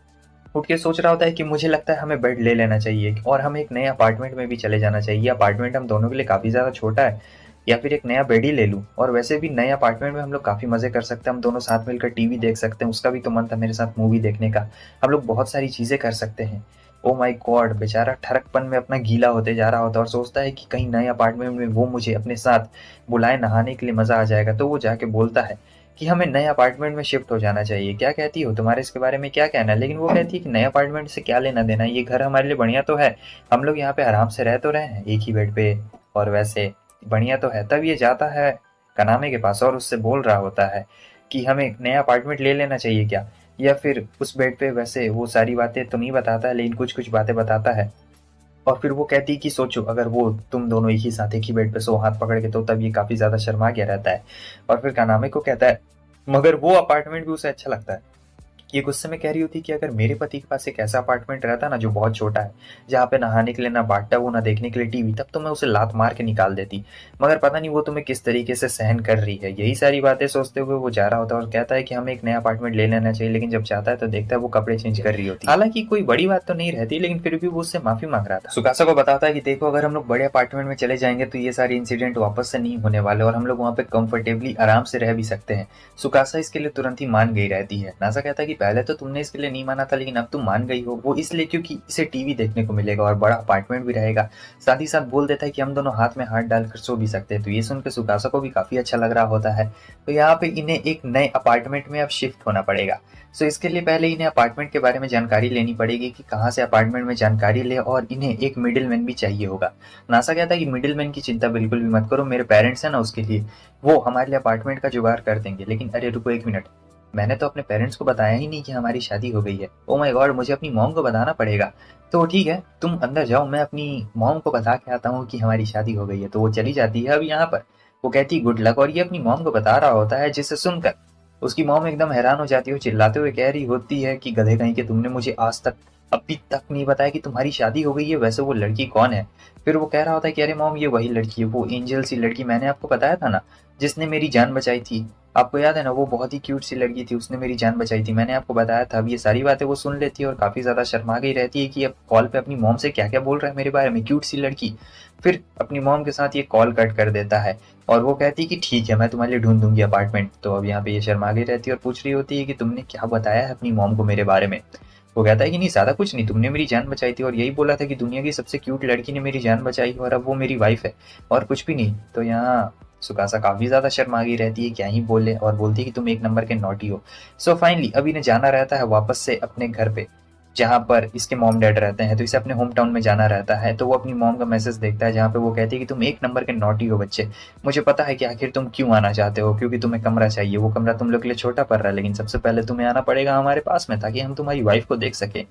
उठ के सोच रहा होता है कि मुझे लगता है हमें बेड ले लेना चाहिए और हमें एक नए अपार्टमेंट में भी चले जाना चाहिए। अपार्टमेंट हम दोनों के लिए काफ़ी ज़्यादा छोटा है, या फिर एक नया बेड ही ले लूँ। और वैसे भी नए अपार्टमेंट में हम लोग काफ़ी मज़े कर सकते हैं, हम दोनों साथ मिलकर टीवी देख सकते हैं, उसका भी तो मन था मेरे साथ मूवी देखने का, हम लोग बहुत सारी चीज़ें कर सकते हैं। ओ माय गॉड, बेचारा ठरकपन में अपना गीला होते जा रहा होता है और सोचता है कि कहीं नए अपार्टमेंट में वो मुझे अपने साथ बुलाए, नहाने के लिए मज़ा आ जाएगा। तो वो जाके बोलता है कि हमें नए अपार्टमेंट में शिफ्ट हो जाना चाहिए, क्या कहती हो, तुम्हारे इसके बारे में क्या कहना है। लेकिन वो कहती है कि नए अपार्टमेंट से क्या लेना देना, ये घर हमारे लिए बढ़िया तो है, हम लोग यहाँ पे आराम से रह तो रहे हैं एक ही बेड पे, और वैसे बढ़िया तो है। तब ये जाता है कनामे के पास और उससे बोल रहा होता है कि हमें एक नया अपार्टमेंट ले लेना चाहिए क्या, या फिर उस बेड पे। वैसे वो सारी बातें तो नहीं बताता है, लेकिन कुछ कुछ बातें बताता है। और फिर वो कहती है कि सोचो अगर वो तुम दोनों एक ही साथ एक ही बेड पे सो हाथ पकड़ के, तो तब ये काफ़ी ज़्यादा शर्मा गया रहता है। और फिर कानामे को कहता है, मगर वो अपार्टमेंट भी उसे अच्छा लगता है। ये गुस्से में कह रही होती कि अगर मेरे पति के पास एक ऐसा अपार्टमेंट रहता ना जो बहुत छोटा है, जहाँ पे नहाने के लिए ना बाथटब हो ना देखने के लिए टीवी, तब तो मैं उसे लात मार के निकाल देती। मगर पता नहीं वो तुम्हें किस तरीके से सहन कर रही है। यही सारी बातें सोचते हुए वो जा रहा होता है और कहता है कि हमें एक नया अपार्टमेंट ले लेना चाहिए। लेकिन जब जाता है तो देखता है वो कपड़े चेंज कर रही होती है। हालांकि कोई बड़ी बात तो नहीं रहती, लेकिन फिर भी वो उससे माफी मांग रहा था। सुकासा को बताता है कि देखो अगर हम लोग बड़े अपार्टमेंट में चले जाएंगे तो ये सारे इंसिडेंट वापस से नहीं होने वाले और हम लोग वहाँ पे कंफर्टेबली आराम से रह भी सकते हैं। सुकासा इसके लिए तुरंत ही मान गई रहती है। नासा कहता है कि पहले तो तुमने इसके लिए नहीं माना था, लेकिन अब तुम मान गई हो। वो इसलिए क्योंकि इसे टीवी देखने को मिलेगा और बड़ा अपार्टमेंट भी रहेगा। साथ ही साथ बोल देता है कि हम दोनों हाथ में हाथ डालकर सो भी सकते हैं। तो ये सुनकर सुकासा को भी काफी अच्छा लग रहा होता है। तो यहाँ पे इन्हें एक नए अपार्टमेंट में अब शिफ्ट होना पड़ेगा। सो इसके लिए पहले इन्हें अपार्टमेंट के बारे में जानकारी लेनी पड़ेगी कि कहाँ से अपार्टमेंट में जानकारी ले, और इन्हें एक मिडिल मैन भी चाहिए होगा। नासा कहता है कि मिडिल मैन की चिंता बिल्कुल भी मत करो, मेरे पेरेंट्स हैं ना उसके लिए, वो हमारे लिए अपार्टमेंट का जुगाड़ कर देंगे। लेकिन अरे रुको एक मिनट, मैंने तो अपने पेरेंट्स को बताया ही नहीं कि हमारी शादी हो गई है। ओ माय गॉड, मुझे अपनी मॉम को बताना पड़ेगा। तो ठीक है, तुम अंदर जाओ, मैं अपनी मॉम को बता के आता हूँ कि हमारी शादी हो गई है। तो वो चली जाती है। अब यहाँ पर वो कहती है गुड लक, और ये अपनी मॉम को बता रहा होता है, जिसे सुनकर उसकी मॉम एकदम हैरान हो जाती है। चिल्लाते हुए कह रही होती है कि गधे कहीं के, तुमने मुझे आज तक अभी तक नहीं बताया कि तुम्हारी शादी हो गई है, वैसे वो लड़की कौन है। फिर वो कह रहा होता है कि अरे मॉम, ये वही लड़की है, वो एंजल सी लड़की, मैंने आपको बताया था ना, जिसने मेरी जान बचाई थी। आपको याद है ना, वो बहुत ही क्यूट सी लड़की थी, उसने मेरी जान बचाई थी, मैंने आपको बताया था। अब ये सारी बातें वो सुन लेती है और काफ़ी ज़्यादा शर्मा गई रहती है कि अब कॉल पे अपनी मॉम से क्या-क्या बोल रहा है मेरे बारे में, क्यूट सी लड़की। फिर अपनी मॉम के साथ ये कॉल कट कर देता है और वो कहती है कि ठीक है, मैं तुम्हारे लिए ढूँढ दूँगी अपार्टमेंट। तो अब यहाँ पे ये शर्मा गई रहती है और पूछ रही होती है कि तुमने क्या बताया है अपनी मॉम को मेरे बारे में? वो कहता है कि नहीं, ज़्यादा कुछ नहीं, तुमने मेरी जान बचाई थी और यही बोला था कि दुनिया की सबसे क्यूट लड़की ने मेरी जान बचाई और अब वो मेरी वाइफ़ है, और कुछ भी नहीं। तो यहाँ सुकासा काफ़ी ज़्यादा शर्मा गई रहती है, क्या ही बोले, और बोलती है कि तुम एक नंबर के नॉटी हो। सो फाइनली अब इन्हें जाना रहता है वापस से अपने घर पे, जहाँ पर इसके मॉम डैड रहते हैं। तो इसे अपने होम टाउन में जाना रहता है, तो वो अपनी मॉम का मैसेज देखता है जहाँ पे वो कहती है कि तुम एक नंबर के नॉटी हो बच्चे। मुझे पता है कि आखिर तुम क्यों आना चाहते हो, क्योंकि तुम्हें कमरा चाहिए। वो कमरा तुम लोग के लिए छोटा पड़ रहा है, लेकिन सबसे पहले तुम्हें आना पड़ेगा हमारे पास में, ताकि हम तुम्हारी वाइफ को देख सकें।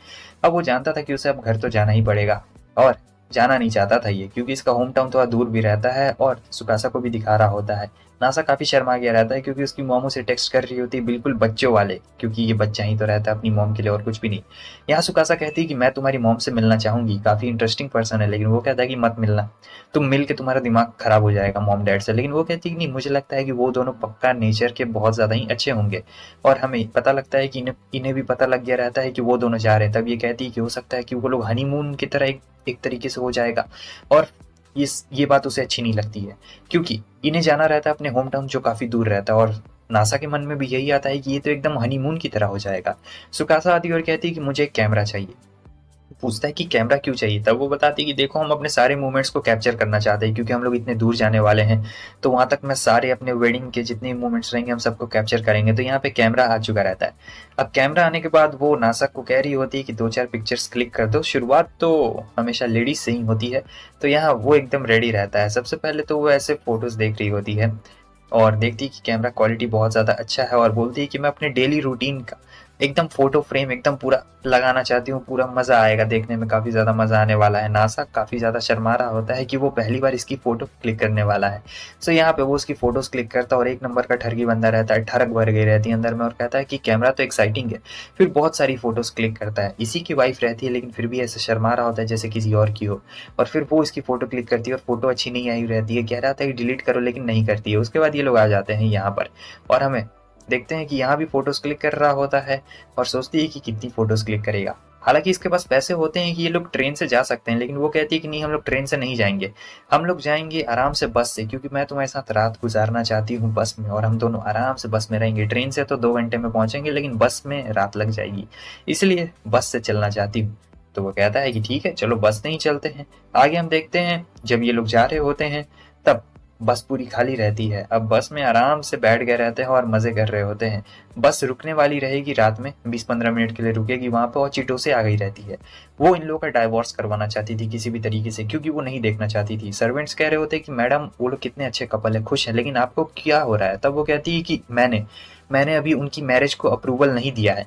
अब वो जानता था कि उसे अब घर तो जाना ही पड़ेगा, और जाना नहीं चाहता था ये, क्योंकि इसका होम टाउन थोड़ा दूर भी रहता है और सुकासा को भी दिखा रहा होता है। नासा काफ़ी शर्मा गया रहता है, क्योंकि उसकी मॉम उसे टेक्स्ट कर रही होती है बिल्कुल बच्चों वाले, क्योंकि ये बच्चा ही तो रहता है अपनी मॉम के लिए और कुछ भी नहीं। यहाँ सुकासा कहती है कि मैं तुम्हारी मॉम से मिलना चाहूंगी, काफ़ी इंटरेस्टिंग पर्सन है, लेकिन वो कहता है कि मत मिलना, तुम मिल के तुम्हारा दिमाग खराब हो जाएगा मॉम डैड से। लेकिन वो कहती है कि नहीं, मुझे लगता है कि वो दोनों पक्का नेचर के बहुत ज़्यादा ही अच्छे होंगे, और हमें पता लगता है कि इन्हें भी पता लग गया रहता है कि वो दोनों जा रहे हैं। तब ये कहती है कि हो सकता है कि वो लोग हनीमून की तरह एक तरीके से हो जाएगा, और ये बात उसे अच्छी नहीं लगती है, क्योंकि इन्हें जाना रहता है अपने होम टाउन जो काफ़ी दूर रहता है, और नासा के मन में भी यही आता है कि ये तो एकदम हनीमून की तरह हो जाएगा। सुकासा आती है और कहती है कि मुझे एक कैमरा चाहिए। पूछता है कि कैमरा क्यों चाहिए? तब वो बताती है कि देखो, हम अपने सारे मोमेंट्स को कैप्चर करना चाहते हैं, क्योंकि हम लोग इतने दूर जाने वाले हैं, तो वहाँ तक मैं सारे अपने वेडिंग के जितने मोमेंट्स रहेंगे हम सबको कैप्चर करेंगे। तो यहाँ पे कैमरा आ चुका रहता है। अब कैमरा आने के बाद वो नासा को कह रही होती है कि 2-4 पिक्चर्स क्लिक कर दो। शुरुआत तो हमेशा लेडीज से ही होती है, तो यहाँ वो एकदम रेडी रहता है। सबसे पहले तो वो ऐसे फोटोज देख रही होती है और देखती है कि कैमरा क्वालिटी बहुत ज़्यादा अच्छा है, और बोलती है कि मैं अपने डेली रूटीन का एकदम फोटो फ्रेम एकदम पूरा लगाना चाहती हूँ, पूरा मज़ा आएगा देखने में, काफ़ी ज़्यादा मज़ा आने वाला है। नासा काफ़ी ज़्यादा शर्मा रहा होता है कि वो पहली बार इसकी फ़ोटो क्लिक करने वाला है। सो यहाँ पे वो उसकी फ़ोटोज़ क्लिक करता है और एक नंबर का ठरकी बंदा रहता है, ठरक भर गई रहती है अंदर में, और कहता है कि कैमरा तो एक्साइटिंग है। फिर बहुत सारी फ़ोटोज़ क्लिक करता है, इसी की वाइफ रहती है, लेकिन फिर भी ऐसे शर्मा रहा होता है जैसे किसी और की हो। और फिर वो इसकी फ़ोटो क्लिक करती है और फ़ोटो अच्छी नहीं आई रहती है, कह रहा था कि डिलीट करो, लेकिन नहीं करती है। उसके बाद ये लोग आ जाते हैं यहाँ पर, और हमें देखते हैं कि यहाँ भी फोटोज क्लिक कर रहा होता है और सोचती है कि कितनी फोटोज क्लिक करेगा। हालांकि इसके पास पैसे होते हैं कि ये लोग ट्रेन से जा सकते हैं, लेकिन वो कहती है कि नहीं, हम लोग ट्रेन से नहीं जाएंगे, हम लोग जाएंगे आराम से बस से, क्योंकि मैं तुम्हारे साथ रात गुजारना चाहती हूँ बस में, और हम दोनों आराम से बस में रहेंगे। ट्रेन से तो 2 घंटे में पहुंचेंगे, लेकिन बस में रात लग जाएगी, इसलिए बस से चलना चाहती हूँ। तो वो कहता है कि ठीक है, चलो बस नहीं चलते हैं। आगे हम देखते हैं जब ये लोग जा रहे होते हैं, तब बस पूरी खाली रहती है। अब बस में आराम से बैठ गए रहते हैं और मज़े कर रहे होते हैं। बस रुकने वाली रहेगी रात में, 20-15 मिनट के लिए रुकेगी वहाँ पे, और चिटोसे आ गई रहती है। वो इन लोगों का डाइवोर्स करवाना चाहती थी किसी भी तरीके से, क्योंकि वो नहीं देखना चाहती थी। सर्वेंट्स कह रहे होते कि मैडम वो लोग कितने अच्छे कपल है, खुश है, लेकिन आपको क्या हो रहा है? तब वो कहती है कि मैंने अभी उनकी मैरिज को अप्रूवल नहीं दिया है।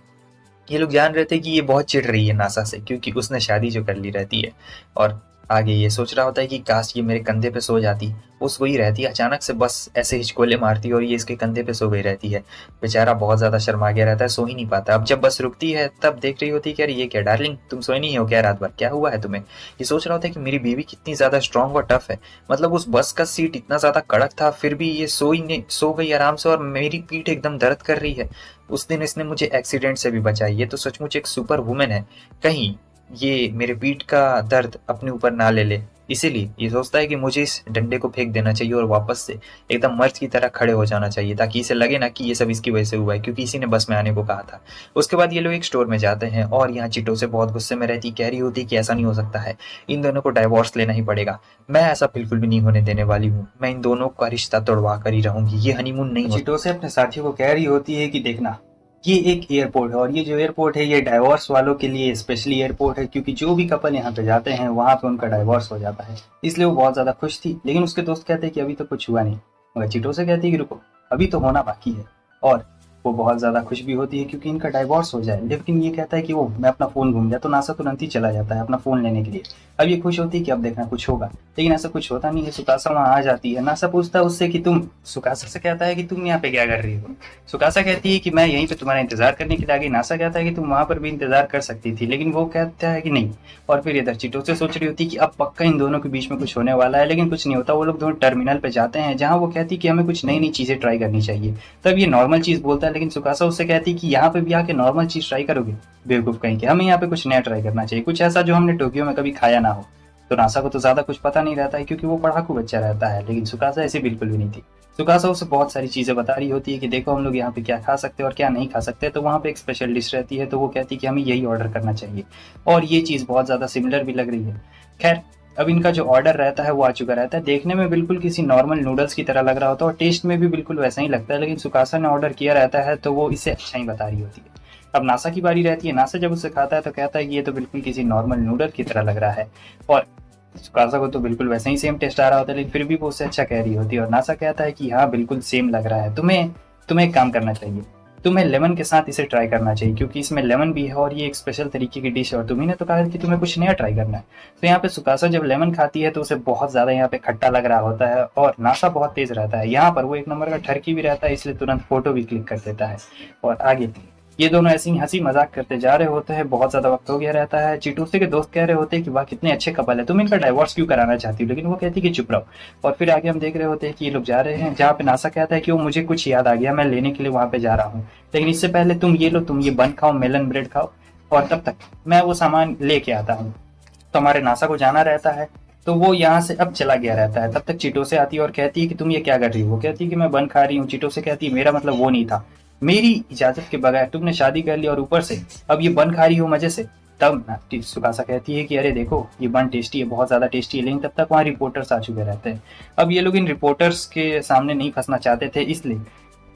ये लोग जान रहे थे कि ये बहुत चिढ़ रही है नासा से, क्योंकि उसने शादी जो कर ली रहती है, और आगे ये सोच रहा होता है कि काश ये मेरे कंधे पे सो जाती। वो सोई रहती है, अचानक से बस ऐसे हिचकोले मारती है और ये इसके कंधे पे सो गई रहती है। बेचारा बहुत ज़्यादा शर्मा गया रहता है, सो ही नहीं पाता। अब जब बस रुकती है तब देख रही होती है कि यार ये क्या डार्लिंग, तुम सोई नहीं हो क्या रात भर, क्या हुआ है तुम्हें? ये सोच रहा होता है कि मेरी बीवी कितनी ज़्यादा स्ट्रांग और टफ है, मतलब उस बस का सीट इतना ज़्यादा कड़क था, फिर भी ये सो गई आराम से, और मेरी पीठ एकदम दर्द कर रही है। उस दिन इसने मुझे एक्सीडेंट से भी बचाई, ये तो सचमुच एक सुपर वुमेन है। कहीं ये मेरे पीठ का दर्द अपने ऊपर ना ले ले, इसीलिए ये सोचता है कि मुझे इस डंडे को फेंक देना चाहिए और वापस से एकदम मर्द की तरह खड़े हो जाना चाहिए, ताकि इसे लगे ना कि ये सब इसकी वजह से हुआ है, क्योंकि इसी ने बस में आने को कहा था। उसके बाद ये लोग एक स्टोर में जाते हैं, और यहाँ चिटो से बहुत गुस्से में रहती, कह रही होती कि ऐसा नहीं हो सकता है, इन दोनों को डाइवोर्स लेना ही पड़ेगा। मैं ऐसा बिल्कुल भी नहीं होने देने वाली हूँ, मैं इन दोनों का रिश्ता तोड़वा कर ही रहूंगी, ये हनीमून नहीं हो। चिटो से अपने साथियों को कह रही होती है कि देखना, ये एक एयरपोर्ट है, और ये जो एयरपोर्ट है ये डाइवोर्स वालों के लिए स्पेशली एयरपोर्ट है, क्योंकि जो भी कपल यहाँ पे जाते हैं वहाँ पे उनका डाइवोर्स हो जाता है। इसलिए वो बहुत ज़्यादा खुश थी, लेकिन उसके दोस्त कहते हैं कि अभी तो कुछ हुआ नहीं, मगर चिटो से कहती है कि रुको, अभी तो होना बाकी है। और वो बहुत ज़्यादा खुश भी होती है क्योंकि इनका डाइवोर्स हो जाए, लेकिन ये कहता है कि वो मैं अपना फ़ोन भूल गया, तो नासा तुरंत ही चला जाता है अपना फ़ोन लेने के लिए। अब ये खुश होती है कि अब देखना कुछ होगा, लेकिन ऐसा कुछ होता नहीं है। सुकासा वहाँ आ जाती है, नासा पूछता है उससे कि तुम, सुकासा से कहता है कि तुम यहाँ पे क्या कर रही हो। सुकासा कहती है कि मैं यहीं पे तुम्हारा इंतजार करने के लिए आ गई। नासा कहता है कि तुम वहाँ पर भी इंतजार कर सकती थी, लेकिन वो कहता है कि नहीं। और फिर इधर चिटोसे सोच रही होती है कि अब पक्का इन दोनों के बीच में कुछ होने वाला है, लेकिन कुछ नहीं होता। वो लोग दोनों टर्मिनल पे जाते हैं जहाँ वो कहती है कि हमें कुछ नई नई चीज़ें ट्राई करनी चाहिए। तब ये नॉर्मल चीज़ बोलता है, लेकिन सुकासा उससे कहती है कि यहाँ पे भी आके नॉर्मल चीज़ ट्राई करोगे, बेवकूफ़ कहीं के, हमें यहाँ पे कुछ नया ट्राई करना चाहिए, कुछ ऐसा जो हमने टोक्यो में कभी खाया ना हो। तो नासा को तो ज़्यादा कुछ पता नहीं रहता है क्योंकि वो पढ़ाकू बच्चा रहता है, लेकिन सुकासा ऐसी बिल्कुल भी नहीं थी। सुकासा उसे बहुत सारी चीज़ें बता रही होती है कि देखो हम लोग यहाँ पे क्या खा सकते हैं और क्या नहीं खा सकते। तो वहाँ पे एक स्पेशल डिश रहती है, तो वो कहती है कि हमें यही ऑर्डर करना चाहिए, और ये चीज़ बहुत ज़्यादा सिमिलर भी लग रही है। खैर, अब इनका जो ऑर्डर रहता है वो आ चुका रहता है। देखने में बिल्कुल किसी नॉर्मल नूडल्स की तरह लग रहा होता है और टेस्ट में भी बिल्कुल वैसा ही लगता है, लेकिन सुकासा ने ऑर्डर किया रहता है तो वो इसे अच्छा ही बता रही होती है। अब नासा की बारी रहती है। नासा जब उसे खाता है तो कहता है कि ये तो बिल्कुल किसी नॉर्मल नूडल की तरह लग रहा है, और सुकासा को तो बिल्कुल वैसे ही सेम टेस्ट आ रहा होता है, लेकिन फिर भी वो उससे अच्छा कह रही होती है। और नासा कहता है कि हाँ बिल्कुल सेम लग रहा है, तुम्हें एक काम करना चाहिए, तुम्हें लेमन के साथ इसे ट्राई करना चाहिए क्योंकि इसमें लेमन भी है और ये एक स्पेशल तरीके की डिश है, और तुम्ही ने तो कहा कि तुम्हें कुछ नया ट्राई करना है। तो यहाँ पे सुकासा जब लेमन खाती है तो उसे बहुत ज़्यादा यहाँ पे खट्टा लग रहा होता है, और नासा बहुत तेज रहता है यहाँ पर, वो एक नंबर का ठरकी भी रहता है, इसलिए तुरंत फोटो भी क्लिक कर देता है। और आगे ये दोनों ऐसे ही हंसी मजाक करते जा रहे होते हैं। बहुत ज्यादा वक्त हो गया रहता है। चिटोसे के दोस्त कह रहे होते हैं कि वाह कितने अच्छे कपल है, तुम इनका डाइवोर्स क्यों कराना चाहती हो, लेकिन वो कहती है कि चुप रहो। और फिर आगे हम देख रहे होते हैं कि ये लोग जा रहे हैं जहाँ पे नासा कहता है कि वो मुझे कुछ याद आ गया, मैं लेने के लिए वहाँ पे जा रहा हूँ, लेकिन इससे पहले तुम ये बन खाओ, मेलन ब्रेड खाओ, और तब तक मैं वो सामान लेके आता हूँ। तो हमारे नासा को जाना रहता है, तो वो यहाँ से अब चला गया रहता है। तब तक चिटोसे आती है और कहती है कि तुम ये क्या कर रही हो। वो कहती है कि मैं बन खा रही हूँ। चिटोसे कहती है मेरा मतलब वो नहीं था, मेरी इजाजत के बगैर तुमने शादी कर ली और ऊपर से अब ये बन खा रही हो मजे से। तब सुकासा कहती है कि अरे देखो ये बन टेस्टी है, बहुत ज्यादा टेस्टी है, लेकिन तब तक वहाँ रिपोर्टर्स आ चुके रहते हैं। अब ये लोग इन रिपोर्टर्स के सामने नहीं फंसना चाहते थे, इसलिए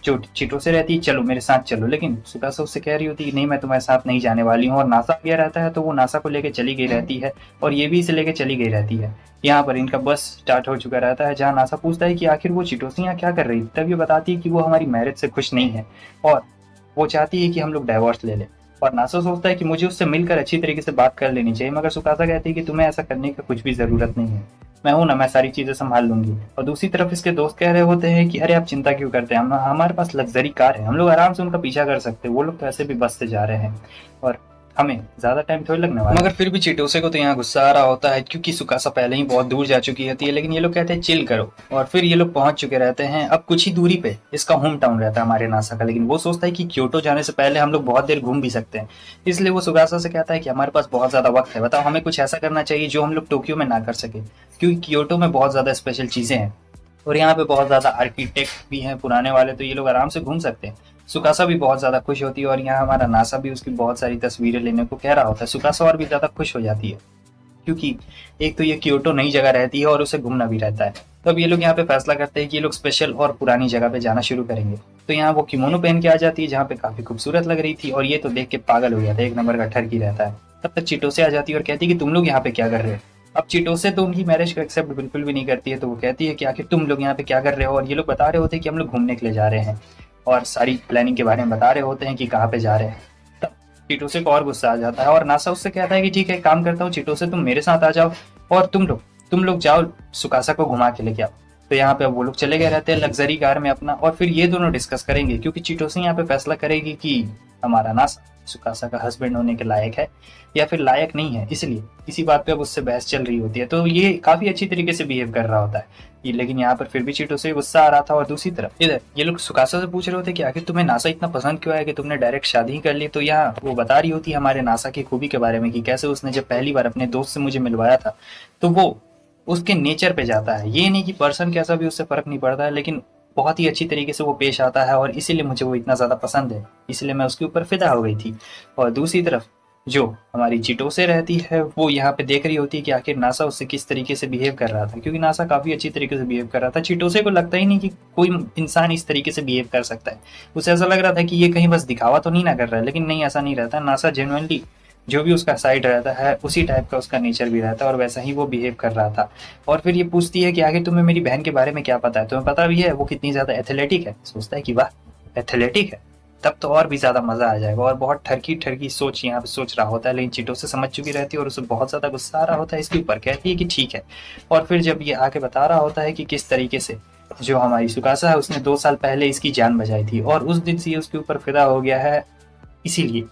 जो चिटोसे रहती है चलो मेरे साथ चलो, लेकिन सुकासा उससे कह रही होती है नहीं मैं तुम्हारे साथ नहीं जाने वाली हूँ। और नासा गया रहता है तो वो नासा को लेके चली गई रहती है, और ये भी इसे लेके चली गई रहती है। यहाँ पर इनका बस स्टार्ट हो चुका रहता है, जहाँ नासा पूछता है कि आखिर वो चिटोसे यहाँ क्या कर रही थी। तब ये बताती है कि वो हमारी मैरिज से खुश नहीं है और वो चाहती है कि हम लोग डाइवोर्स ले लें। और नासा सोचता है कि मुझे उससे मिलकर अच्छी तरीके से बात कर लेनी चाहिए, मगर सुकासा कहती है कि तुम्हें ऐसा करने की कुछ भी जरूरत नहीं है, मैं हूं ना, मैं सारी चीजें संभाल लूंगी। और दूसरी तरफ इसके दोस्त कह रहे होते हैं कि अरे आप चिंता क्यों करते हैं, हम हमारे पास लग्जरी कार है, हम लोग आराम से उनका पीछा कर सकते हैं, वो लोग तो ऐसे भी बस से जा रहे हैं और हमें ज्यादा टाइम थोड़ी लगने वाला। मगर फिर भी चिटोसे को तो यहाँ गुस्सा आ रहा होता है क्योंकि सुकासा पहले ही बहुत दूर जा चुकी होती है, लेकिन ये लोग कहते हैं चिल करो। और फिर ये लोग पहुंच चुके रहते हैं। अब कुछ ही दूरी पे इसका होम टाउन रहता है हमारे नासा का, लेकिन वो सोचता है कि क्योटो जाने से पहले हम लोग बहुत देर घूम भी सकते हैं, इसलिए वो सुकासा से कहता है कि हमारे पास बहुत ज्यादा वक्त है, बताओ हमें कुछ ऐसा करना चाहिए जो हम लोग टोक्यो में ना कर सके, क्योंकि क्योटो में बहुत ज्यादा स्पेशल चीजें हैं और यहाँ पे बहुत ज्यादा आर्किटेक्ट भी हैं पुराने वाले, तो ये लोग आराम से घूम सकते हैं। सुकासा भी बहुत ज्यादा खुश होती है और यहाँ हमारा नासा भी उसकी बहुत सारी तस्वीरें लेने को कह रहा होता है। सुकासा और भी ज्यादा खुश हो जाती है क्योंकि एक तो ये क्योटो नई जगह रहती है और उसे घूमना भी रहता है। तो अब ये लोग यहाँ पे फैसला करते हैं कि ये लोग स्पेशल और पुरानी जगह पे जाना शुरू करेंगे। तो यहाँ वो किमोनो पहन के आ जाती है जहाँ पे काफी खूबसूरत लग रही थी, और ये तो देख के पागल हो जाता है, एक नंबर का ठरकी रहता है। तब तक चिटोसे आ जाती है और कहती है कि तुम लोग यहाँ पे क्या कर रहे हो। अब चिटोसे तो उनकी मैरिज को एक्सेप्ट बिल्कुल भी नहीं करती है, तो वो कहती है कि आखिर तुम लोग यहाँ पे क्या कर रहे हो। और ये लोग बता रहे होते हैं कि हम लोग घूमने के लिए जा रहे हैं और सारी प्लानिंग के बारे में बता रहे होते हैं कि कहाँ पे जा रहे हैं। तब चिटोसे को और गुस्सा आ जाता है और नासा उससे कहता है कि ठीक है काम करता हूँ चिटोसे, तुम मेरे साथ आ जाओ और तुम लोग जाओ सुकासा को घुमा के लेके आओ। तो यहाँ पे वो लोग चले गए रहते हैं लग्जरी कार में अपना, और फिर ये दोनों डिस्कस करेंगे क्योंकि चिटोसे यहाँ पे फैसला करेगी कि हमारा नासा सुकासा का हस्बैंड होने के लायक है या फिर लायक नहीं है, इसलिए इसी बात पे अब उससे बहस चल रही होती है। तो ये काफी अच्छी तरीके से बिहेव कर रहा होता है ये, लेकिन यहाँ पर फिर भी चिटोसे गुस्सा आ रहा था। और दूसरी तरफ इधर ये लोग सुकासा से पूछ रहे होते कि आखिर तुम्हें नासा इतना पसंद क्यों है कि तुमने डायरेक्ट शादी ही कर ली। तो यहाँ वो बता रही होती है हमारे नासा की खूबी के बारे में कि कैसे उसने जब पहली बार अपने दोस्त से मुझे मिलवाया था तो वो उसके नेचर पे जाता है, ये नहीं कि पर्सन कैसा भी उससे फर्क नहीं पड़ता है, लेकिन बहुत ही अच्छी तरीके से वो पेश आता है और इसीलिए मुझे वो इतना ज्यादा पसंद है, इसलिए मैं उसके ऊपर फिदा हो गई थी। और दूसरी तरफ जो हमारी चिटोसे रहती है वो यहाँ पे देख रही होती है कि आखिर नासा उससे किस तरीके से बिहेव कर रहा था, क्योंकि नासा काफी अच्छी तरीके से बिहेव कर रहा था। चिटोसे को लगता ही नहीं कि कोई इंसान इस तरीके से बिहेव कर सकता है, उसे ऐसा लग रहा था कि ये कहीं बस दिखावा तो नहीं ना कर रहा है, लेकिन नहीं ऐसा नहीं रहता। नासा जेन्युइनली जो भी उसका साइड रहता है उसी टाइप का उसका नेचर भी रहता है और वैसा ही वो बिहेव कर रहा था। और फिर ये पूछती है कि आगे तुम्हें मेरी बहन के बारे में क्या पता है, तुम्हें पता भी है वो कितनी ज्यादा एथलेटिक है। सोचता है कि वाह एथलेटिक है, तब तो और भी ज़्यादा मज़ा आ जाएगा। और बहुत ठरकी ठरकी सोच यहाँ पे सोच रहा होता है, लेकिन चीटो से समझ चुकी रहती है और उसे बहुत ज़्यादा गुस्सा आ रहा होता है इसके ऊपर। कहती है कि ठीक है। और फिर जब ये आके बता रहा होता है कि किस तरीके से जो हमारी सुकासा है उसने 2 साल पहले इसकी जान बचाई थी और उस दिन से ये उसके ऊपर फिदा हो गया है, इसीलिए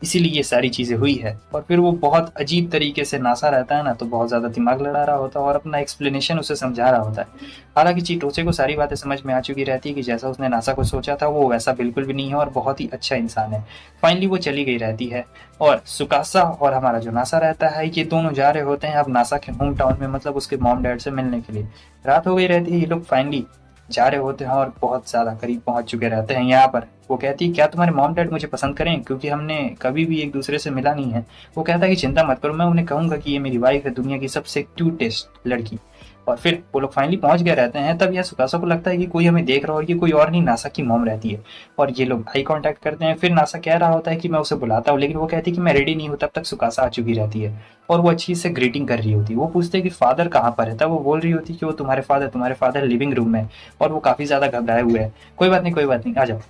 इसीलिए ये सारी चीज़ें हुई है। और फिर वो बहुत अजीब तरीके से नासा रहता है ना, तो बहुत ज़्यादा दिमाग लड़ा रहा होता है और अपना एक्सप्लेनेशन उसे समझा रहा होता है। हालांकि चीटोसे को सारी बातें समझ में आ चुकी रहती है कि जैसा उसने नासा को सोचा था वो वैसा बिल्कुल भी नहीं है और बहुत ही अच्छा इंसान है। फाइनली वो चली गई रहती है और सुकासा और हमारा जो नासा रहता है ये दोनों जा रहे होते हैं अब नासा के होम टाउन में, मतलब उसके मॉम डैड से मिलने के लिए। रात हो गई रहती है, ये लोग फाइनली जा रहे होते हैं और बहुत ज़्यादा करीब पहुंच चुके रहते हैं यहाँ पर। वो कहती है क्या तुम्हारे मॉम डैड मुझे पसंद करें, क्योंकि हमने कभी भी एक दूसरे से मिला नहीं है। वो कहता है कि चिंता मत करो, मैं उन्हें कहूंगा कि ये मेरी वाइफ है, दुनिया की सबसे क्यूटेस्ट लड़की। और फिर वो लोग फाइनली पहुंच गए रहते हैं। तब यह सुकासा को लगता है कि कोई हमें देख रहा है और ये कोई और नहीं नासा की मॉम रहती है। और ये लोग आई कांटेक्ट करते हैं। फिर नासा कह रहा होता है कि मैं उसे बुलाता हूँ, लेकिन वो कहती है कि मैं रेडी नहीं हूँ। तब तक सुकासा आ चुकी रहती है और वो अच्छी से ग्रीटिंग कर रही होती है। वो पूछते हैं कि फादर कहाँ पर है, तब वो बोल रही होती है कि वो तुम्हारे फादर लिविंग रूम में है। और वो काफ़ी ज़्यादा घबराए हुए हैं। कोई बात नहीं, आ जाओ,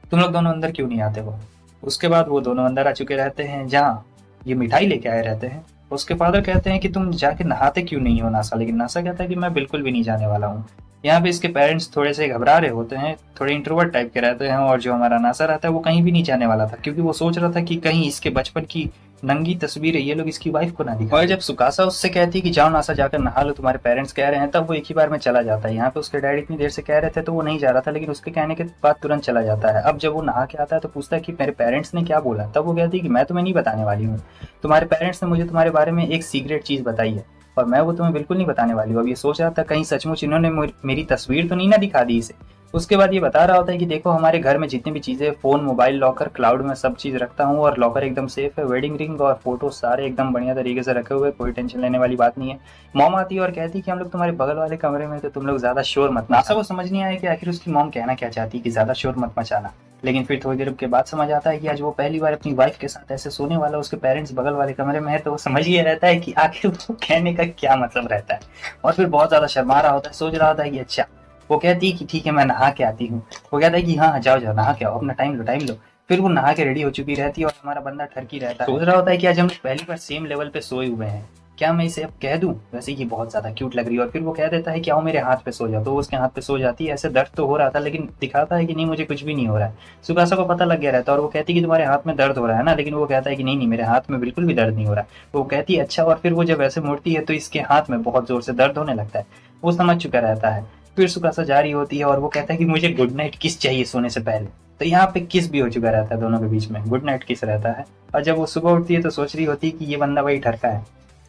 तुम लोग दोनों अंदर क्यों नहीं आते हो। उसके बाद वो दोनों अंदर आ चुके रहते हैं जहाँ ये मिठाई लेके आए रहते हैं। उसके फादर कहते हैं कि तुम जाके नहाते क्यों नहीं हो नासा, लेकिन नासा कहता है कि मैं बिल्कुल भी नहीं जाने वाला हूँ। यहाँ पे इसके पेरेंट्स थोड़े से घबरा रहे होते हैं, थोड़े इंट्रोवर्ट टाइप के रहते हैं। और जो हमारा नासा रहता है वो कहीं भी नहीं जाने वाला था, क्योंकि वो सोच रहा था कि कहीं इसके बचपन की नंगी तस्वीरें ये लोग इसकी वाइफ को ना दिखाएं। और जब सुकासा उससे कहती है कि जाओ नासा जाकर नहा लो, तुम्हारे पेरेंट्स कह रहे हैं, तब वो एक ही बार में चला जाता है। यहाँ पे उसके डैडी इतनी देर से कह रहे थे तो वो नहीं जा रहा था, लेकिन उसके कहने के बाद तुरंत चला जाता है। अब जब वो नहा के आता है तो पूछता है कि मेरे पेरेंट्स ने क्या बोला। तब वो कहती है कि मैं तुम्हें नहीं बताने वाली हूँ, तुम्हारे पेरेंट्स ने मुझे तुम्हारे बारे में एक सीक्रेट चीज़ बताई है और मैं वो तुम्हें बिल्कुल नहीं बताने वाली हूँ। अब ये सोच रहा था कहीं सचमुच इन्होंने मेरी तस्वीर तो नहीं ना दिखा दी इसे। उसके बाद ये बता रहा होता है कि देखो हमारे घर में जितनी भी चीज़ें, फ़ोन, मोबाइल, लॉकर, क्लाउड में सब चीज़ रखता हूँ और लॉकर एकदम सेफ है। वेडिंग रिंग और फोटो सारे एकदम बढ़िया तरीके से रखे हुए, कोई टेंशन लेने वाली बात नहीं है। मॉम आती है और कहती है कि हम लोग तुम्हारे बगल वाले कमरे में, तो तुम लोग ज़्यादा शोर मत। नासा को समझ नहीं आया कि आखिर उसकी मॉम कहना क्या चाहती है कि ज़्यादा शोर मत मचाना। लेकिन फिर थोड़ी देर के बाद समझ आता है कि आज वो पहली बार अपनी वाइफ के साथ ऐसे सोने वाला, उसके पेरेंट्स बगल वाले कमरे में है। तो वो समझ ही रहता है कि आखिर वो कहने का क्या मतलब रहता है। और फिर बहुत ज़्यादा शर्मा रहा होता है, सोच रहा होता है कि अच्छा। वो कहती है कि ठीक है मैं नहा के आती हूँ। वो कहता है कि हाँ जाओ जाओ नहा के आओ, अपना टाइम लो। फिर वो नहा के रेडी हो चुकी रहती है और हमारा बंदा ठरकी रहता है, सोच रहा होता है कि आज हम पहली बार सेम लेवल पे सोए हुए हैं, क्या मैं इसे अब कह दूं, वैसे ये बहुत ज्यादा क्यूट लग रही है। और फिर वो कह देता है कि आओ मेरे हाथ पे सो जाओ, तो वो उसके हाथ पे सो जाती है। ऐसे दर्द तो हो रहा था लेकिन दिखाता है कि नहीं मुझे कुछ भी नहीं हो रहा है। सुकासा को पता लग गया रहता है और वो कहती है कि तुम्हारे हाथ में दर्द हो रहा है ना, लेकिन वो कहता है कि नहीं मेरे हाथ में बिल्कुल भी दर्द नहीं हो रहा है। वो कहती है अच्छा। और फिर वो जब ऐसे मुड़ती है तो इसके हाथ में बहुत जोर से दर्द होने लगता है। वो समझ चुका रहता है। फिर सुकासा जारी होती है और वो कहता है कि मुझे गुड नाइट किस चाहिए सोने से पहले। तो यहाँ पे किस भी हो चुका रहता है दोनों के बीच में, गुड नाइट किस रहता है। और जब वो सुबह उठती है तो सोच रही होती है कि ये बंदा वही ठरका है,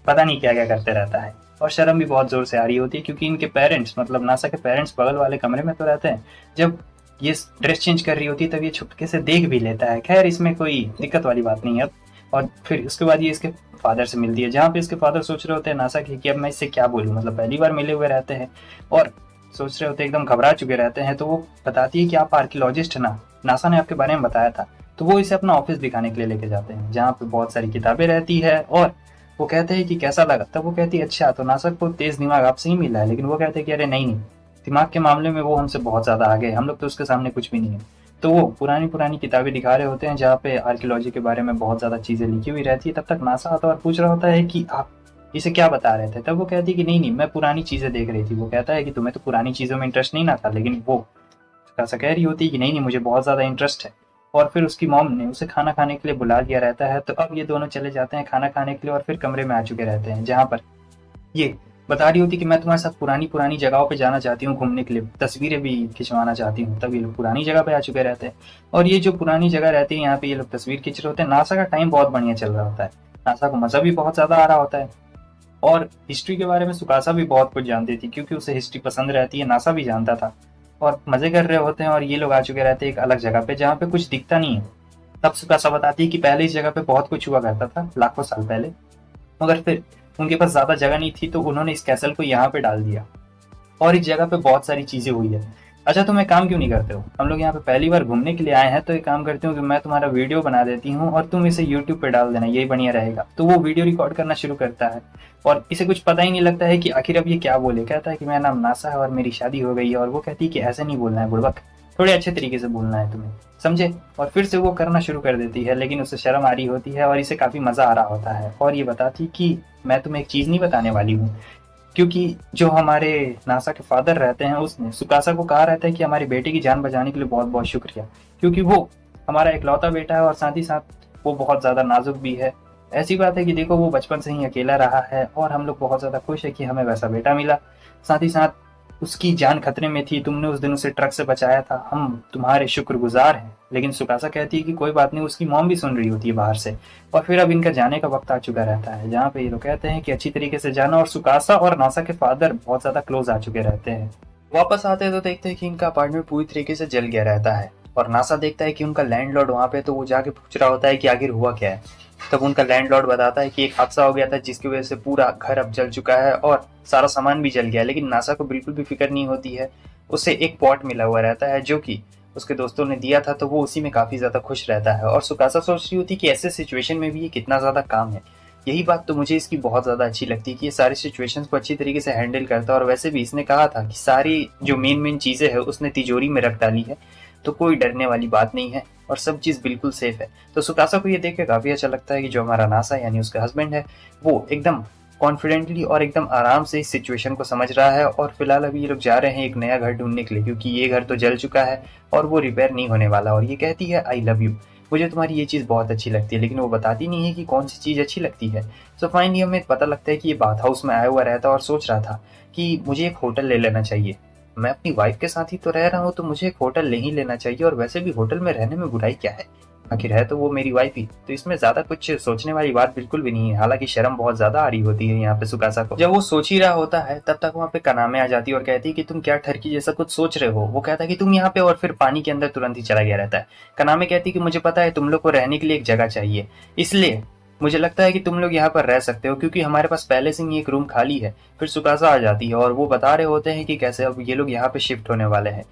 पता नहीं क्या क्या करते रहता है। और शर्म भी बहुत जोर से आ रही होती है, क्योंकि इनके पेरेंट्स, मतलब नासा के पेरेंट्स बगल वाले कमरे में तो रहते हैं। जब ये ड्रेस चेंज कर रही होती है तब ये छुपके से देख भी लेता है। खैर इसमें कोई दिक्कत वाली बात नहीं है अब। और फिर उसके बाद ये इसके फादर से मिलती है, जहाँ पे इसके फादर सोच रहे होते हैं नासा के कि अब मैं इससे क्या बोलूँ, मतलब पहली बार मिले हुए रहते हैं और सोच रहे होते एकदम घबरा चुके रहते हैं। तो वो बताती है कि आप आर्कियोलॉजिस्ट है ना, नासा ने आपके बारे में बताया था। तो वो इसे अपना ऑफिस दिखाने के लिए लेके जाते हैं, जहाँ पे बहुत सारी किताबें रहती है। और वो कहते हैं कि कैसा लगा, तब वो कहती है अच्छा तो नासा को तेज दिमाग आपसे ही मिला है। लेकिन वो कहते हैं कि अरे नहीं, दिमाग के मामले में वो हमसे बहुत ज़्यादा आगे है, हम लोग तो उसके सामने कुछ भी नहीं है। तो वो पुरानी पुरानी किताबें दिखा रहे होते हैं जहाँ पे आर्कियोलॉजी के बारे में बहुत ज़्यादा चीज़ें लिखी हुई रहती है। तब तक नासा आता है और पूछ रहा होता है कि आप इसे क्या बता रहे थे। तब वो कहती है कि नहीं मैं पुरानी चीज़ें देख रही थी। वो कहता है कि तुम्हें तो पुरानी चीज़ों में इंटरेस्ट नहीं ना था, लेकिन वो ऐसा कह रही होती है कि नहीं मुझे बहुत ज़्यादा इंटरेस्ट है। और फिर उसकी मॉम ने उसे खाना खाने के लिए बुला लिया रहता है। तो अब ये दोनों चले जाते हैं खाना खाने के लिए और फिर कमरे में आ चुके रहते हैं, जहाँ पर ये बता रही होती कि मैं तुम्हारे साथ पुरानी पुरानी जगहों पे जाना चाहती हूँ घूमने के लिए, तस्वीरें भी खिंचवाना चाहती हूँ। तब ये लोग पुरानी जगह पे आ चुके रहते हैं और ये जो पुरानी जगह रहती है यहाँ पे ये लोग तस्वीर खींच रहे होते हैं। नासा का टाइम बहुत बढ़िया चल रहा होता है, नासा को मज़ा भी बहुत ज़्यादा आ रहा होता है। और हिस्ट्री के बारे में सुकासा भी बहुत कुछ जानती थी, क्योंकि उसे हिस्ट्री पसंद रहती है, नासा भी जानता था। और मज़े कर रहे होते हैं और ये लोग आ चुके रहते हैं एक अलग जगह पे जहाँ पे कुछ दिखता नहीं है। तब सुकासा बताती है कि पहले इस जगह पे बहुत कुछ हुआ करता था लाखों साल पहले, मगर फिर उनके पास ज़्यादा जगह नहीं थी तो उन्होंने इस कैसल को यहाँ पे डाल दिया और इस जगह पे बहुत सारी चीज़ें हुई है। अच्छा तुम एक काम क्यों नहीं करते हो, हम लोग यहाँ पे पहली बार घूमने के लिए आए हैं, तो एक काम करती हूँ कि मैं तुम्हारा वीडियो बना देती हूँ और तुम इसे यूट्यूब पे डाल देना, यही बढ़िया रहेगा। तो वो वीडियो रिकॉर्ड करना शुरू करता है और इसे कुछ पता ही नहीं लगता है कि आखिर अब ये क्या बोले। कहता है कि मेरा नाम नासा है और मेरी शादी हो गई है। और वो कहती है कि ऐसे नहीं बोलना है बुड़बक, थोड़े अच्छे तरीके से बोलना है तुम्हें, समझे। और फिर से वो करना शुरू कर देती है, लेकिन उसे शर्म आ रही होती है और इसे काफ़ी मज़ा आ रहा होता है। और ये बताती कि मैं तुम्हें एक चीज़ नहीं बताने वाली हूँ, क्योंकि जो हमारे नासा के फादर रहते हैं उसने सुकासा को कहा रहता है कि हमारी बेटे की जान बचाने के लिए बहुत बहुत शुक्रिया, क्योंकि वो हमारा इकलौता बेटा है और साथ ही साथ वो बहुत ज़्यादा नाजुक भी है। ऐसी बात है कि देखो वो बचपन से ही अकेला रहा है और हम लोग बहुत ज़्यादा खुश है कि हमें वैसा बेटा मिला। साथ ही साथ उसकी जान खतरे में थी, तुमने उस दिन उसे ट्रक से बचाया था, हम तुम्हारे शुक्रगुजार हैं। लेकिन सुकासा कहती है कि कोई बात नहीं, उसकी मॉम भी सुन रही होती है बाहर से। और फिर अब इनका जाने का वक्त आ चुका रहता है, जहाँ पे ये लोग कहते हैं कि अच्छी तरीके से जाना, और सुकासा और नासा के फादर बहुत ज़्यादा क्लोज आ चुके रहते हैं। वापस आते हैं तो देखते हैं कि इनका अपार्टमेंट पूरी तरीके से जल गया रहता है और नासा देखता है कि उनका लैंडलॉर्ड वहाँ पे, तो वो जाके पूछ रहा होता है कि आखिर हुआ क्या है। तब उनका लैंडलॉर्ड बताता है कि एक हादसा हो गया था जिसकी वजह से पूरा घर अब जल चुका है और सारा सामान भी जल गया, लेकिन नासा को बिल्कुल भी फिक्र नहीं होती है। उसे एक पॉट मिला हुआ रहता है जो कि उसके दोस्तों ने दिया था, तो वो उसी में काफ़ी ज़्यादा खुश रहता है। और सुकासा सोच रही होती कि ऐसे सिचुएशन में भी ये कितना ज़्यादा काम है। यही बात तो मुझे इसकी बहुत ज़्यादा अच्छी लगती है कि ये सारी सिचुएशंस को अच्छी तरीके से हैंडल करता है। और वैसे भी इसने कहा था कि सारी जो मेन चीज़ें हैं उसने तिजोरी में रख डाली है, तो कोई डरने वाली बात नहीं है और सब चीज़ बिल्कुल सेफ है। तो सुकासा को ये देख के काफ़ी अच्छा लगता है कि जो हमारा नासा यानी उसका हस्बैंड है वो एकदम कॉन्फिडेंटली और एकदम आराम से इस सिचुएशन को समझ रहा है। और फिलहाल अभी ये लोग जा रहे हैं एक नया घर ढूंढने के लिए, क्योंकि ये घर तो जल चुका है और वो रिपेयर नहीं होने वाला। और ये कहती है आई लव यू, मुझे तुम्हारी ये चीज़ बहुत अच्छी लगती है, लेकिन वो बताती नहीं है कि कौन सी चीज़ अच्छी लगती है। सो फाइनली हमें पता लगता है कि ये बाथ हाउस में आया हुआ रहता है और सोच रहा था कि मुझे एक होटल ले लेना चाहिए। मैं अपनी वाइफ के साथ ही तो रह रहा हूँ, तो मुझे एक होटल नहीं लेना चाहिए। और वैसे भी होटल में रहने में बुराई क्या है, आखिर है तो वो मेरी वाइफ ही, तो इसमें ज्यादा कुछ सोचने वाली बात बिल्कुल भी नहीं है। हालांकि शर्म बहुत ज्यादा आ रही होती है यहाँ पे सुकासा को। जब वो सोच ही रहा होता है तब तक वहाँ पे कनामे आ जाती है और कहती है कि तुम क्या ठरकी जैसा कुछ सोच रहे हो। वो कहता है कि तुम यहाँ पे, और फिर पानी के अंदर तुरंत ही चला गया रहता है। कनामे कहती है कि मुझे पता है तुम लोग को रहने के लिए एक जगह चाहिए, इसलिए मुझे लगता है कि तुम लोग यहाँ पर रह सकते हो, क्योंकि हमारे पास पहले से ही एक रूम खाली है। फिर सुकासा आ जाती है और वो बता रहे होते हैं कि कैसे अब ये लोग यहाँ पे शिफ्ट होने वाले हैं।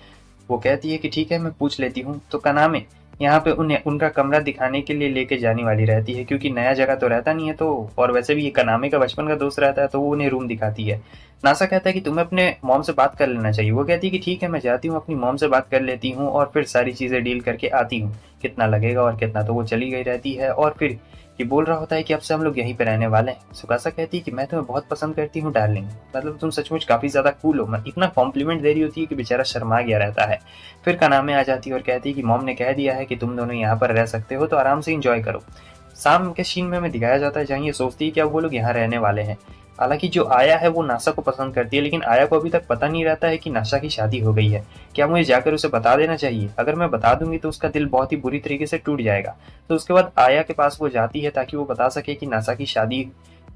वो कहती है कि ठीक है मैं पूछ लेती हूँ। तो कनामे यहाँ पे उन्हें उनका कमरा दिखाने के लिए लेके जाने वाली रहती है, क्योंकि नया जगह तो रहता नहीं है। तो और वैसे भी ये कनामे का बचपन का दोस्त रहता है, तो वो उन्हें रूम दिखाती है। नासा कहता है कि तुम्हें अपने मॉम से बात कर लेना चाहिए। वो कहती है कि ठीक है मैं जाती हूँ, अपनी मॉम से बात कर लेती हूँ और फिर सारी चीज़ें डील करके आती हूँ, कितना लगेगा और कितना। तो वो चली गई रहती है और फिर ये बोल रहा होता है कि अब से हम लोग यहीं पे रहने वाले हैं। सुकासा कहती है कि मैं तुम्हें बहुत पसंद करती हूँ डार्लिंग, मतलब तुम सचमुच काफ़ी ज़्यादा कूल हो। मैं इतना कॉम्प्लीमेंट दे रही होती है कि बेचारा शर्मा गया रहता है। फिर कनामे आ जाती है और कहती है कि मॉम ने कह दिया है कि तुम दोनों यहाँ पर रह सकते हो, तो आराम से इंजॉय करो। शाम के सीन में हमें दिखाया जाता है जहाँ ये सोचती है कि अब वो लोग यहाँ रहने वाले हैं। हालांकि जो आया है वो नासा को पसंद करती है, लेकिन आया को अभी तक पता नहीं रहता है कि नासा की शादी हो गई है। क्या मुझे जाकर उसे बता देना चाहिए? अगर मैं बता दूंगी तो उसका दिल बहुत ही बुरी तरीके से टूट जाएगा। तो उसके बाद आया के पास वो जाती है ताकि वो बता सके कि नासा की शादी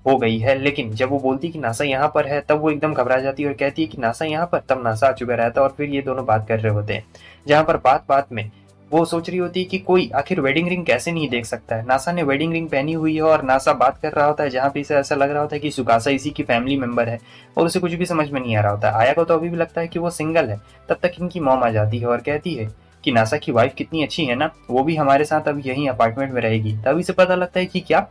हो गई है। लेकिन जब वो बोलती कि नासा यहाँ पर है तब वो एकदम घबरा जाती है और कहती है कि नासा यहाँ पर। तब नासा आ चुका रहता है और फिर ये दोनों बात कर रहे होते हैं, जहाँ पर बात बात में वो सोच रही होती है कि कोई आखिर वेडिंग रिंग कैसे नहीं देख सकता है। नासा ने वेडिंग रिंग पहनी हुई है और नासा बात कर रहा होता है, जहाँ पे इसे ऐसा लग रहा होता है कि सुकासा इसी की फैमिली मेंबर है और उसे कुछ भी समझ में नहीं आ रहा होता है। आया को तो अभी भी लगता है कि वो सिंगल है। तब तक इनकी मॉम आ जाती है और कहती है कि नासा की वाइफ कितनी अच्छी है ना, वो भी हमारे साथ अब यहीं अपार्टमेंट में रहेगी। तब इसे पता लगता है कि क्या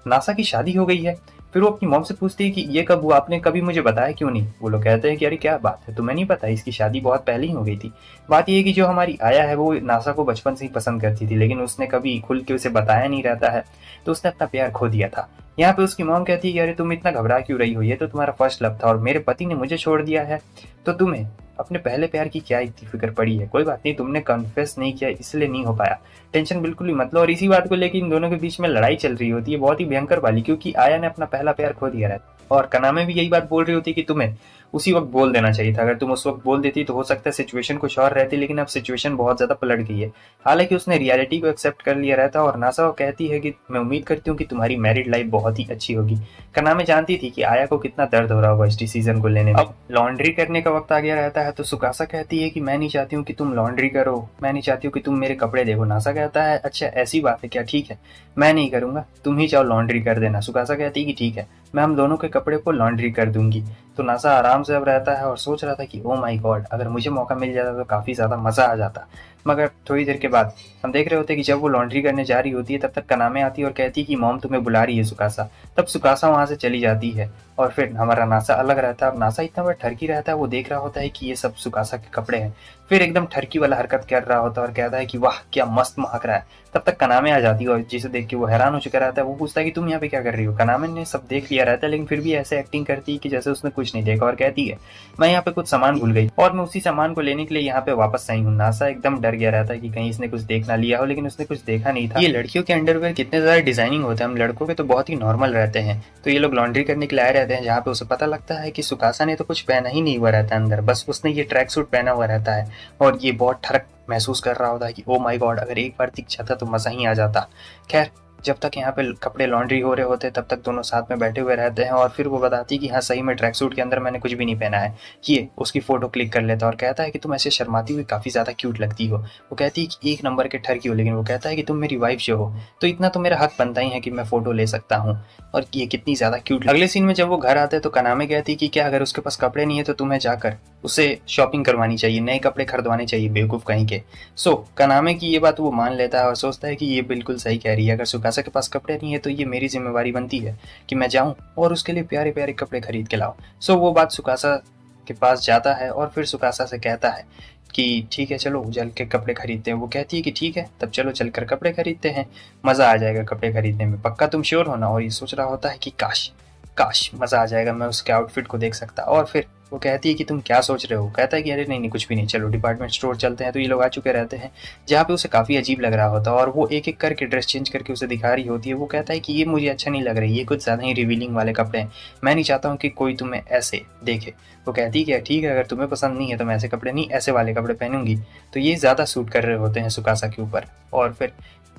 नासा की शादी हो गई है। फिर वो अपनी मॉम से पूछती है कि ये कब हुआ, आपने कभी मुझे बताया क्यों नहीं। वो लोग कहते हैं कि अरे क्या बात है, तुम्हें नहीं पता, इसकी शादी बहुत पहले ही हो गई थी। बात ये है कि जो हमारी आया है वो नासा को बचपन से ही पसंद करती थी, लेकिन उसने कभी खुल के उसे बताया नहीं रहता है, तो उसने अपना प्यार खो दिया था। यहाँ पे उसकी मॉम कहती है कि अरे तुम इतना घबरा क्यों रही हो, ये तो तुम्हारा फर्स्ट लव था और मेरे पति ने मुझे छोड़ दिया है, तो तुम्हें अपने पहले प्यार की क्या इतनी फिक्र पड़ी है। कोई बात नहीं, तुमने कन्फेस नहीं किया इसलिए नहीं हो पाया, टेंशन बिल्कुल भी मत लो। और इसी बात को लेकर इन दोनों के बीच में लड़ाई चल रही होती है, बहुत ही भयंकर वाली, क्योंकि आया ने अपना पहला प्यार खो दिया रहता और कनामे भी यही बात बोल रही होती कि तुम्हें उसी वक्त बोल देना चाहिए था। अगर तुम उस वक्त बोल देती तो हो सकता है सिचुएशन कुछ और रहती, लेकिन अब सिचुएशन बहुत ज्यादा पलट गई है। हालांकि उसने रियलिटी को एक्सेप्ट कर लिया रहता और नासा वो कहती है कि मैं उम्मीद करती हूँ कि तुम्हारी मैरिड लाइफ बहुत ही अच्छी होगी। कनामे जानती थी कि आया को कितना दर्द हो रहा होगा इस डिसीजन को लेने में। अब लॉन्ड्री करने का वक्त आ गया रहता है, तो सुकासा कहती है कि मैं नहीं चाहती हूँ कि तुम लॉन्ड्री करो, मैं नहीं चाहती हूँ कि तुम मेरे कपड़े देखो। नासा कहता है अच्छा ऐसी बात है क्या, ठीक है मैं नहीं करूंगा, तुम ही चाहो लॉन्ड्री कर देना। सुकासा कहती है कि ठीक है मैं हम दोनों के कपड़े को लॉन्ड्री कर दूंगी। तो नासा आराम आराम से अब रहता है और सोच रहा था कि ओ माय गॉड, अगर मुझे मौका मिल जाता तो काफ़ी ज़्यादा मज़ा आ जाता। मगर थोड़ी देर के बाद हम देख रहे होते हैं कि जब वो लॉन्ड्री करने जा रही होती है तब तक कनामे आती है और कहती है कि मॉम तुम्हें बुला रही है सुकासा। तब सुकासा वहाँ से चली जाती है और फिर हमारा नासा अलग रहता है। अब नासा इतना बड़ा ठरकी रहता है, वो देख रहा होता है कि ये सब सुकासा के कपड़े हैं। फिर एकदम ठरकी वाला हरकत कर रहा होता है और कहता है कि वाह क्या मस्त महक रहा है। तब तक कनामे आ जाती है और जिसे देख के वो हैरान हो चुका रहता है। वो पूछता है कि तुम यहाँ पे क्या कर रही हो। कनामे ने सब देख लिया रहता है लेकिन फिर भी ऐसे एक्टिंग करती है कि जैसे उसने कुछ नहीं देखा और कहती है मैं यहाँ पे कुछ सामान भूल गई और मैं उसी सामान को लेने के लिए यहाँ पे वापस आई हूँ। नासा एकदम डर गया रहता है कि कहीं इसने कुछ देख ना लिया हो, लेकिन उसने कुछ देखा नहीं था। ये लड़कियों के अंडरवेयर कितने ज्यादा डिजाइनिंग होते हैं, हम लड़कों के तो बहुत ही नॉर्मल रहते हैं। तो ये लोग लॉन्ड्री करने के लिए आए रहते हैं जहाँ पे उसे पता लगता है कि सुकासा ने तो कुछ पहना ही नहीं हुआ रहता है अंदर, बस उसने ये ट्रैक सूट पहना हुआ रहता है और ये बहुत ठरक महसूस कर रहा होता है कि ओ माय गॉड, अगर एक बार दिख जाता तो मजा ही आ जाता। खैर जब तक यहाँ पे कपड़े लॉन्ड्री हो रहे होते तब तक दोनों साथ में बैठे हुए रहते हैं और फिर वो बताती है कि हाँ सही में ट्रैक सूट के अंदर मैंने कुछ भी नहीं पहना है। ये उसकी फोटो क्लिक कर लेता है और कहता है कि तुम ऐसे शर्माती हुई काफ़ी ज़्यादा क्यूट लगती हो। वो कहती है कि एक नंबर के ठरकी हो, लेकिन वो कहता है कि तुम मेरी वाइफ जो हो तो इतना तो मेरा हक बनता ही है कि मैं फ़ोटो ले सकता हूँ और ये कितनी ज़्यादा क्यूट। अगले सीन में जब वो घर आते हैं तो कनामे कहती है कि क्या अगर उसके पास कपड़े नहीं है तो तुम्हें जाकर उसे शॉपिंग करवानी चाहिए, नए कपड़े खरीदवाने चाहिए बेवकूफ़ कहीं के। सो कनामे की ये बात वो मान लेता है और सोचता है कि ये बिल्कुल सही कह रही है, अगर सुकासा के पास कपड़े नहीं है तो ये मेरी जिम्मेवारी बनती है कि मैं जाऊं और उसके लिए प्यारे प्यारे कपड़े खरीद के लाऊं। सो वो बात सुकासा के पास जाता है और फिर सुकासा से कहता है कि ठीक है चलो चल के कपड़े खरीदते हैं। वो कहती है कि ठीक है तब चलो चल कर कपड़े खरीदते हैं, मज़ा आ जाएगा कपड़े खरीदने में, पक्का तुम श्योर हो ना। और ये सोच रहा होता है कि काश काश मज़ा आ जाएगा, मैं उसके आउटफिट को देख सकता। और फिर वो कहती है कि तुम क्या सोच रहे हो। कहता है कि अरे नहीं नहीं कुछ भी नहीं, चलो डिपार्टमेंट स्टोर चलते हैं। तो ये लोग आ चुके रहते हैं जहाँ पे उसे काफ़ी अजीब लग रहा होता है और वो एक एक करके ड्रेस चेंज करके उसे दिखा रही होती है। वो कहता है कि ये मुझे अच्छा नहीं लग रही, ये कुछ ज़्यादा ही रिवीलिंग वाले कपड़े हैं, मैं नहीं चाहता हूँ कि कोई तुम्हें ऐसे देखे। वो कहती है कि ठीक है अगर तुम्हें पसंद नहीं है तो मैं ऐसे कपड़े नहीं ऐसे वाले कपड़े पहनूंगी। तो ये ज़्यादा सूट कर रहे होते हैं सुकासा के ऊपर। और फिर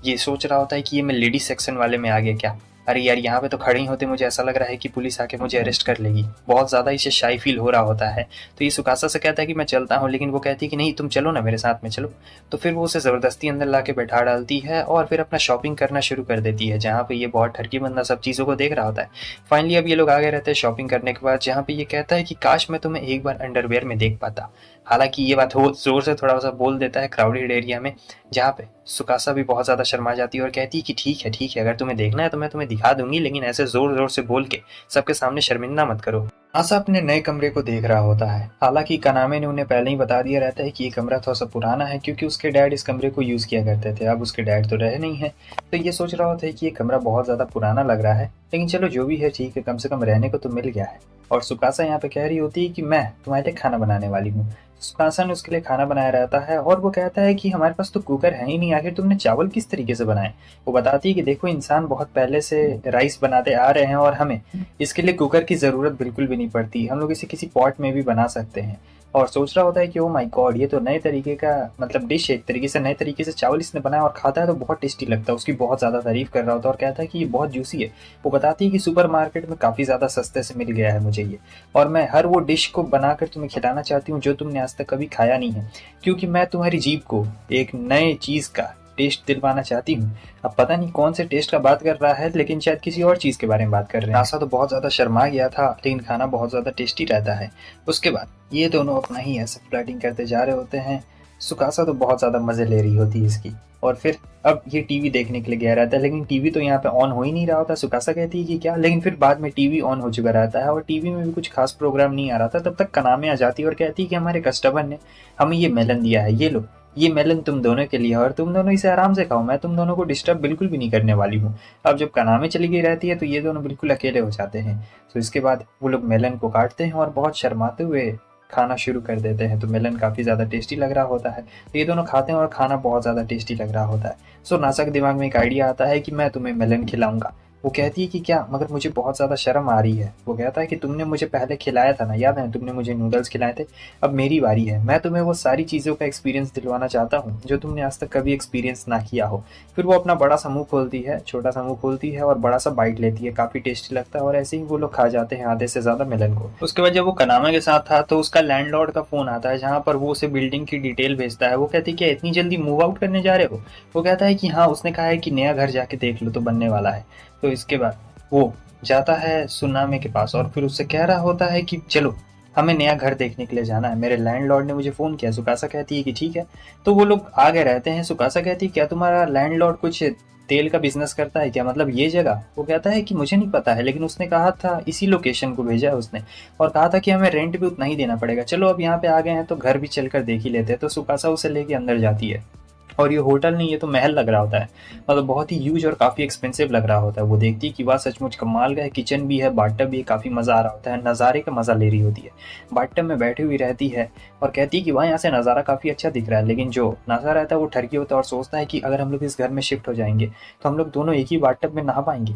ये सोच रहा होता है कि ये मैं लेडीज सेक्शन वाले में आ गया क्या, अरे यार यहाँ पे तो खड़े ही होते मुझे ऐसा लग रहा है कि पुलिस आके मुझे अरेस्ट कर लेगी। बहुत ज़्यादा इसे शाई फील हो रहा होता है। तो ये सुकासा से कहता है कि मैं चलता हूँ, लेकिन वो कहती है कि नहीं तुम चलो ना मेरे साथ में चलो। तो फिर वो उसे ज़बरदस्ती अंदर ला के बैठा डालती है और फिर अपना शॉपिंग करना शुरू कर देती है जहाँ पे ये बहुत ठरकी बंदा सब चीज़ों को देख रहा होता है। फाइनली अब ये लोग आगे रहते हैं शॉपिंग करने के बाद, जहाँ पे ये कहता है कि काश मैं तुम्हें एक बार अंडरवेयर में देख पाता। हालांकि ये बात जोर से थोड़ा सा बोल देता है क्राउडेड एरिया में, जहाँ पे सुकासा भी बहुत ज़्यादा शर्मा जाती है और कहती है कि ठीक है अगर तुम्हें देखना है तो मैं तुम्हें दिखा दूंगी, लेकिन ऐसे जोर जोर से बोल के सबके सामने शर्मिंदा मत करो। आशा अपने नए कमरे को देख रहा होता है। हालांकि कनामे ने उन्हें पहले ही बता दिया रहता है कि ये कमरा थोड़ा सा पुराना है क्योंकि उसके डैड इस कमरे को यूज़ किया करते थे, अब उसके डैड तो रहे नहीं है। तो ये सोच रहा होता है कि ये कमरा बहुत ज़्यादा पुराना लग रहा है, लेकिन चलो जो भी है ठीक है, कम से कम रहने को तो मिल गया है। और सुकासा यहाँ पे कह रही होती है कि मैं तुम्हारे लिए खाना बनाने वाली हूँ। सुकासा ने उसके लिए खाना बनाया रहता है और वो कहता है कि हमारे पास तो कुकर है ही नहीं, आखिर तुमने चावल किस तरीके से बनाए। वो बताती है कि देखो इंसान बहुत पहले से राइस बनाते आ रहे हैं और हमें इसके लिए कुकर की ज़रूरत बिल्कुल भी नहीं पड़ती, हम लोग इसे किसी पॉट में भी बना सकते हैं। और सोच रहा होता है कि ओ माय गॉड ये तो नए तरीके का मतलब डिश है, एक तरीके से नए तरीके से चावल इसने बनाया और खाता है तो बहुत टेस्टी लगता है। उसकी बहुत ज़्यादा तारीफ कर रहा होता है और कहता है कि ये बहुत जूसी है। वो बताती है कि सुपर मार्केट में काफ़ी ज़्यादा सस्ते से मिल गया है मुझे ये, और मैं हर वो डिश को बनाकर तुम्हें खिलाना चाहती हूँ जो तुमने आज तक कभी खाया नहीं है, क्योंकि मैं तुम्हारी जीभ को एक नए चीज़ का टेस्ट दिलवाना चाहती हूँ। अब पता नहीं कौन से टेस्ट का बात कर रहा है, लेकिन शायद किसी और चीज़ के बारे में बात कर रहे हैं। नासा तो बहुत ज़्यादा शर्मा गया था, लेकिन खाना बहुत ज़्यादा टेस्टी रहता है। उसके बाद ये दोनों अपना ही ऐसा फ्लर्टिंग करते जा रहे होते हैं। सुकासा तो बहुत ज़्यादा मज़े ले रही होती है इसकी। और फिर अब ये टीवी देखने के लिए गया रहता है, लेकिन टीवी तो यहाँ पे ऑन हो ही नहीं रहा होता। सुकासा कहती है कि क्या, लेकिन फिर बाद में टीवी ऑन हो चुका रहता है और टीवी में भी कुछ खास प्रोग्राम नहीं आ रहा था। तब तक कनामे आ जाती है और कहती है कि हमारे कस्टमर ने हमें ये मेलन दिया है, ये लो ये मेलन तुम दोनों के लिए और तुम दोनों इसे आराम से खाओ, मैं तुम दोनों को डिस्टर्ब बिल्कुल भी नहीं करने वाली हूँ। अब जब कनामे चली गई रहती है तो ये दोनों बिल्कुल अकेले हो जाते हैं। तो इसके बाद वो लोग मेलन को काटते हैं और बहुत शर्माते हुए खाना शुरू कर देते हैं। तो मेलन काफ़ी ज़्यादा टेस्टी लग रहा होता है, तो ये दोनों खाते हैं और खाना बहुत ज़्यादा टेस्टी लग रहा होता है। सो नासा के दिमाग में एक आइडिया आता है कि मैं तुम्हें मेलन खिलाऊंगा। वो कहती है कि क्या, मगर मुझे बहुत ज़्यादा शर्म आ रही है। वो कहता है कि तुमने मुझे पहले खिलाया था ना, याद है तुमने मुझे नूडल्स खिलाए थे, अब मेरी बारी है। मैं तुम्हें वो सारी चीज़ों का एक्सपीरियंस दिलवाना चाहता हूँ जो तुमने आज तक कभी एक्सपीरियंस ना किया हो। फिर वो अपना बड़ा सा मुँह खोलती है, छोटा सा मुँह खोलती है और बड़ा सा बाइट लेती है, काफ़ी टेस्टी लगता है और ऐसे ही वो लोग खा जाते हैं आधे से ज़्यादा मेलन को। उसके बाद जब वो कनामे के साथ था तो उसका लैंडलॉर्ड का फ़ोन आता है जहाँ पर वो उसे बिल्डिंग की डिटेल भेजता है। वो कहती है कि इतनी जल्दी मूव आउट करने जा रहे हो। वो कहता है कि हाँ, उसने कहा है कि नया घर जाके देख लो तो बनने वाला है। तो इसके बाद वो जाता है सुनामे के पास और फिर उससे कह रहा होता है कि चलो हमें नया घर देखने के लिए जाना है, मेरे लैंडलॉर्ड ने मुझे फ़ोन किया। सुकासा कहती है कि ठीक है। तो वो लोग आगे रहते हैं। सुकासा कहती है क्या तुम्हारा लैंडलॉर्ड कुछ तेल का बिजनेस करता है क्या, मतलब ये जगह? वो कहता है कि मुझे नहीं पता है, लेकिन उसने कहा था, इसी लोकेशन को भेजा है उसने, और कहा था कि हमें रेंट भी उतना ही देना पड़ेगा। चलो अब यहाँ पे आ गए हैं तो घर भी चलकर देख ही लेते हैं। तो सुकासा उसे लेके अंदर जाती है, और ये होटल नहीं, ये तो महल लग रहा होता है, मतलब बहुत ही ह्यूज और काफ़ी एक्सपेंसिव लग रहा होता है। वो देखती है कि वाह सचमुच कमाल का है, किचन भी है, बाथटब भी है, काफ़ी मज़ा आ रहा होता है, नज़ारे का मज़ा ले रही होती है। बाथटब में बैठी हुई रहती है और कहती है कि वाह यहाँ से नज़ारा काफ़ी अच्छा दिख रहा है। लेकिन जो नासा रहता है वो ठरकी होता है और सोचता है कि अगर हम लोग इस घर में शिफ्ट हो जाएंगे तो हम लोग दोनों एक ही बाथटब में नहा पाएंगे।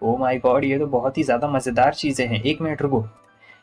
ओ माय गॉड, ये तो बहुत ही ज़्यादा मज़ेदार चीज़ें हैं। एक मिनट रुको,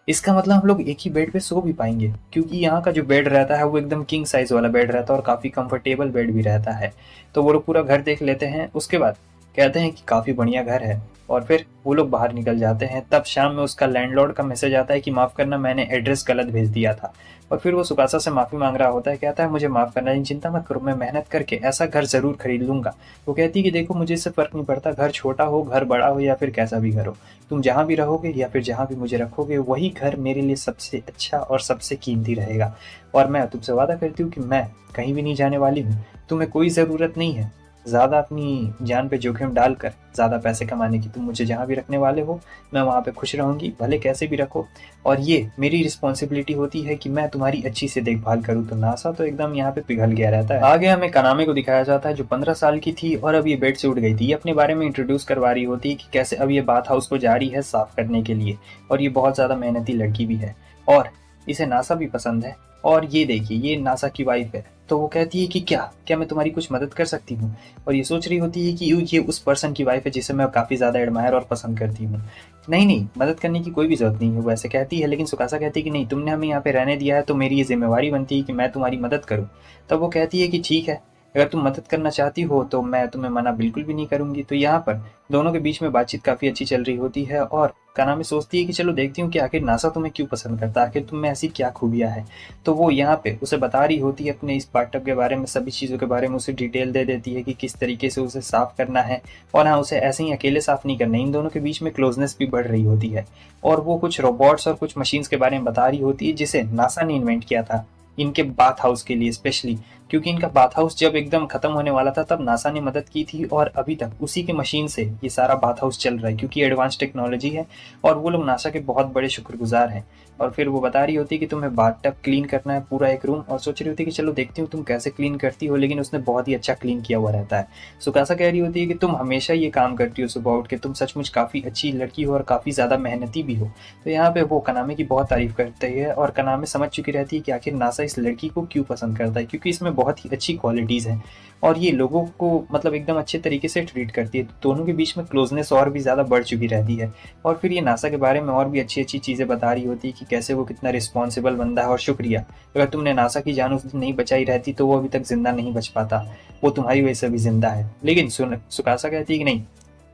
इसका मतलब हम लोग एक ही बेड पे सो भी पाएंगे, क्योंकि यहाँ का जो बेड रहता है वो एकदम किंग साइज वाला बेड रहता है और काफ़ी कंफर्टेबल बेड भी रहता है। तो वो लोग पूरा घर देख लेते हैं, उसके बाद कहते हैं कि काफ़ी बढ़िया घर है, और फिर वो लोग बाहर निकल जाते हैं। तब शाम में उसका लैंडलॉर्ड का मैसेज आता है कि माफ़ करना, मैंने एड्रेस गलत भेज दिया था। और फिर वो सुकासा से माफ़ी मांग रहा होता है, कहता है मुझे माफ़ करना, लेकिन चिंता मत करो, मैं मेहनत करके ऐसा घर ज़रूर खरीद लूँगा। वो कहती है कि देखो मुझे इससे फ़र्क नहीं पड़ता, घर छोटा हो, घर बड़ा हो, या फिर कैसा भी घर हो, तुम जहाँ भी रहोगे या फिर जहाँ भी मुझे रखोगे वही घर मेरे लिए सबसे अच्छा और सबसे कीमती रहेगा। और मैं तुमसे वादा करती हूँ कि मैं कहीं भी नहीं जाने वाली हूँ। तुम्हें कोई ज़रूरत नहीं है ज़्यादा अपनी जान पे जोखिम डालकर ज़्यादा पैसे कमाने की। तुम मुझे जहाँ भी रखने वाले हो मैं वहाँ पे खुश रहूँगी, भले कैसे भी रखो, और ये मेरी रिस्पॉन्सिबिलिटी होती है कि मैं तुम्हारी अच्छी से देखभाल करूँ। तो नासा तो एकदम यहाँ पे पिघल गया रहता है। आगे हमें कानामे को दिखाया जाता है जो 15 साल की थी और अब ये बेड से उठ गई थी। ये अपने बारे में इंट्रोड्यूस करवा रही होती है कि कैसे अब ये बाथ हाउस को जा रही है साफ करने के लिए, और ये बहुत ज़्यादा मेहनती लड़की भी है और इसे नासा भी पसंद है। और ये देखिए, ये नासा की वाइफ है। तो वो कहती है कि क्या क्या मैं तुम्हारी कुछ मदद कर सकती हूँ, और ये सोच रही होती है कि ये उस पर्सन की वाइफ है जिसे मैं काफ़ी ज़्यादा एडमायर और पसंद करती हूँ। नहीं नहीं, मदद करने की कोई भी ज़रूरत नहीं है, वो ऐसे कहती है। लेकिन सुकासा कहती है कि नहीं, तुमने हमें यहाँ पे रहने दिया है तो मेरी ये जिम्मेवारी बनती है कि मैं तुम्हारी मदद करूँ। तब वो कहती है कि ठीक है, अगर तुम मदद करना चाहती हो तो मैं तुम्हें मना बिल्कुल भी नहीं करूँगी। तो यहाँ पर दोनों के बीच में बातचीत काफ़ी अच्छी चल रही होती है, और कानामी सोचती है कि चलो देखती हूँ कि आखिर नासा तुम्हें क्यों पसंद करता है, आखिर तुम में ऐसी क्या खूबियाँ हैं। तो वो यहाँ पे उसे बता रही होती है अपने इस बाथटब के बारे में, सभी चीज़ों के बारे में उसे डिटेल दे देती है कि किस तरीके से उसे साफ़ करना है। और हाँ, उसे ऐसे ही अकेले साफ़ नहीं करना, इन दोनों के बीच में क्लोजनेस भी बढ़ रही होती है। और वो कुछ रोबोट्स और कुछ मशीन्स के बारे में बता रही होती है जिसे नासा ने इन्वेंट किया था इनके बाथ हाउस के लिए स्पेशली, क्योंकि इनका बाथ हाउस जब एकदम खत्म होने वाला था तब नासा ने मदद की थी, और अभी तक उसी के मशीन से ये सारा बाथ हाउस चल रहा है, क्योंकि एडवांस टेक्नोलॉजी है और वो लोग नासा के बहुत बड़े शुक्रगुजार हैं। और फिर वो बता रही होती है कि तुम्हें बाथटब क्लीन करना है पूरा एक रूम, और सोच रही होती है कि चलो देखती हूँ तुम कैसे क्लीन करती हो, लेकिन उसने बहुत ही अच्छा क्लीन किया हुआ रहता है। सुकासा कह रही होती है कि तुम हमेशा ये काम करती हो सुबह उठ के, तुम सचमुच काफ़ी अच्छी लड़की हो और काफ़ी ज़्यादा मेहनती भी हो। तो यहाँ पे वो कनामे की बहुत तारीफ करती है, और कनामे समझ चुकी रहती है कि आखिर नासा इस लड़की को क्यों पसंद करता है, क्योंकि इसमें बहुत ही अच्छी क्वालिटीज़ हैं और ये लोगों को मतलब एकदम अच्छे तरीके से ट्रीट करती है। दोनों के बीच में क्लोजनेस और भी ज़्यादा बढ़ चुकी रहती है। और फिर ये नासा के बारे में और भी अच्छी अच्छी चीज़ें बता रही होती है कि कैसे वो कितना रिस्पॉन्सिबल बंदा है, और शुक्रिया, अगर तुमने नासा की जान उस दिन नहीं बचाई रहती तो वो अभी तक जिंदा नहीं बच पाता, वो तुम्हारी वजह से भी जिंदा है। लेकिन सुकासा कहती है कि नहीं,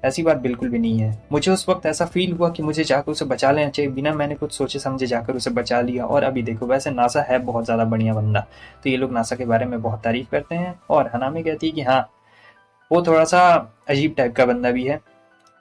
ऐसी बात बिल्कुल भी नहीं है, मुझे उस वक्त ऐसा फील हुआ कि मुझे जाकर उसे बचा लेना चाहिए, बिना मैंने कुछ सोचे समझे जाकर उसे बचा लिया, और अभी देखो वैसे नासा है बहुत ज़्यादा बढ़िया बंदा। तो ये लोग नासा के बारे में बहुत तारीफ करते हैं, और हनामी कहती है कि हाँ, वो थोड़ा सा अजीब टाइप का बंदा भी है।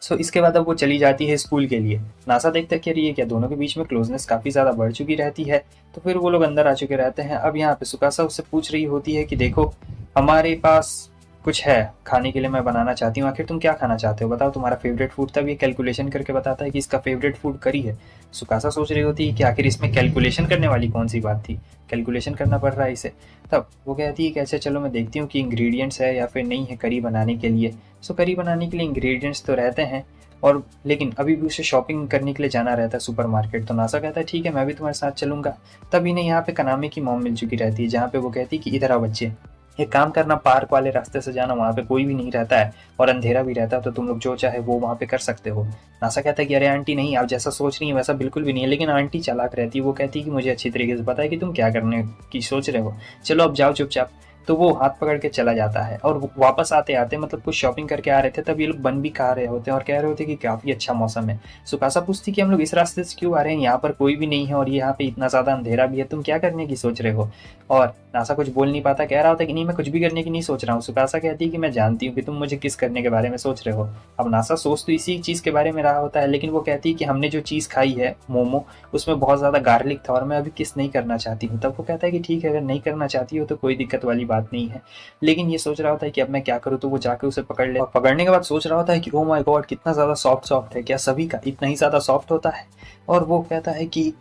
सो इसके बाद अब वो चली जाती है स्कूल के लिए। नासा देखता है कि ये क्या, दोनों के बीच में क्लोजनेस काफ़ी ज़्यादा बढ़ चुकी रहती है। तो फिर वो लोग अंदर आ चुके रहते हैं। अब यहाँ पे सुकासा उससे पूछ रही होती है कि देखो, हमारे पास कुछ है खाने के लिए, मैं बनाना चाहती हूँ, आखिर तुम क्या खाना चाहते हो, बताओ तुम्हारा फेवरेट फूड। तब ये कैलकुलेशन करके बताता है कि इसका फेवरेट फूड करी है। सुकासा सोच रही होती है कि आखिर इसमें कैलकुलेशन करने वाली कौन सी बात थी, कैलकुलेशन करना पड़ रहा है इसे। तब वो कहती है कि अच्छा चलो मैं देखती हूँ कि इंग्रेडिएंट्स है या फिर नहीं है करी बनाने के लिए। सो करी बनाने के लिए इंग्रेडिएंट्स तो रहते हैं, और लेकिन अभी भी उसे शॉपिंग करने के लिए जाना रहता है सुपरमार्केट। तो नासा कहता है ठीक है, मैं भी तुम्हारे साथ चलूंगा। तब इन्हें यहाँ पे कनामे की मॉम मिल चुकी रहती है, जहाँ पे वो कहती है कि इधर आओ बच्चे, एक काम करना, पार्क वाले रास्ते से जाना, वहाँ पे कोई भी नहीं रहता है और अंधेरा भी रहता है, तो तुम लोग जो चाहे वो वहाँ पे कर सकते हो। नासा कहता है कि अरे आंटी नहीं, आप जैसा सोच रही हैं वैसा बिल्कुल भी नहीं है। लेकिन आंटी चालाक रहती है, वो कहती है कि मुझे अच्छी तरीके से पता है कि तुम क्या करने की सोच रहे हो, चलो अब जाओ चुपचाप। तो वो हाथ पकड़ के चला जाता है और वापस आते आते मतलब कुछ शॉपिंग करके आ रहे थे, तब ये लोग बन भी खा रहे होते हैं और कह रहे होते कि काफ़ी अच्छा मौसम है। सुकासा पूछती कि हम लोग इस रास्ते से क्यों आ रहे हैं, यहाँ पर कोई भी नहीं है और यहाँ पे इतना ज़्यादा अंधेरा भी है, तुम क्या करने की सोच रहे हो। और नासा कुछ बोल नहीं पाता, कह रहा होता है कि नहीं मैं कुछ भी करने की नहीं सोच रहा हूँ। सुकासा कहती है कि मैं जानती हूँ कि तुम मुझे किस करने के बारे में सोच रहे हो। अब नासा सोच तो इसी चीज़ के बारे में रहा होता है, लेकिन वो कहती है कि हमने जो चीज़ खाई है मोमो, उसमें बहुत ज़्यादा गार्लिक था और मैं अभी किस नहीं करना चाहती हूँ। तब वो कहता है कि ठीक है, अगर नहीं करना चाहती हो तो कोई दिक्कत वाली बात नहीं है। लेकिन ये सोच रहा होता है कि अब मैं क्या करूँ, तो वो जाकर उसे पकड़ ले और पकड़ने के बाद सोच रहा होता है कि ओ माय गॉड कितना ज़्यादा सॉफ्ट सॉफ्ट है, क्या सभी का इतना ही ज़्यादा सॉफ्ट होता है। और वो कहता है कि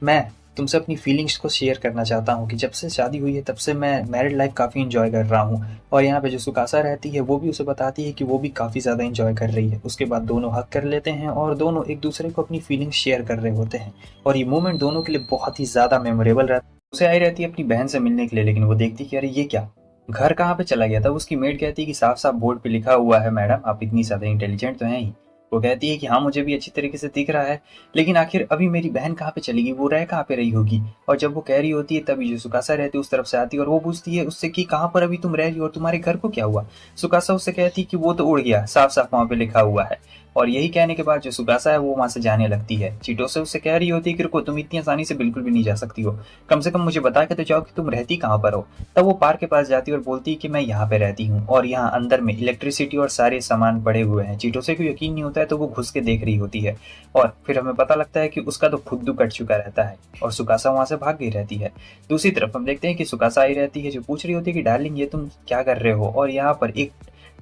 मैं तुमसे अपनी फीलिंग्स को शेयर करना चाहता हूँ कि जब से शादी हुई है तब से मैं मैरिड लाइफ काफ़ी इंजॉय कर रहा हूँ। और यहाँ पे जो सुकासा रहती है वो भी उसे बताती है कि वो भी काफ़ी ज़्यादा इंजॉय कर रही है। उसके बाद दोनों हक कर लेते हैं और दोनों एक दूसरे को अपनी फीलिंग्स शेयर कर रहे होते हैं और ये मोमेंट दोनों के लिए बहुत ही ज़्यादा मेमोरेबल रहता है। उसे आई रहती है अपनी बहन से मिलने के लिए, लेकिन वो देखती कि अरे ये क्या, घर कहाँ पे चला गया था। उसकी मेड कहती है कि साफ साफ बोर्ड पे लिखा हुआ है मैडम, आप इतनी ज़्यादा इंटेलिजेंट तो हैं ही। वो कहती है कि हाँ मुझे भी अच्छी तरीके से दिख रहा है, लेकिन आखिर अभी मेरी बहन कहाँ पे चली गई, वो रह कहाँ पे रही होगी। और जब वो कह रही होती है तभी जो सुकासा रहती है उस तरफ से आती है और वो पूछती है उससे कि कहाँ पर अभी तुम रह रही हो और तुम्हारे घर को क्या हुआ। सुकासा उससे कहती है कि वो तो उड़ गया, साफ साफ वहाँ पे लिखा हुआ है। और यही कहने के बाद जो सुकासा है वो वहाँ से जाने लगती है। चीटो से उससे कह रही होती है कि रुको, तुम इतनी आसानी से बिल्कुल भी नहीं जा सकती हो, कम से कम मुझे बता के तो जाओ कि तुम रहती कहाँ पर हो। तब वो पार्क के पास जाती है और बोलती है कि मैं यहाँ पे रहती हूँ और यहाँ अंदर में इलेक्ट्रिसिटी और सारे सामान पड़े हुए हैं। चीटो से को यकीन नहीं होता है तो वो घुस के देख रही होती है और फिर हमें पता लगता है कि उसका तो फुद्दू कट चुका रहता है और सुकासा वहाँ से भाग गई रहती है। दूसरी तरफ हम देखते हैं कि सुकासा आई रहती है जो पूछ रही होती है कि डार्लिंग ये तुम क्या कर रहे हो। और यहाँ पर एक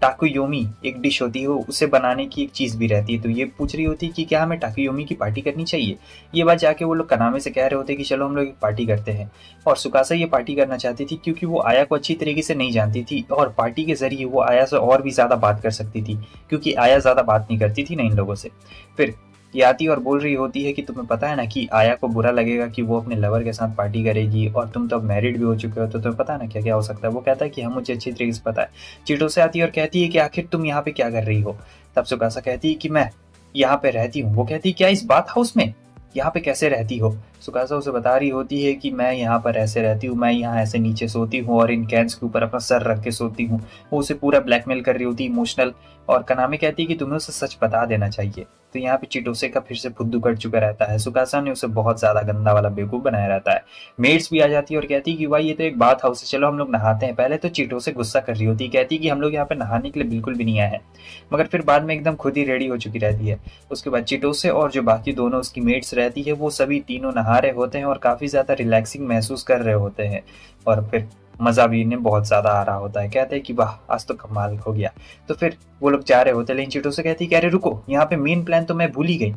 टाकुयोमी एक डिश होती है, उसे बनाने की एक चीज़ भी रहती है। तो ये पूछ रही होती है कि क्या हमें टाकुयोमी की पार्टी करनी चाहिए। ये बात जाके वो लोग कनामे से कह रहे होते हैं कि चलो हम लोग एक पार्टी करते हैं। और सुकासा ये पार्टी करना चाहती थी क्योंकि वो आया को अच्छी तरीके से नहीं जानती थी और पार्टी के जरिए वो आया से और भी ज़्यादा बात कर सकती थी, क्योंकि आया ज़्यादा बात नहीं करती थी ना इन लोगों से। फिर ये आती और बोल रही होती है कि तुम्हें पता है ना कि आया को बुरा लगेगा कि वो अपने लवर के साथ पार्टी करेगी और तुम तो अब मैरिड भी हो चुके हो, तो तुम्हें पता है ना क्या क्या हो सकता है। वो कहता है कि हाँ मुझे अच्छी तरीके से पता है। चीटो से आती है और कहती है कि आखिर तुम यहाँ पे क्या कर रही हो। तब सुकासा कहती है कि मैं यहाँ पे रहती हूँ। वो कहती है क्या इस बात हाउस में, यहाँ पे कैसे रहती हो। सुकासा उसे बता रही होती है कि मैं यहाँ पर ऐसे रहती हूँ, मैं यहाँ ऐसे नीचे सोती हूँ और इन कैंस के ऊपर अपना सर रख के सोती हूँ। वो उसे पूरा ब्लैकमेल कर रही होती है, इमोशनल। और कनामी कहती है कि तुम्हें उसे सच बता देना चाहिए। तो यहाँ पे चिटोसे का फिर से फुद्दू कट चुका रहता है। सुकासा ने उसे बहुत ज्यादा गंदा वाला बेवकूफ बनाया रहता है। मेड्स भी आ जाती है और कहती है कि भाई ये तो एक बात हाउस है, चलो हम लोग नहाते हैं। पहले तो चिटोसे गुस्सा कर रही होती है, कहती है कि हम लोग यहाँ पे नहाने के लिए बिल्कुल भी नहीं आए हैं, मगर फिर बाद में एकदम खुद ही रेडी हो चुकी रहती है। उसके बाद चिटोसे और जो बाकी दोनों उसकी मेट्स रहती है वो सभी तीनों नहा रहे होते हैं और काफी ज्यादा रिलैक्सिंग महसूस कर रहे होते हैं और फिर मजा भी इन्हें बहुत ज्यादा आ रहा होता है। कहते हैं कि वाह आज तो कमाल हो गया। तो फिर वो लोग जा रहे होते हैं, लेकिन चिटोसे कहती है कि अरे रुको, यहाँ पे मेन प्लान तो मैं भूल ही गई।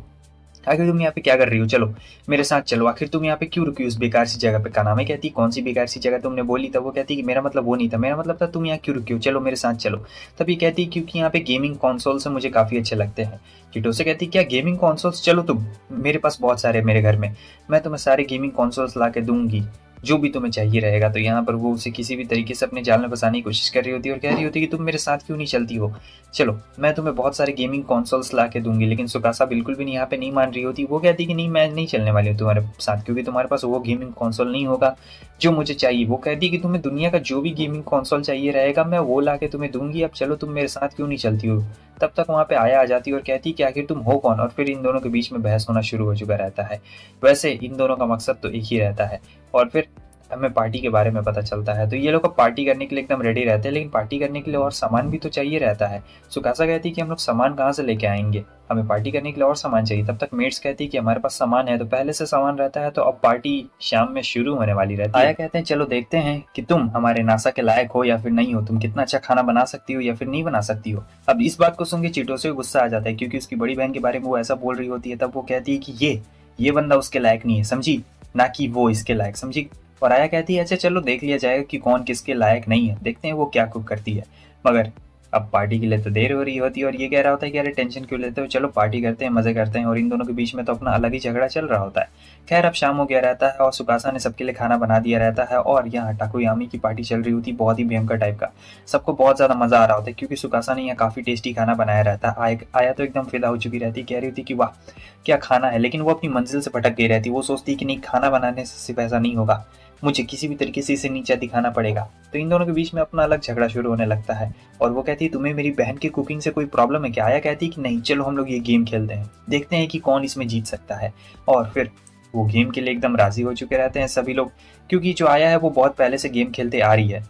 आखिर तुम यहाँ पे क्या कर रही हो, चलो मेरे साथ चलो। आखिर तुम यहाँ पे क्यों रुकी उस बेकार सी जगह पे। कानामे कहती कौन सी बेकार सी जगह तुमने बोली। तब वो कहती कि मेरा मतलब वो नहीं था, मेरा मतलब था तुम यहाँ क्यों रुकी हो, चलो मेरे साथ चलो। तब ये कहती क्योंकि यहाँ पे गेमिंग कॉन्सोल्स मुझे काफी अच्छे लगते हैं। चिटोसे कहती क्या गेमिंग कॉन्सोल्स, चलो तुम, मेरे पास बहुत सारे मेरे घर में, मैं तुम्हें सारे गेमिंग कॉन्सोल्स ला के दूंगी जो भी तुम्हें चाहिए रहेगा। तो यहाँ पर वो उसे किसी भी तरीके से अपने जाल में फंसाने की कोशिश कर रही होती है और कह रही होती है कि तुम मेरे साथ क्यों नहीं चलती हो, चलो मैं तुम्हें बहुत सारे गेमिंग कंसोल्स ला के दूंगी। लेकिन सुकासा बिल्कुल भी यहाँ पे नहीं मान रही होती। वो कहती कि नहीं मैं नहीं चलने वाली हूँ तुम्हारे साथ, क्योंकि तुम्हारे पास वो गेमिंग कंसोल नहीं होगा जो मुझे चाहिए। वो कहती कि तुम्हें दुनिया का जो भी गेमिंग कंसोल चाहिए रहेगा मैं वो ला के तुम्हें दूंगी, अब चलो तुम मेरे साथ क्यों नहीं चलती हो। तब तक वहाँ पे आया आ जाती और कहती कि आखिर तुम हो कौन। और फिर इन दोनों के बीच में बहस होना शुरू हो चुका रहता है। वैसे इन दोनों का मकसद तो एक ही रहता है और फिर हमें पार्टी के बारे में पता चलता है। तो ये लोग अब पार्टी करने के लिए एकदम रेडी रहते हैं, लेकिन पार्टी करने के लिए और सामान भी तो चाहिए रहता है। सुकासा कहती है कि हम लोग सामान कहाँ से लेके आएंगे, हमें पार्टी करने के लिए और सामान चाहिए। तब तक मेड्स कहती है कि हमारे पास सामान है, तो पहले से सामान रहता है, तो अब पार्टी शाम में शुरू होने वाली रहती है। आया कहते हैं चलो देखते हैं कि तुम हमारे नासा के लायक हो या फिर नहीं हो, तुम कितना अच्छा खाना बना सकती हो या फिर नहीं बना सकती हो। अब इस बात को सुन के चिटोसे को गुस्सा आ जाता है, क्योंकि उसकी बड़ी बहन के बारे में वो ऐसा बोल रही होती है। तब वो कहती है कि ये बंदा उसके लायक नहीं है, समझी, ना कि वो इसके लायक, समझी। और आया कहती है अच्छा चलो देख लिया जाएगा कि कौन किसके लायक नहीं है, देखते हैं वो क्या कुक करती है। मगर अब पार्टी के लिए तो देर हो रही होती है और ये कह रहा होता है कि अरे टेंशन क्यों लेते हो, चलो पार्टी करते हैं, मजे करते हैं। और इन दोनों के बीच में तो अपना अलग ही झगड़ा चल रहा होता है। खैर अब शाम हो गया रहता है और सुकासा ने सबके लिए खाना बना दिया रहता है और यहाँ टाकुयामी की पार्टी चल रही होती है, बहुत ही भयंकर टाइप का। सबको बहुत ज्यादा मजा आ रहा होता है क्योंकि सुकासा ने यहाँ काफी टेस्टी खाना बनाया रहता है। आया तो एकदम फिदा हो चुकी रहती, कह रही होती कि वाह क्या खाना है, लेकिन वो अपनी मंजिल से भटक गई रहती। वो सोचती कि नहीं खाना बनाने से सिर्फ ऐसा नहीं होगा, मुझे किसी भी तरीके से इसे नीचा दिखाना पड़ेगा। तो इन दोनों के बीच में अपना अलग झगड़ा शुरू होने लगता है और वो कहती है तुम्हें मेरी बहन की कुकिंग से कोई प्रॉब्लम है क्या? आया कहती है कि नहीं, चलो हम लोग ये गेम खेलते हैं, देखते हैं कि कौन इसमें जीत सकता है। और फिर वो गेम के लिए एकदम राजी हो चुके रहते हैं सभी लोग, क्योंकि जो आया है वो बहुत पहले से गेम खेलते आ रही है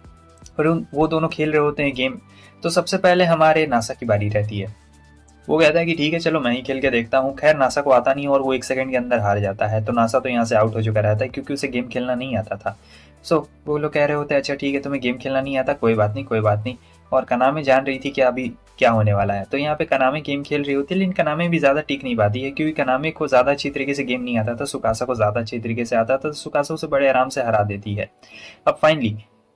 और वो दोनों खेल रहे होते हैं गेम। तो सबसे पहले हमारे नासा की बारी रहती है। वो कहता है कि ठीक है चलो मैं ही खेल के देखता हूँ। खैर नासा को आता नहीं और वो 1 सेकंड के अंदर हार जाता है। तो नासा तो यहाँ से आउट हो चुका रहता है क्योंकि उसे गेम खेलना नहीं आता था। वो लोग कह रहे होते हैं अच्छा ठीक है तुम्हें गेम खेलना नहीं आता, कोई बात नहीं कोई बात नहीं। और कनामे जान रही थी कि अभी क्या होने वाला है। तो यहाँ पे कनामे गेम खेल रही होती है, लेकिन कनामे भी ज़्यादा टिक नहीं पाती है क्योंकि कनामे को ज़्यादा अच्छी तरीके से गेम नहीं आता था, सुकासा को ज़्यादा अच्छी तरीके से आता था। तो सुकासा उसे बड़े आराम से हरा देती है। अब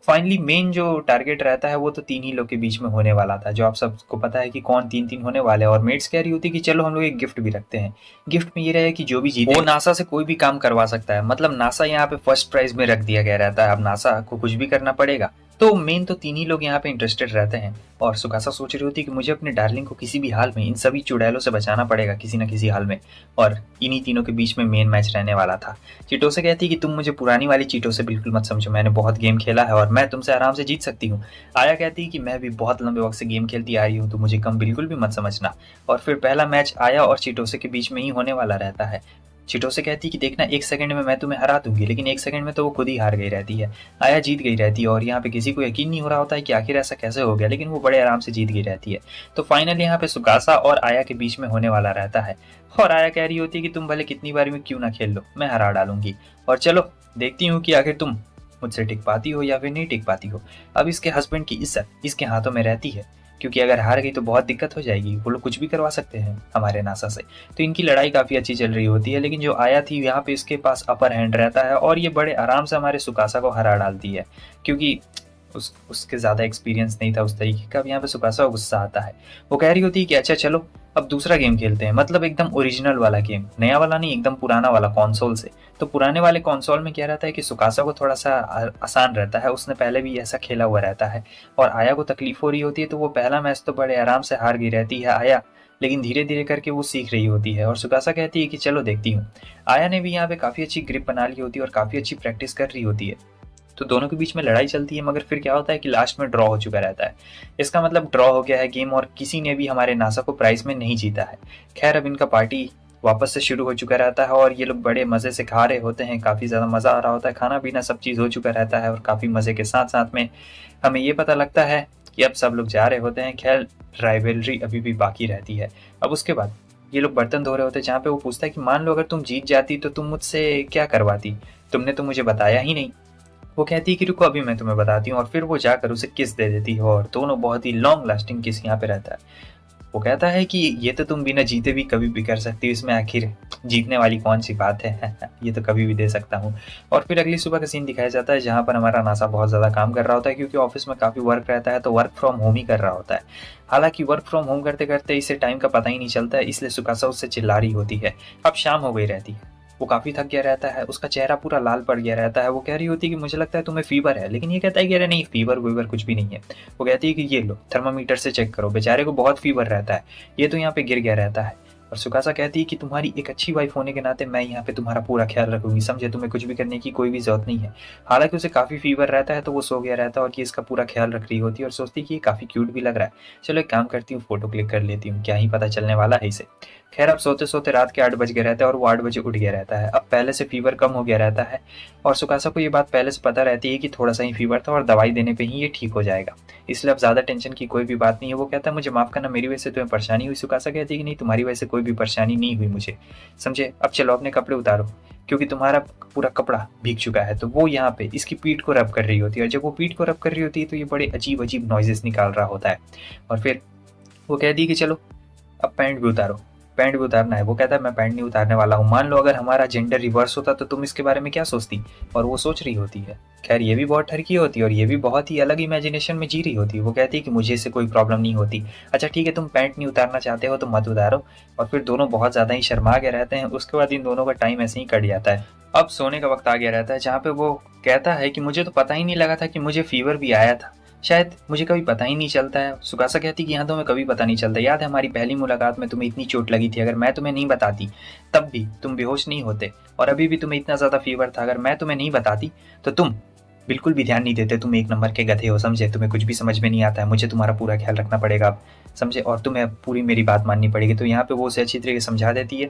फाइनली मेन जो टारगेट रहता है वो तो 3 ही लोग के बीच में होने वाला था, जो आप सबको पता है कि कौन 3-3 होने वाले हैं। और मेट्स कह रही होती कि चलो हम लोग एक गिफ्ट भी रखते हैं। गिफ्ट में ये रहे कि जो भी जीते वो नासा से कोई भी काम करवा सकता है। मतलब नासा यहाँ पे फर्स्ट प्राइज में रख दिया गया रहता है। अब नासा को कुछ भी करना पड़ेगा। तो मेन तो 3 ही लोग यहाँ पे इंटरेस्टेड रहते हैं और सुकासा सोच रही होती है कि मुझे अपने डार्लिंग को किसी भी हाल में इन सभी चुड़ैलों से बचाना पड़ेगा किसी न किसी हाल में। और इन्हीं तीनों के बीच में मेन मैच रहने वाला था। चिटोसे कहती है कि तुम मुझे पुरानी वाली चीटों से बिल्कुल मत समझो, मैंने बहुत गेम खेला है और मैं तुमसे आराम से जीत सकती हूँ। आया कहती है कि मैं भी बहुत लंबे वक्त से गेम खेलती आ रही हूँ, तो मुझे कम बिल्कुल भी मत समझना। और फिर पहला मैच आया और चिटोसे के बीच में ही होने वाला रहता है। चिटोसे कहती है कि देखना 1 सेकंड में मैं तुम्हें हरा दूंगी, लेकिन 1 सेकंड में तो वो खुद ही हार गई रहती है। आया जीत गई रहती है और यहाँ पे किसी को यकीन नहीं हो रहा होता है कि आखिर ऐसा कैसे हो गया, लेकिन वो बड़े आराम से जीत गई रहती है। तो फाइनली यहाँ पे सुकासा और आया के बीच में होने वाला रहता है और आया कह रही होती है कि तुम भले कितनी बार में क्यों ना खेल लो, मैं हरा डालूंगी। और चलो देखती हूँ कि आखिर तुम मुझसे टिक पाती हो या फिर नहीं टिक पाती हो। अब इसके हस्बैंड की इज्जत इसके हाथों में रहती है, क्योंकि अगर हार गई तो बहुत दिक्कत हो जाएगी। वो लोग कुछ भी करवा सकते हैं हमारे नासा से। तो इनकी लड़ाई काफ़ी अच्छी चल रही होती है, लेकिन जो आया थी यहाँ पे इसके पास अपर हैंड रहता है और ये बड़े आराम से हमारे सुकासा को हरा डालती है, क्योंकि उसके ज़्यादा एक्सपीरियंस नहीं था उस तरीके का। अब यहाँ पे सुकासा को गुस्सा आता है। वो कह रही होती है कि अच्छा चलो अब दूसरा गेम खेलते हैं, मतलब एकदम ओरिजिनल वाला गेम, नया वाला नहीं, एकदम पुराना वाला कंसोल से। तो पुराने वाले कंसोल में क्या रहता है कि सुकासा को थोड़ा सा आसान रहता है, उसने पहले भी ऐसा खेला हुआ रहता है। और आया को तकलीफ हो रही होती है, तो वो पहला मैच तो बड़े आराम से हार गई रहती है आया, लेकिन धीरे धीरे करके वो सीख रही होती है। और सुकासा कहती है कि चलो देखती हूँ। आया ने भी यहाँ पे काफ़ी अच्छी ग्रिप बना ली होती है और काफ़ी अच्छी प्रैक्टिस कर रही होती है। तो दोनों के बीच में लड़ाई चलती है, मगर फिर क्या होता है कि लास्ट में ड्रॉ हो चुका रहता है। इसका मतलब ड्रॉ हो गया है गेम और किसी ने भी हमारे नासा को प्राइज में नहीं जीता है। खैर अब इनका पार्टी वापस से शुरू हो चुका रहता है और ये लोग बड़े मज़े से खा रहे होते हैं। काफ़ी ज़्यादा मज़ा आ रहा होता है, खाना पीना सब चीज़ हो चुका रहता है और काफ़ी मज़े के साथ साथ में हमें ये पता लगता है कि अब सब लोग जा रहे होते हैं। खैर राइवलरी अभी भी बाकी रहती है। अब उसके बाद ये लोग बर्तन धो रहे होते हैं, जहाँ पे वो पूछता है कि मान लो अगर तुम जीत जाती तो तुम मुझसे क्या करवाती, तुमने तो मुझे बताया ही नहीं। वो कहती है कि रुको अभी मैं तुम्हें बताती हूँ, और फिर वो जाकर उसे किस दे देती है और दोनों बहुत ही लॉन्ग लास्टिंग किस यहाँ पे रहता है। वो कहता है कि ये तो तुम बिना जीते भी कभी भी कर सकती हो, इसमें आखिर जीतने वाली कौन सी बात है ये तो कभी भी दे सकता हूँ। और फिर अगली सुबह का सीन दिखाया जाता है, जहाँ पर हमारा नासा बहुत ज़्यादा काम कर रहा होता है, क्योंकि ऑफिस में काफ़ी वर्क रहता है, तो वर्क फ्रॉम होम ही कर रहा होता है। हालांकि वर्क फ्रॉम होम करते करते इसे टाइम का पता ही नहीं चलता है, इसलिए सुकासा उससे चिल्ला रही होती है। अब शाम हो गई रहती है, वो काफ़ी थक गया रहता है, उसका चेहरा पूरा लाल पड़ गया रहता है। वो कह रही होती है कि मुझे लगता है तुम्हें फीवर है, लेकिन ये कहता है कि अरे नहीं फीवर वीवर कुछ भी नहीं है। वो कहती है कि ये लो थर्मामीटर से चेक करो, बेचारे को बहुत फीवर रहता है, ये तो यहाँ पे गिर गया रहता है। और सुकासा कहती है कि तुम्हारी एक अच्छी वाइफ होने के नाते मैं यहाँ पे तुम्हारा पूरा ख्याल रखूंगी, समझे, तुम्हें कुछ भी करने की कोई भी जरूरत नहीं है। हालांकि उसे काफ़ी फीवर रहता है, तो वो सो गया रहता है और कि इसका पूरा ख्याल रख रही होती है और सोचती है कि ये काफ़ी क्यूट भी लग रहा है, चलो एक काम करती हूँ फोटो क्लिक कर लेती हूँ, क्या ही पता चलने वाला है इसे। खैर अब सोते सोते रात के 8 बज गए रहते हैं और वो 8 बजे उठ गया रहता है। अब पहले से फीवर कम हो गया रहता है और सुकासा को ये बात पहले से पता रहती है कि थोड़ा सा ही फीवर था और दवाई देने पे ही ये ठीक हो जाएगा, इसलिए अब ज़्यादा टेंशन की कोई भी बात नहीं है। वो कहता है मुझे माफ़ करना, मेरी वजह से तुम्हें परेशानी हुई। सुकासा कहती है कि नहीं तुम्हारी वजह से कोई भी परेशानी नहीं हुई मुझे, समझे। अब चलो अपने कपड़े उतारो, क्योंकि तुम्हारा पूरा कपड़ा भीग चुका है। तो वो यहाँ पे इसकी पीठ को रब कर रही होती है, और जब वो पीठ को रब कर रही होती है तो ये बड़े अजीब अजीब नॉइजेस निकाल रहा होता है। और फिर वो कहती है कि चलो अब पैंट भी उतारो, पैंट भी उतारना है। वो कहता है मैं पैंट नहीं उतारने वाला हूँ, मान लो अगर हमारा जेंडर रिवर्स होता तो तुम इसके बारे में क्या सोचती। और वो सोच रही होती है। खैर ये भी बहुत ठरकी होती है और ये भी बहुत ही अलग इमेजिनेशन में जी रही होती है। वो कहती है कि मुझे इससे कोई प्रॉब्लम नहीं होती, अच्छा ठीक है तुम पैंट नहीं उतारना चाहते हो तो मत उतारो। और फिर दोनों बहुत ज़्यादा ही शर्मा गए रहते हैं। उसके बाद इन दोनों का टाइम ऐसे ही कट जाता है। अब सोने का वक्त आ गया रहता है, जहाँ पे वो कहता है कि मुझे तो पता ही नहीं लगा था कि मुझे फीवर भी आया था। शायद मुझे कभी पता ही नहीं चलता है। सुकासा कहती कि यहाँ तुम्हें कभी पता नहीं चलता, याद है हमारी पहली मुलाकात में तुम्हें इतनी चोट लगी थी, अगर मैं तुम्हें नहीं बताती तब भी तुम बेहोश नहीं होते, और अभी भी तुम्हें इतना ज़्यादा फीवर था, अगर मैं तुम्हें नहीं बताती तो तुम बिल्कुल भी ध्यान नहीं देते, तुम एक नंबर के गधे हो, समझे, तुम्हें कुछ भी समझ में नहीं आता है, मुझे तुम्हारा पूरा ख्याल रखना पड़ेगा अब, समझे, और तुम्हें पूरी मेरी बात माननी पड़ेगी। तो यहाँ पे वो उसे अच्छी तरीके से समझा देती है।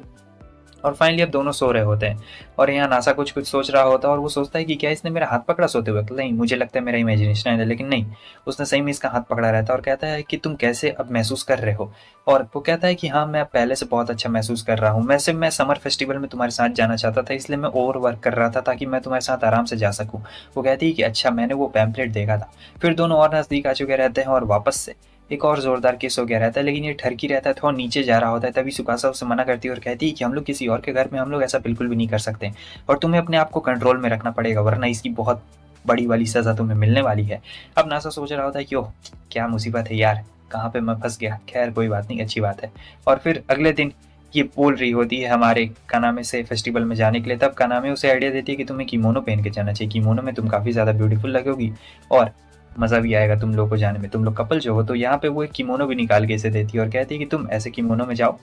और फाइनली अब दोनों सो रहे होते हैं और यहाँ नासा कुछ कुछ सोच रहा होता है और वो सोचता है कि क्या इसने मेरा हाथ पकड़ा सोते हुए, नहीं मुझे लगता है मेरा इमेजिनेशन है, लेकिन नहीं, उसने सही में इसका हाथ पकड़ा रहता है और कहता है कि तुम कैसे अब महसूस कर रहे हो। और वो कहता है कि हाँ मैं पहले से बहुत अच्छा महसूस कर रहा हूँ, वैसे मैं समर फेस्टिवल में तुम्हारे साथ जाना चाहता था, इसलिए मैं ओवर वर्क कर रहा था ताकि मैं तुम्हारे साथ आराम से जा सकूँ। वो कहती है कि अच्छा मैंने वो पैम्पलेट देखा था। फिर दोनों और नज़दीक आ चुके रहते हैं और वापस से एक और जोरदार किस हो गया रहता है, लेकिन ये ठरकी रहता है, थोड़ा नीचे जा रहा होता है। तभी सुकासा उसे मना करती है और कहती है कि हम लोग किसी और के घर में, हम लोग ऐसा बिल्कुल भी नहीं कर सकते और तुम्हें अपने आप को कंट्रोल में रखना पड़ेगा, वरना इसकी बहुत बड़ी वाली सजा तुम्हें मिलने वाली है। अब नासा सोच रहा होता है कि ओह क्या मुसीबत है यार, कहाँ पे मैं फंस गया, खैर कोई बात नहीं, अच्छी बात है। और फिर अगले दिन ये बोल रही होती है हमारे कानामे से फेस्टिवल में जाने के लिए, तब कानामे उसे आइडिया देती है कि तुम्हें किमोनो पहन के जाना चाहिए, किमोनो में तुम काफ़ी ज़्यादा ब्यूटीफुल लगोगी और मज़ा भी आएगा तुम लोग को जाने में, तुम लोग कपल जो हो। तो यहाँ पे वो एक किमोनो भी निकाल के इसे देती है और कहती है कि तुम ऐसे किमोनो में जाओ।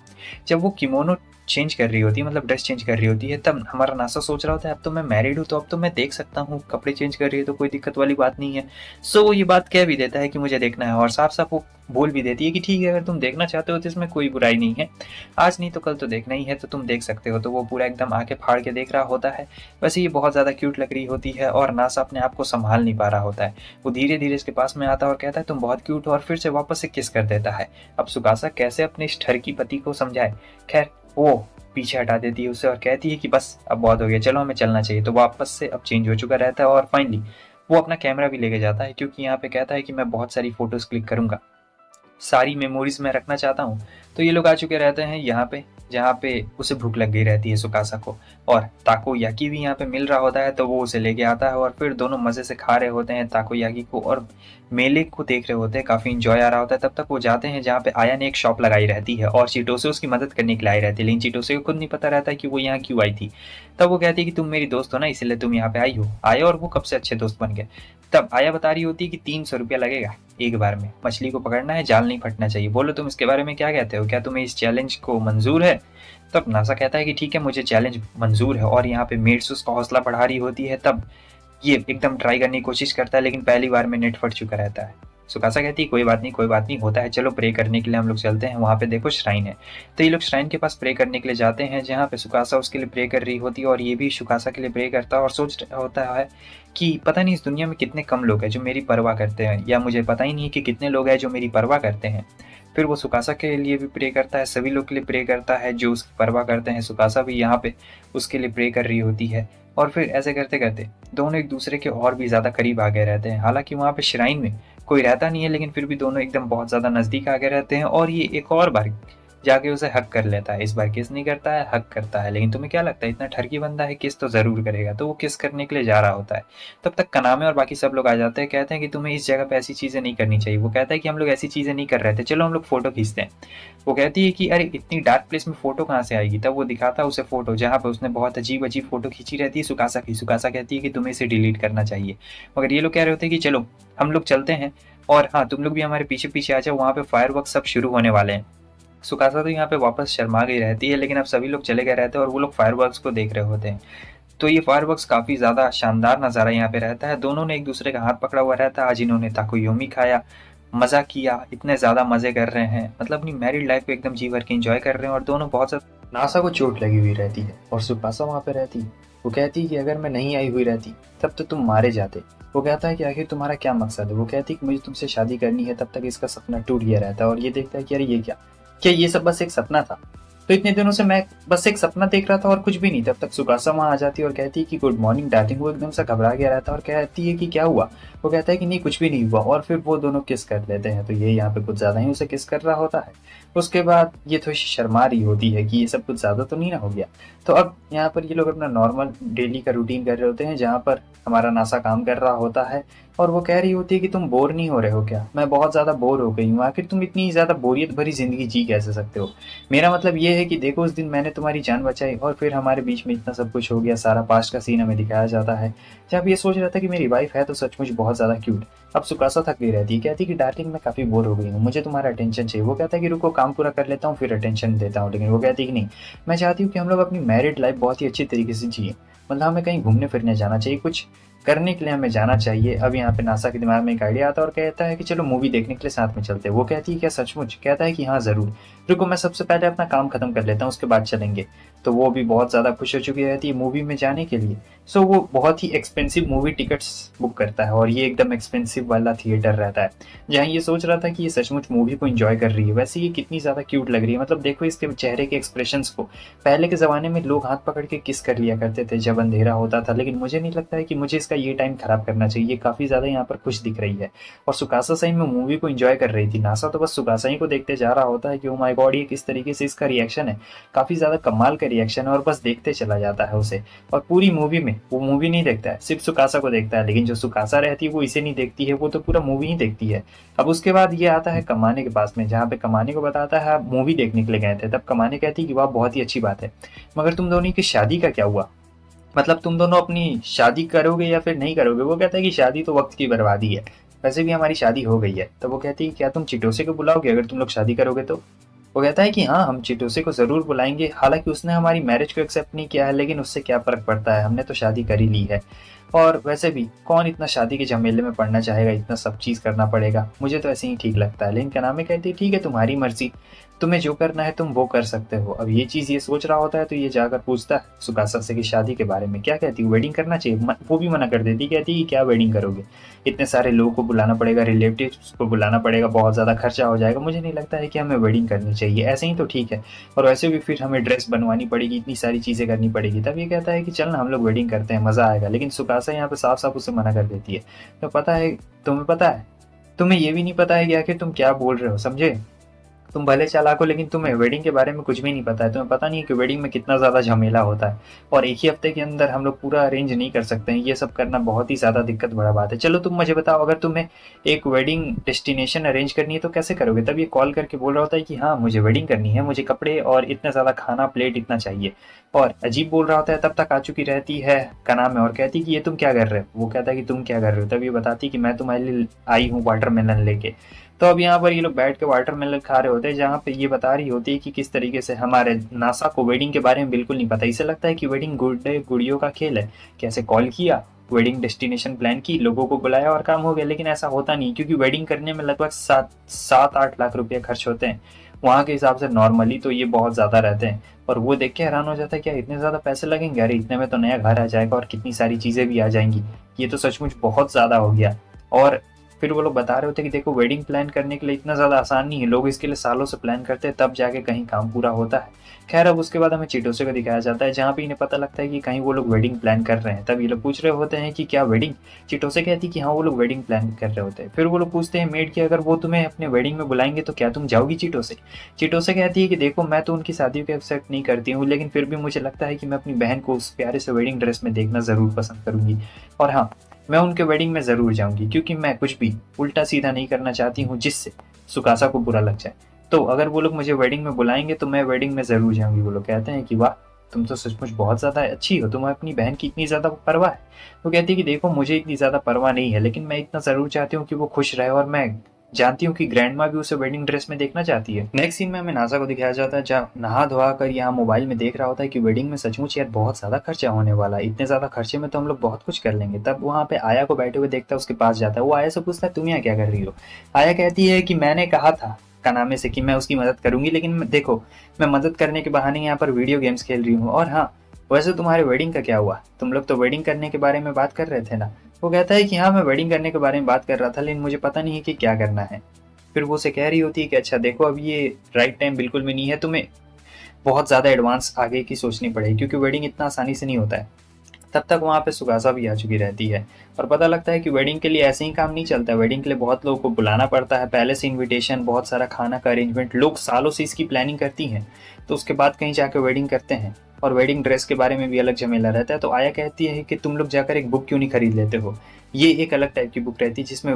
जब वो किमोनो चेंज कर रही होती है, मतलब ड्रेस चेंज कर रही होती है, तब हमारा नासा सोच रहा होता है अब तो मैं मैरिड हूँ, तो अब तो मैं देख सकता हूँ, कपड़े चेंज कर रही है तो कोई दिक्कत वाली बात नहीं है। सो वो ये बात कह भी देता है कि मुझे देखना है और साफ साफ वो बोल भी देती है कि ठीक है अगर तुम देखना चाहते हो तो इसमें कोई बुराई नहीं है, आज नहीं तो कल तो देखना ही है, तो तुम देख सकते हो। तो वो पूरा एकदम आके फाड़ के देख रहा होता है। वैसे ये बहुत ज़्यादा क्यूट लग रही होती है और नासा अपने आप को संभाल नहीं पा रहा होता है। वो धीरे धीरे इसके पास में आता है और कहता है तुम बहुत क्यूट हो, और फिर से वापस से किस कर देता है। अब सुकासा कैसे अपने इस ठरकी पति को समझाए, खैर वो पीछे हटा देती है उसे और कहती है कि बस अब बहुत हो गया, चलो हमें चलना चाहिए। तो वापस से अब चेंज हो चुका रहता है और फाइनली वो अपना कैमरा भी लेके जाता है, क्योंकि यहाँ पे कहता है कि मैं बहुत सारी फोटोज क्लिक करूंगा, सारी मेमोरीज में रखना चाहता हूँ। तो ये लोग आ चुके रहते हैं यहाँ पे, जहाँ पे उसे भूख लग गई रहती है सुकासा को, और ताकोयाकी भी यहाँ पे मिल रहा होता है, तो वो उसे लेके आता है और फिर दोनों मज़े से खा रहे होते हैं ताकोयाकी को और मेले को देख रहे होते हैं, काफ़ी इंजॉय आ रहा होता है। तब तक वो जाते हैं जहाँ पे आया ने एक शॉप लगाई रहती है और चिटोसे उसकी मदद करने के लिए आई रहती है, लेकिन चिटोसे को खुद नहीं पता रहता है कि वो यहाँ क्यों आई थी। तब वो कहती है कि तुम मेरी दोस्त हो ना, इसलिए तुम यहाँ पे आई हो, आए और वो कब से अच्छे दोस्त बन गए। तब आया बता रही होती है कि 300 रुपया लगेगा एक बार में, मछली को पकड़ना है, जाल नहीं फटना चाहिए, बोलो तुम इसके बारे में क्या कहते हो, क्या तुम्हें इस चैलेंज को मंजूर है। तब नासा कहता है कि ठीक है मुझे चैलेंज मंजूर है, और यहाँ पे मेड्स उसका हौसला बढ़ा रही होती है। तब ये एकदम ट्राई करने की कोशिश करता है, लेकिन पहली बार में नेट फट चुका रहता है। सुकासा कहती है कोई बात नहीं, कोई बात नहीं, होता है, चलो प्रे करने के लिए हम लोग चलते हैं, वहाँ पे देखो श्राइन है। तो ये लोग श्राइन के पास प्रे करने के लिए जाते हैं, जहाँ पे सुकासा उसके लिए प्रे कर रही होती है और ये भी सुकासा के लिए प्रे करता है और सोच रहा होता है कि पता नहीं इस दुनिया में कितने कम लोग हैं जो मेरी परवाह करते हैं, या मुझे पता ही नहीं है कि कितने लोग हैं जो मेरी परवाह करते हैं। फिर वो सुकासा के लिए भी प्रे करता है, सभी लोग के लिए प्रे करता है जो उसकी परवाह करते हैं। सुकासा भी यहाँ पे उसके लिए प्रे कर रही होती है और फिर ऐसे करते करते दोनों एक दूसरे के और भी ज़्यादा करीब आ गए रहते हैं। हालांकि वहाँ पे श्राइन में कोई रहता नहीं है, लेकिन फिर भी दोनों एकदम बहुत ज़्यादा नज़दीक आ गए रहते हैं और ये एक और बार जाके उसे हक कर लेता है। इस बार किस नहीं करता है, हक करता है। लेकिन तुम्हें क्या लगता है, इतना ठरकी बंदा है, किस तो ज़रूर करेगा। तो वो किस करने के लिए जा रहा होता है। तब तक कनामे और बाकी सब लोग आ जाते हैं, कहते हैं कि तुम्हें इस जगह पे ऐसी चीज़ें नहीं करनी चाहिए। वो कहता है कि हम लोग ऐसी चीज़ें नहीं कर रहे थे, चलो हम लोग फ़ोटो खींचते हैं। वो कहती है कि अरे इतनी डार्क प्लेस में फ़ोटो कहाँ से आएगी। तब वो दिखाता है उसे फ़ोटो, जहाँ पर उसने बहुत अजीब अजीब फ़ोटो खींची रहती है सुकासा की। सुकासा कहती है कि तुम्हें इसे डिलीट करना चाहिए, मगर ये लोग कह रहे होते हैं कि चलो हम लोग चलते हैं, और हाँ तुम लोग भी हमारे पीछे पीछे आ जाओ, वहाँ पे फायरवर्क सब शुरू होने वाले हैं। सुकासा तो यहाँ पे वापस शर्मा गई रहती है, लेकिन अब सभी लोग चले गए रहते हैं और वो लोग फायरवर्क्स को देख रहे होते हैं। तो ये फायरवर्क्स काफ़ी ज़्यादा शानदार नज़ारा यहाँ पे रहता है। दोनों ने एक दूसरे का हाथ पकड़ा हुआ रहता है। आज इन्होंने ताकोयोमी खाया, मज़ा किया, इतने ज़्यादा मज़े कर रहे हैं, मतलब अपनी मैरिड लाइफ को एकदम जी भर के एंजॉय कर रहे हैं। और दोनों बहुत ज़्यादा, नासा को चोट लगी हुई रहती है और सुकासा वहाँ पे रहती है। वो कहती है कि अगर मैं नहीं आई हुई रहती तब तो तुम मारे जाते। वो कहता है कि आखिर तुम्हारा क्या मकसद है। वो कहती है कि मुझे तुमसे शादी करनी है। तब तक इसका सपना टूट गया रहता है और ये देखता है कि अरे ये क्या ये सब बस एक सपना था। तो इतने दिनों से मैं बस एक सपना देख रहा था और कुछ भी नहीं। तब तक सुकासा वहाँ आ जाती है और कहती है कि गुड मॉर्निंग डार्लिंग। वो एकदम से घबरा गया रहता है और कहती है कि क्या हुआ। वो कहता है कि नहीं कुछ भी नहीं हुआ, और फिर वो दोनों किस कर लेते हैं। तो ये यहाँ पे कुछ ज़्यादा ही उसे किस कर रहा होता है। उसके बाद ये थोड़ी शर्मा रही होती है कि ये सब कुछ ज़्यादा तो नहीं ना हो गया। तो अब यहाँ पर ये लोग अपना नॉर्मल डेली का रूटीन कर रहे होते हैं, जहाँ पर हमारा नासा काम कर रहा होता है और वो कह रही होती है कि तुम बोर नहीं हो रहे हो क्या, मैं बहुत ज़्यादा बोर हो गई हूँ, आखिर तुम इतनी ज़्यादा बोरियत भरी ज़िंदगी जी कैसे सकते हो। मेरा मतलब ये है कि देखो उस दिन मैंने तुम्हारी जान बचाई और फिर हमारे बीच में इतना सब कुछ हो गया, सारा पास्ट का सीन हमें दिखाया जाता है। जब ये सोच रहा था कि मेरी वाइफ है तो सचमुच बहुत ज़्यादा क्यूट। अब सुकासा थक गई रहती है, कहती कि डार्लिंग मैं काफ़ी बोर हो गई हूँ, मुझे तुम्हारा अटेंशन चाहिए। वो कहता है कि रुको काम पूरा कर लेता हूँ फिर अटेंशन देता हूँ, लेकिन वो कहती है कि नहीं, मैं चाहती हूँ कि हम लोग अपनी मैरिड लाइफ बहुत ही अच्छी तरीके से जिए। मतलब हमें कहीं घूमने फिरने जाना चाहिए, कुछ करने के लिए हमें जाना चाहिए। अब यहाँ पे नासा के दिमाग में एक आइडिया आता है और कहता है कि चलो मूवी देखने के लिए साथ में चलते हैं। वो कहती है क्या सचमुच, कहता है कि हाँ ज़रूर, रुको मैं सबसे पहले अपना काम खत्म कर लेता हूँ उसके बाद चलेंगे। तो वो भी बहुत ज़्यादा खुश हो चुकी रहती है मूवी में जाने के लिए। सो वो बहुत ही एक्सपेंसिव मूवी टिकट्स बुक करता है और ये एकदम एक्सपेंसिव वाला थिएटर रहता है जहाँ ये सोच रहा था कि ये सचमुच मूवी को एंजॉय कर रही है। वैसे ये कितनी ज़्यादा क्यूट लग रही है, मतलब देखो इसके चेहरे के एक्सप्रेशंस को। पहले के ज़माने में लोग हाथ पकड़ के किस कर लिया करते थे जब अंधेरा होता था, लेकिन मुझे नहीं लगता है कि मुझे इसका ये टाइम खराब करना चाहिए। काफ़ी ज़्यादा यहाँ पर खुश दिख रही है और सुकासा सही में मूवी को एंजॉय कर रही थी। नासा तो बस सुकासा ही को देखते जा रहा होता है कि ओ माय गॉड ये किस तरीके से इसका रिएक्शन है, काफ़ी ज़्यादा कमाल का रिएक्शन है, और बस देखते चला जाता है उसे। और पूरी मूवी में वो मूवी नहीं देखता है, सिर्फ सुकासा को देखता है, लेकिन जो सुकासा रहती है वो इसे नहीं देखती है, वो तो पूरा मूवी ही देखती है। अब उसके बाद ये आता है कमाने के पास में, जहाँ पे कमाने को बताता है आप मूवी देखने के लिए गए थे। तब कमाने कहती है कि वाह बहुत ही अच्छी बात है, मगर तुम दोनों की शादी का क्या हुआ, मतलब तुम दोनों अपनी शादी करोगे या फिर नहीं करोगे। वो कहता है कि शादी तो वक्त की बर्बादी है, वैसे भी हमारी शादी हो गई है। तो वो कहती है क्या तुम चिटोसे को बुलाओगे अगर तुम लोग शादी करोगे तो। वो कहता है कि हाँ हम चिटोसे को ज़रूर बुलाएंगे, हालांकि उसने हमारी मैरिज को एक्सेप्ट नहीं किया है, लेकिन उससे क्या फ़र्क पड़ता है, हमने तो शादी कर ही ली है। और वैसे भी कौन इतना शादी के झमेले में पड़ना चाहेगा, इतना सब चीज़ करना पड़ेगा, मुझे तो ऐसे ही ठीक लगता है। लेकिन कनामे कहती है ठीक है तुम्हारी मर्जी, तुम्हें जो करना है तुम वो कर सकते हो। अब ये चीज़ ये सोच रहा होता है तो ये जाकर पूछता है सुकासा से कि शादी के बारे में क्या कहती हूँ, वेडिंग करना चाहिए। वो भी मना कर देती, कहती कि क्या वेडिंग करोगे, इतने सारे लोगों को बुलाना पड़ेगा, रिलेटिव्स को बुलाना पड़ेगा, बहुत ज़्यादा खर्चा हो जाएगा, मुझे नहीं लगता है कि हमें वेडिंग करनी चाहिए, ऐसे ही तो ठीक है। और वैसे भी फिर हमें ड्रेस बनवानी पड़ेगी, इतनी सारी चीज़ें करनी पड़ेगी। तब ये कहता है कि चल ना हम लोग वेडिंग करते हैं, मज़ा आएगा। लेकिन सुकासा यहाँ पे साफ साफ उसे मना कर देती है। तो पता है तुम्हें, पता है तुम्हें ये भी नहीं पता है कि आखिर तुम क्या बोल रहे हो, समझे। तुम भले चालाक हो लेकिन तुम्हें वेडिंग के बारे में कुछ भी नहीं पता है, तुम्हें पता नहीं है कि वेडिंग में कितना ज़्यादा झमेला होता है और एक ही हफ्ते के अंदर हम लोग पूरा अरेंज नहीं कर सकते हैं, ये सब करना बहुत ही ज़्यादा दिक्कत भरा बात है। चलो तुम मुझे बताओ, अगर तुम्हें एक वेडिंग डेस्टिनेशन अरेंज करनी है तो कैसे करोगे। तब ये कॉल करके बोल रहा होता है कि हाँ मुझे वेडिंग करनी है, मुझे कपड़े और इतना ज़्यादा खाना प्लेट इतना चाहिए। और अजीब बोल रहा होता है, तब तक आ चुकी रहती है कनाम में और कहती कि ये तुम क्या कर रहे हो। वो कहता है कि तुम क्या कर रहे हो। तब ये बताती कि मैं तुम्हारे लिए आई हूँ वाटरमेलन लेके। तो अब यहाँ पर ये लोग बैठ के वाटरमेलन खा रहे होते हैं, जहाँ पे ये बता रही होती है कि किस तरीके से हमारे नासा को वेडिंग के बारे में बिल्कुल नहीं पता। इसे लगता है कि वेडिंग गुड्डे गुड़ियों का खेल है, कैसे कॉल किया, वेडिंग डेस्टिनेशन प्लान की, लोगों को बुलाया और काम हो गया। लेकिन ऐसा होता नहीं, क्योंकि वेडिंग करने में लगभग 7-8 लाख रुपये खर्च होते हैं। वहाँ के हिसाब से नॉर्मली तो ये बहुत ज़्यादा रहते हैं। और वो देख के हैरान हो जाता है, क्या इतने ज़्यादा पैसे लगेंगे, अरे इतने में तो नया घर आ जाएगा और कितनी सारी चीज़ें भी आ जाएंगी, ये तो सचमुच बहुत ज़्यादा हो गया। और फिर वो लोग बता रहे होते कि देखो वेडिंग प्लान करने के लिए इतना ज़्यादा आसान नहीं है, लोग इसके लिए सालों से प्लान करते हैं तब जाके कहीं काम पूरा होता है। खैर अब उसके बाद हमें चिटोसे को दिखाया जाता है, जहाँ पे इन्हें पता लगता है कि कहीं वो लोग वेडिंग प्लान कर रहे हैं। तब ये लोग पूछ रहे होते हैं कि क्या वेडिंग। चिटोसे कहती है कि हाँ वो लोग वेडिंग प्लान कर रहे होते हैं। फिर वो लोग पूछते हैं मेड कि अगर वो तुम्हें अपने वेडिंग में बुलाएंगे तो क्या तुम जाओगी चिटोसे। चिटोसे कहती है कि देखो मैं तो उनकी शादियों को एक्सेप्ट नहीं करती हूँ, लेकिन फिर भी मुझे लगता है कि मैं अपनी बहन को उस प्यारे से वेडिंग ड्रेस में देखना ज़रूर पसंद करूँगी। और हाँ मैं उनके वेडिंग में ज़रूर जाऊंगी, क्योंकि मैं कुछ भी उल्टा सीधा नहीं करना चाहती हूँ जिससे सुकासा को बुरा लग जाए। तो अगर वो लोग मुझे वेडिंग में बुलाएंगे तो मैं वेडिंग में ज़रूर जाऊंगी। वो लोग कहते हैं कि वाह तुम तो सचमुच बहुत ज़्यादा अच्छी हो, तुम्हें अपनी बहन की इतनी ज़्यादा परवाह है। वो कहती है कि देखो मुझे इतनी ज़्यादा परवाह नहीं है, लेकिन मैं इतना ज़रूर चाहती हूँ कि वो खुश रहे, और मैं जानती हूँ कि ग्रैंड माँ भी उसे वेडिंग ड्रेस में देखना चाहती है। नेक्स्ट सीन में हमें नासा को दिखाया जाता है, जहाँ नहा धोआ कर यहाँ मोबाइल में देख रहा होता है कि वेडिंग में सचमुच यार बहुत ज़्यादा खर्चा होने वाला है, इतने ज़्यादा खर्चे में तो हम लोग बहुत कुछ कर लेंगे। तब वहाँ पे आया को बैठे हुए देखता है, उसके पास जाता है, वो आया से पूछता है तुम यहाँ क्या कर रही हो। आया कहती है कि मैंने कहा था कनामे से कि मैं उसकी मदद करूंगी, लेकिन देखो मैं मदद करने के बहाने यहाँ पर वीडियो गेम्स खेल रही हूँ। और हाँ वैसे तुम्हारे वेडिंग का क्या हुआ, तुम लोग तो वेडिंग करने के बारे में बात कर रहे थे ना। वो कहता है कि हाँ मैं वेडिंग करने के बारे में बात कर रहा था, लेकिन मुझे पता नहीं है कि क्या करना है। फिर वो उसे कह रही होती है कि अच्छा देखो अब ये राइट टाइम बिल्कुल भी नहीं है, तुम्हें बहुत ज़्यादा एडवांस आगे की सोचनी पड़ेगी, क्योंकि वेडिंग इतना आसानी से नहीं होता है। तब तक वहाँ पे सुगासा भी आ चुकी रहती है और पता लगता है कि वेडिंग के लिए ऐसे ही काम नहीं चलता है, वेडिंग के लिए बहुत लोगों को बुलाना पड़ता है, पहले से इनविटेशन, बहुत सारा खाना का अरेंजमेंट, लोग सालों से इसकी प्लानिंग करती हैं तो उसके बाद कहीं जाकर वेडिंग करते हैं। और वेडिंग ड्रेस के बारे में भी अलग झमेला रहता है। तो आया कहती है कि तुम लोग जाकर एक बुक क्यों नहीं खरीद लेते हो। ये एक अलग टाइप की बुक रहती है जिसमें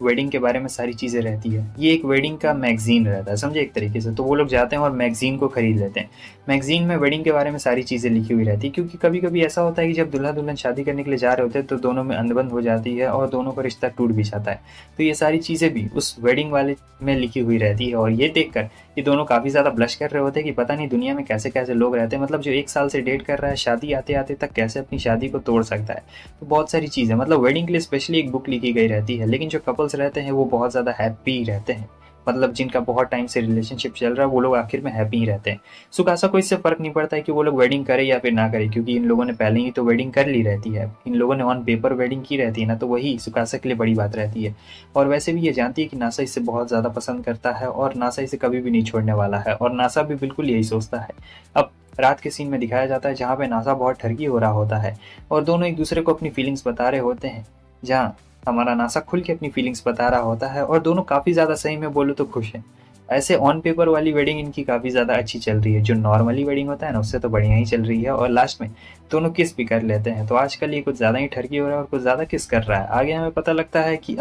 वेडिंग के बारे में सारी चीज़ें रहती है। ये एक वेडिंग का मैगजीन रहता है, समझे एक तरीके से। तो वो लोग जाते हैं और मैगजीन को खरीद लेते हैं। मैगजीन में वेडिंग के बारे में सारी चीज़ें लिखी हुई रहती है, क्योंकि कभी कभी ऐसा होता है कि जब दूल्हा दुल्हन शादी करने के लिए जा रहे होते हैं तो दोनों में अनबन हो जाती है और दोनों का रिश्ता टूट भी जाता है। तो ये सारी चीज़ें भी उस वेडिंग वाले में लिखी हुई रहती है। और ये देखकर ये दोनों काफ़ी ज़्यादा ब्लश कर रहे होते हैं कि पता नहीं दुनिया में कैसे कैसे लोग रहते हैं। मतलब जो 1 साल से डेट कर रहा है, शादी आते आते तक कैसे अपनी शादी को तोड़ सकता है। तो बहुत सारी चीज़ें, मतलब वेडिंग के लिए स्पेशली एक बुक लिखी गई रहती है। लेकिन जो कपल्स रहते हैं वो बहुत ज़्यादा हैप्पी रहते हैं। मतलब जिनका बहुत टाइम से रिलेशनशिप चल रहा है वो लोग आखिर में हैप्पी ही रहते हैं। सुकासा को इससे फ़र्क नहीं पड़ता है कि वो लोग वेडिंग करें या फिर ना करें, क्योंकि इन लोगों ने पहले ही तो वेडिंग कर ली रहती है। इन लोगों ने ऑन पेपर वेडिंग की रहती है ना, तो वही सुकासा के लिए बड़ी बात रहती है। और वैसे भी ये जानती है कि नासा इसे बहुत ज़्यादा पसंद करता है और नासा इसे कभी भी नहीं छोड़ने वाला है। और नासा भी बिल्कुल यही सोचता है। अब रात के सीन में दिखाया जाता है जहाँ पे नासा बहुत ठरकी हो रहा होता है और दोनों एक दूसरे को अपनी फीलिंग्स बता रहे होते हैं। जहाँ हमारा नासा खुल के अपनी फीलिंग्स बता रहा होता है और दोनों काफ़ी ज़्यादा, सही में बोलो तो, खुश हैं। ऐसे ऑन पेपर वाली वेडिंग इनकी काफ़ी ज़्यादा अच्छी चल रही है। जो नॉर्मली वेडिंग होता है ना, उससे तो बढ़िया ही चल रही है। और लास्ट में दोनों किस भी कर लेते हैं। तो आजकल ये कुछ ज़्यादा ही ठरकी हो रहा है और कुछ ज़्यादा किस कर रहा है। आगे हमें पता लगता है कि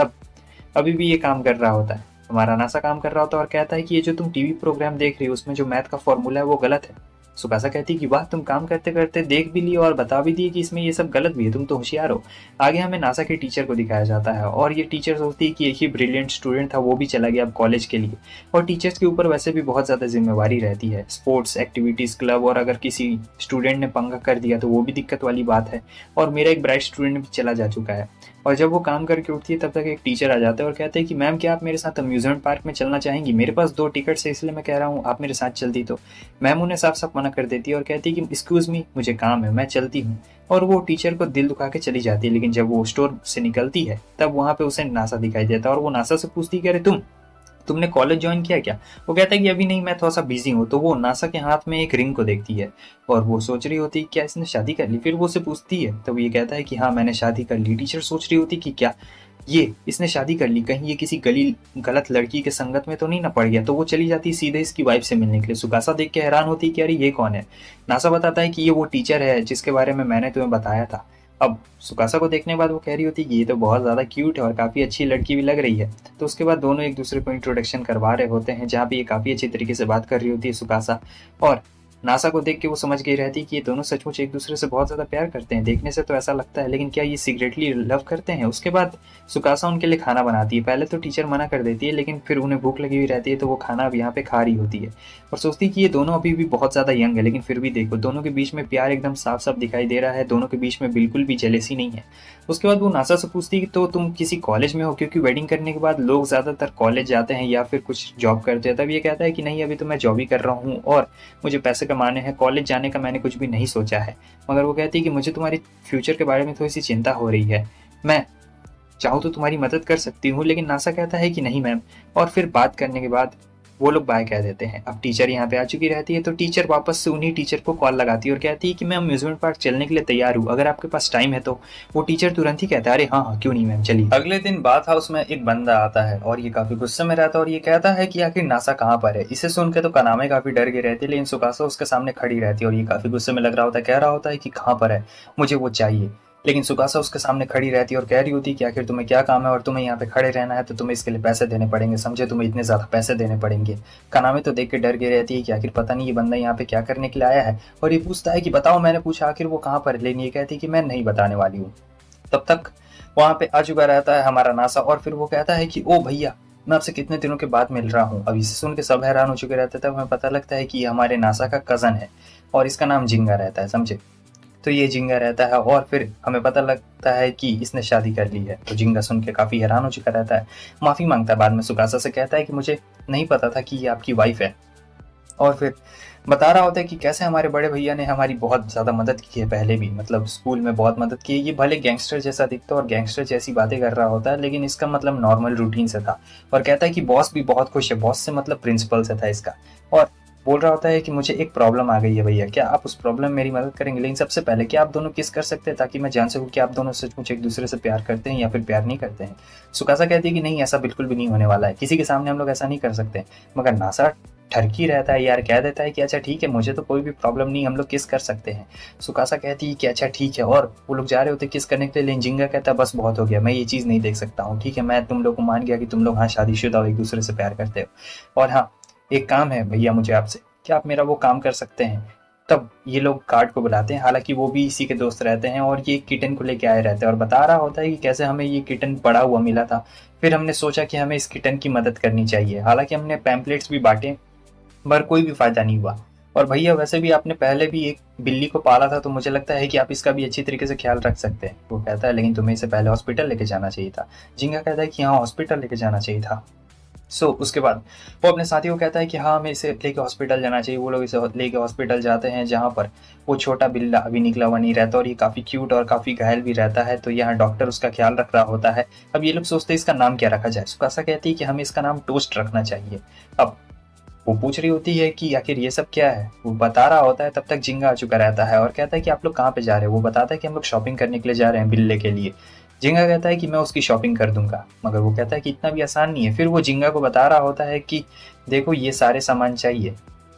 अभी भी ये काम कर रहा होता है। हमारा नासा काम कर रहा होता है और कहता है कि ये जो तुम टीवी प्रोग्राम देख रही हो उसमें जो मैथ का फॉर्मूला है वो गलत है। सुकासा कहती है कि वाह, तुम काम करते करते देख भी लिए और बता भी दिए कि इसमें ये सब गलत भी है, तुम तो होशियार हो। आगे हमें नासा के टीचर को दिखाया जाता है और ये टीचर सोचती है कि एक ही ब्रिलियंट स्टूडेंट था, वो भी चला गया अब कॉलेज के लिए। और टीचर्स के ऊपर वैसे भी बहुत ज़्यादा जिम्मेवारी रहती है, स्पोर्ट्स एक्टिविटीज़, क्लब, और अगर किसी स्टूडेंट ने पंगा कर दिया तो वो भी दिक्कत वाली बात है। और मेरा एक ब्राइट स्टूडेंट भी चला जा चुका है। और जब वो काम करके उठती है तब तक एक टीचर आ जाता है और कहते हैं कि मैम, क्या आप मेरे साथ अम्यूजमेंट पार्क में चलना चाहेंगी? मेरे पास 2 टिकट्स है, इसलिए मैं कह रहा हूँ आप मेरे साथ चलती तो। मैम उन्हें साफ साफ मना कर देती है और कहती है कि एक्सक्यूज़ मी, मुझे काम है, मैं चलती हूँ। और वो टीचर को दिल दुखा के चली जाती है। लेकिन जब वो स्टोर से निकलती है तब वहाँ पे उसे नासा दिखाई देता है और वो नासा से पूछती है कि अरे तुमने कॉलेज ज्वाइन किया क्या? वो कहता है कि अभी नहीं, मैं थोड़ा सा बिजी हूँ। तो वो नासा के हाथ में एक रिंग को देखती है और वो सोच रही होती है क्या इसने शादी कर ली। फिर वो उसे पूछती है तब ये कहता है कि हाँ, मैंने शादी कर ली। टीचर सोच रही होती कि क्या ये इसने शादी कर ली, कहीं ये किसी गलत लड़की के संगत में तो नहीं ना पड़ गया। तो वो चली जाती है सीधे इसकी वाइफ से मिलने के लिए। सुकासा देख के हैरान होती है कि अरे ये कौन है। नासा बताता है कि ये वो टीचर है जिसके बारे में मैंने तुम्हें बताया था। अब सुकासा को देखने के बाद वो कह रही होती है कि ये तो बहुत ज़्यादा क्यूट है और काफ़ी अच्छी लड़की भी लग रही है। तो उसके बाद दोनों एक दूसरे को इंट्रोडक्शन करवा रहे होते हैं, जहाँ पे ये काफ़ी अच्छी तरीके से बात कर रही होती है सुकासा। और नासा को देख के वो समझ गई रहती है कि ये दोनों सचमुच एक दूसरे से बहुत ज़्यादा प्यार करते हैं। देखने से तो ऐसा लगता है, लेकिन क्या ये सीक्रेटली लव करते हैं? उसके बाद सुकासा उनके लिए खाना बनाती है। पहले तो टीचर मना कर देती है, लेकिन फिर उन्हें भूख लगी हुई रहती है तो वो खाना अब यहाँ पे खा रही होती है और सोचती है कि ये दोनों अभी भी बहुत ज़्यादा यंग है। लेकिन फिर भी देखो, दोनों के बीच में प्यार एकदम साफ साफ दिखाई दे रहा है। दोनों के बीच में बिल्कुल भी जेलेसी नहीं है। उसके बाद वो नासा से पूछती है कि तो तुम किसी कॉलेज में हो, क्योंकि वेडिंग करने के बाद लोग ज़्यादातर कॉलेज जाते हैं या फिर कुछ जॉब करते हैं। तब ये कहता है कि नहीं, अभी तो मैं जॉब ही कर रहा हूँ और मुझे पैसे कमाने हैं, कॉलेज जाने का मैंने कुछ भी नहीं सोचा है। मगर वो कहती है कि मुझे तुम्हारी फ्यूचर के बारे में थोड़ी सी चिंता हो रही है, मैं चाहूँ तो तुम्हारी मदद कर सकती हूँ। लेकिन नासा कहता है कि नहीं मैम। और फिर बात करने के बाद वो लोग बाय कह देते हैं। अब टीचर यहाँ पे आ चुकी रहती है तो टीचर वापस से उन्हीं टीचर को कॉल लगाती है और कहती है कि मैं अम्यूजमेंट पार्क चलने के लिए तैयार हूँ, अगर आपके पास टाइम है तो। वो टीचर तुरंत ही कहता है अरे हाँ हाँ, क्यों नहीं मैम, चलिए। अगले दिन बाथ हाउस में एक बंदा आता है और ये काफी गुस्से में रहता है और ये कहता है कि आखिर नासा कहाँ पर है। इसे सुन के तो कनामे काफी डर गई रहती है, लेकिन सुकासा उसके सामने खड़ी रहती है और ये काफी गुस्से में लग रहा होता है, कह रहा होता है कि कहाँ पर है, मुझे वो चाहिए। लेकिन सुकासा उसके सामने खड़ी रहती है और कह रही होती है कि आखिर तुम्हें क्या काम है और तुम्हें यहाँ पे खड़े रहना है तो तुम्हें इसके लिए पैसे देने पड़ेंगे, समझे, तुम्हें इतने ज़्यादा पैसे देने पड़ेंगे। कनामे तो देख के डर गई रहती है कि आखिर पता नहीं ये बंदा यहाँ पे क्या करने के लिए आया है। और ये पूछता है कि बताओ, मैंने पूछा आखिर वो कहाँ पर है, लेकिन ये कहती है कि मैं नहीं बताने वाली हूँ। तब तक वहाँ पे आ चुका रहता है हमारा नासा और फिर वो कहता है कि ओ भैया, मैं आपसे कितने दिनों के बाद मिल रहा हूँ। अब इसे सुन के सब हैरान हो चुके रहते हैं। तब हमें पता लगता है कि ये हमारे नासा का कज़न है और इसका नाम जिंगा रहता है, समझे। तो ये जिंगा रहता है और फिर हमें पता लगता है कि इसने शादी कर ली है। तो जिंगा सुन के काफ़ी हैरान हो चुका रहता है, माफ़ी मांगता है बाद में सुकासा से, कहता है कि मुझे नहीं पता था कि ये आपकी वाइफ है। और फिर बता रहा होता है कि कैसे हमारे बड़े भैया ने हमारी बहुत ज़्यादा मदद की है पहले भी, मतलब स्कूल में बहुत मदद की है। ये भले गैंगस्टर जैसा दिखता है और गैंगस्टर जैसी बातें कर रहा होता है, लेकिन इसका मतलब नॉर्मल रूटीन से था। और कहता है कि बॉस भी बहुत खुश है, बॉस से मतलब प्रिंसिपल से था इसका। और बोल रहा होता है कि मुझे एक प्रॉब्लम आ गई है भैया, क्या आप उस प्रॉब्लम में मेरी मदद करेंगे? लेकिन सबसे पहले क्या आप दोनों किस कर सकते हैं ताकि मैं जान सकूं कि आप दोनों सचमुच एक दूसरे से प्यार करते हैं या फिर प्यार नहीं करते हैं। सुकासा कहती है कि नहीं, ऐसा बिल्कुल भी नहीं होने वाला है, किसी के सामने हम लोग ऐसा नहीं कर सकते। मगर नासा ठरकी रहता है यार, कह देता है कि अच्छा ठीक है, मुझे तो कोई भी प्रॉब्लम नहीं, हम लोग किस कर सकते हैं। सुकासा कहती है कि अच्छा ठीक है, और वो लोग जा रहे होते किस करने के लिए, लेकिन जिंगा कहता है बस बहुत हो गया, मैं ये चीज़ नहीं देख सकता हूँ। ठीक है, मैं तुम लोग को मान गया कि तुम लोग हाँ शादीशुदा हो, एक दूसरे से प्यार करते हो, और हाँ एक काम है भैया मुझे आपसे, क्या आप मेरा वो काम कर सकते हैं। तब ये लोग गार्ड को बुलाते हैं, हालांकि वो भी इसी के दोस्त रहते हैं, और ये किटन को लेके आए रहते हैं और बता रहा होता है कि कैसे हमें ये किटन पड़ा हुआ मिला था। फिर हमने सोचा कि हमें इस किटन की मदद करनी चाहिए, हालांकि हमने पैम्पलेट्स भी बांटे पर कोई भी फायदा नहीं हुआ। और भैया वैसे भी आपने पहले भी एक बिल्ली को पाला था, तो मुझे लगता है कि आप इसका भी अच्छी तरीके से ख्याल रख सकते हैं। वो कहता है लेकिन तुम्हें इसे पहले हॉस्पिटल लेके जाना चाहिए था। जिंगा कहता है कि हाँ हॉस्पिटल लेके जाना चाहिए था। उसके बाद वो अपने साथी को कहता है कि हाँ हमें इसे लेके हॉस्पिटल जाना चाहिए। वो लोग इसे लेके हॉस्पिटल जाते हैं, जहाँ पर वो छोटा बिल्ला अभी निकला हुआ नहीं रहता, और ये काफ़ी क्यूट और काफ़ी घायल भी रहता है। तो यहाँ डॉक्टर उसका ख्याल रख रहा होता है। अब ये लोग सोचते हैं इसका नाम क्या रखा जाए। सुकासा कहती है कि हमें इसका नाम टोस्ट रखना चाहिए। अब वो पूछ रही होती है कि आखिर ये सब क्या है, वो बता रहा होता है, तब तक जिंगा आ चुका रहता है और कहता है कि आप लोग कहाँ पे जा रहे हो। वो बताता है कि हम लोग शॉपिंग करने के लिए जा रहे हैं बिल्ले के लिए। जिंगा कहता है कि मैं उसकी शॉपिंग कर दूंगा, मगर वो कहता है कि इतना भी आसान नहीं है। फिर वो जिंगा को बता रहा होता है कि देखो ये सारे सामान चाहिए,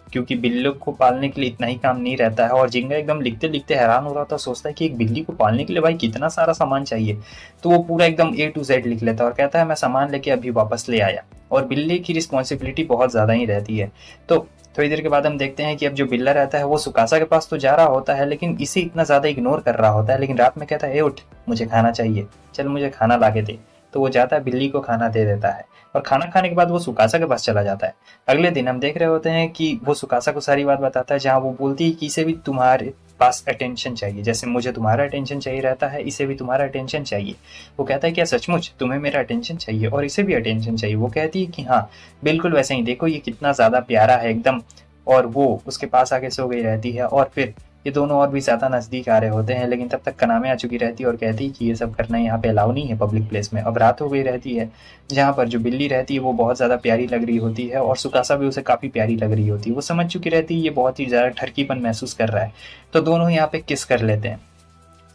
क्योंकि बिल्ली को पालने के लिए इतना ही काम नहीं रहता है। और जिंगा एकदम लिखते लिखते हैरान हो रहा था, सोचता है कि एक बिल्ली को पालने के लिए भाई कितना सारा सामान चाहिए। तो वो पूरा एकदम A to Z लिख लेता है और कहता है मैं सामान लेके अभी वापस ले आया। और बिल्ली की रिस्पॉन्सिबिलिटी बहुत ज़्यादा ही रहती है। तो थोड़ी देर के बाद हम देखते हैं कि अब जो बिल्ला रहता है वो सुकासा के पास तो जा रहा होता है, लेकिन इसे इतना ज़्यादा इग्नोर कर रहा होता है। लेकिन रात में कहता है ए उठ, मुझे खाना चाहिए, चल मुझे खाना ला के दे। तो वो जाता है, बिल्ली को खाना दे देता है, और खाना खाने के बाद वो सुकासा के पास चला जाता है। अगले दिन हम देख रहे होते हैं कि वो सुकासा को सारी बात बताता है, जहाँ वो बोलती है कि इसे भी तुम्हारे पास अटेंशन चाहिए, जैसे मुझे तुम्हारा अटेंशन चाहिए रहता है, इसे भी तुम्हारा अटेंशन चाहिए। वो कहता है क्या सचमुच तुम्हें मेरा अटेंशन चाहिए और इसे भी अटेंशन चाहिए। वो कहती है कि हाँ बिल्कुल वैसे ही, देखो ये कितना ज़्यादा प्यारा है एकदम। और वो उसके पास आके सो गई रहती है, और फिर ये दोनों और भी ज़्यादा नज़दीक आ रहे होते हैं। लेकिन तब तक कनामे आ चुकी रहती है और कहती है कि ये सब करना यहाँ पे अलाउ नहीं है पब्लिक प्लेस में। अब रात हो गई रहती है, जहाँ पर जो बिल्ली रहती है वो बहुत ज़्यादा प्यारी लग रही होती है, और सुकासा भी उसे काफ़ी प्यारी लग रही होती है। वो समझ चुकी रहती है ये बहुत ही ज़्यादा ठरकीपन महसूस कर रहा है, तो दोनों यहाँ पे किस कर लेते हैं।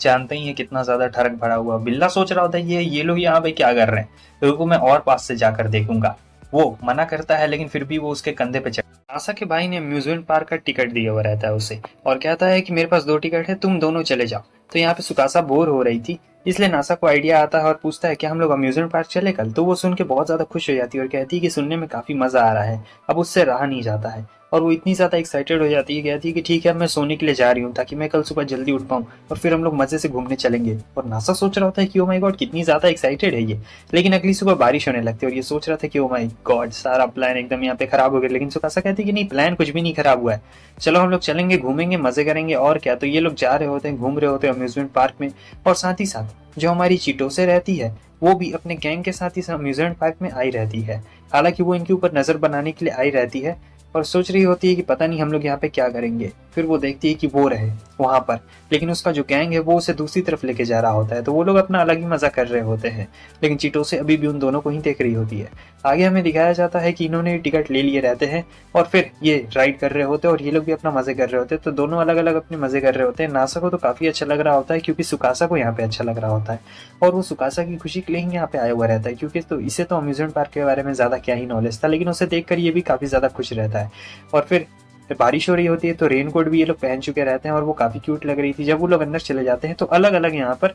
जानते ही है कितना ज़्यादा ठरक भरा हुआ। बिल्ला सोच रहा होता है ये लोग यहाँ पे क्या कर रहे हैं, रुको मैं और पास से जाकर देखूंगा। वो मना करता है, लेकिन फिर भी वो उसके कंधे पे चढ़। आशा के भाई ने अम्यूजमेंट पार्क का टिकट दिया हुआ रहता है उसे, और कहता है कि मेरे पास 2 टिकट है, तुम दोनों चले जाओ। तो यहाँ पे सुकासा बोर हो रही थी, इसलिए नासा को आइडिया आता है और पूछता है कि हम लोग अम्यूजमेंट पार्क चले कल। तो वो सुन के बहुत ज़्यादा खुश हो जाती है और कहती है कि सुनने में काफ़ी मज़ा आ रहा है, अब उससे रहा नहीं जाता है। और वो इतनी ज़्यादा एक्साइटेड हो जाती है, कहती है कि ठीक है अब मैं सोने के लिए जा रही हूँ, ताकि मैं कल सुबह जल्दी उठ पाऊँ और फिर हम लोग मज़े से घूमने चलेंगे। और नासा सोच रहा होता है कि ओ माय गॉड कितनी ज़्यादा एक्साइटेड है ये। लेकिन अगली सुबह बारिश होने लगती है, और ये सोच रहा था कि ओ माय गॉड सारा प्लान एकदम यहाँ पे खराब हो गया। लेकिन सुकासा कहती है कि नहीं, प्लान कुछ भी नहीं खराब हुआ है, चलो हम लोग चलेंगे, घूमेंगे, मज़े करेंगे। और क्या, तो ये लोग जा रहे होते हैं, घूम रहे होते हैं अम्यूजमेंट पार्क में। और साथ ही साथ जो हमारी चिटोसे रहती है वो भी अपने गैंग के साथ इस अम्यूजमेंट पार्क में आई रहती है। हालांकि वो इनके ऊपर नज़र बनाने के लिए आई रहती है, और सोच रही होती है कि पता नहीं हम लोग यहाँ पे क्या करेंगे। फिर वो देखती है कि वो रहे वहाँ पर, लेकिन उसका जो गैंग है वो उसे दूसरी तरफ लेके जा रहा होता है। तो वो लोग अपना अलग ही मजा कर रहे होते हैं, लेकिन चिटोसे अभी भी उन दोनों को ही देख रही होती है। आगे हमें दिखाया जाता है कि इन्होंने टिकट ले लिए रहते हैं, और फिर ये राइड कर रहे होते हैं, और ये लोग भी अपना मजे कर रहे होते हैं। तो दोनों अलग अलग अपने मजे कर रहे होते हैं। नासा को तो काफी अच्छा लग रहा होता है, क्योंकि सुकासा को यहाँ पे अच्छा लग रहा होता है, और वो सुकासा की खुशी के लिए ही यहाँ पे आया हुआ रहता है, क्योंकि तो इसे तो अम्यूजमेंट पार्क के बारे में ज्यादा क्या ही नॉलेज था, लेकिन उसे देखकर ये भी काफी ज्यादा खुश रहता है। और फिर बारिश हो रही होती है, तो रेनकोट भी ये लोग पहन चुके रहते हैं, और वो काफी क्यूट लग रही थी। जब वो लोग अंदर चले जाते हैं तो अलग अलग यहाँ पर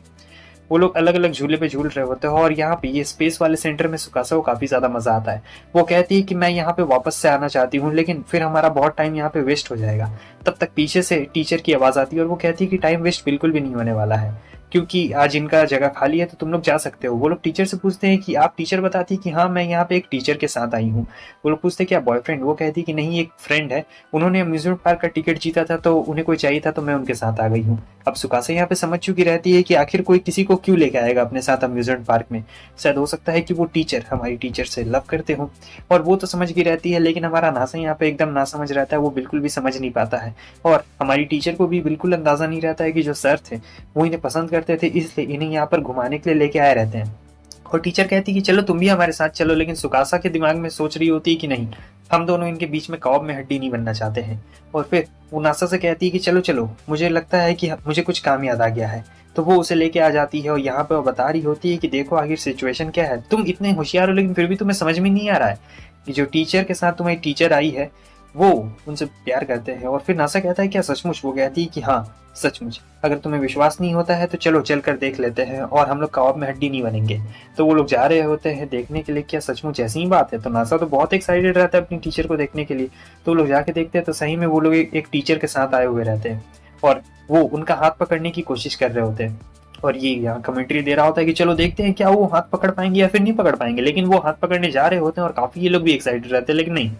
वो लोग अलग अलग झूले पे झूल रहे होते हैं, और यहाँ पे ये स्पेस वाले सेंटर में सुकासा को काफी ज्यादा मजा आता है। वो कहती है कि मैं यहाँ पे वापस से आना चाहती हूँ, लेकिन फिर हमारा बहुत टाइम यहाँ पे वेस्ट हो जाएगा। तब तक पीछे से टीचर की आवाज आती है, और वो कहती है कि टाइम वेस्ट बिल्कुल भी नहीं होने वाला है, क्योंकि आज इनका जगह खाली है, तो तुम लोग जा सकते हो। वो लोग टीचर से पूछते हैं कि आप, टीचर बताती है कि हाँ मैं यहाँ पे एक टीचर के साथ आई हूँ। वो लोग पूछते हैं क्या बॉयफ्रेंड, वो कहती है कि नहीं एक फ्रेंड है, उन्होंने अम्यूजमेंट पार्क का टिकट जीता था, तो उन्हें कोई चाहिए था, तो मैं उनके साथ आ गई हूँ। अब सुकासा यहाँ पे समझ चुकी रहती है कि आखिर कोई किसी को क्यों लेके आएगा अपने साथ अम्यूजमेंट पार्क में। शायद हो सकता है कि वो टीचर हमारी टीचर से लव करते हो, और वो तो समझ गई रहती है, लेकिन हमारा नासा यहाँ पे एकदम ना समझ रहता है, वो बिल्कुल भी समझ नहीं पाता है। और हमारी टीचर को भी बिल्कुल अंदाजा नहीं रहता है कि जो सर थे वो इन्हें पसंद करते थे, इसलिए इन्हें यहाँ पर घुमाने के लिए लेके आए रहते हैं। और टीचर कहती है कि चलो तुम भी हमारे साथ चलो, लेकिन सुकासा के दिमाग में सोच रही होती है कि नहीं, हम दोनों इनके बीच में कौवा में हड्डी नहीं बनना चाहते हैं। और फिर वो नासा से कहती है कि चलो चलो, मुझे लगता है कि मुझे कुछ काम याद आ गया है। तो वो उसे लेके आ जाती है, और यहाँ पे वो बता रही होती है कि देखो आखिर सिचुएशन क्या है, तुम इतने होशियार हो लेकिन फिर भी तुम्हें समझ में नहीं आ रहा है कि जो टीचर के साथ तुम्हारी टीचर आई है वो उनसे प्यार करते हैं। और फिर नासा कहता है क्या सचमुच? वो कहती है कि हाँ सचमुच, अगर तुम्हें विश्वास नहीं होता है तो चलो चल कर देख लेते हैं और हम लोग कबाब में हड्डी नहीं बनेंगे। तो वो लोग जा रहे होते हैं देखने के लिए क्या सचमुच ऐसी ही बात है। तो नासा तो बहुत एक्साइटेड रहता है अपनी टीचर को देखने के लिए। तो वो लोग जाके देखते हैं तो सही में वो लोग एक टीचर के साथ आए हुए रहते हैं और वो उनका हाथ पकड़ने की कोशिश कर रहे होते हैं। और ये यहाँ कमेंट्री दे रहा होता है कि चलो देखते हैं क्या वो हाथ पकड़ पाएंगे या फिर नहीं पकड़ पाएंगे। लेकिन वो हाथ पकड़ने जा रहे होते हैं और काफी ये लोग भी एक्साइटेड रहते हैं, लेकिन नहीं,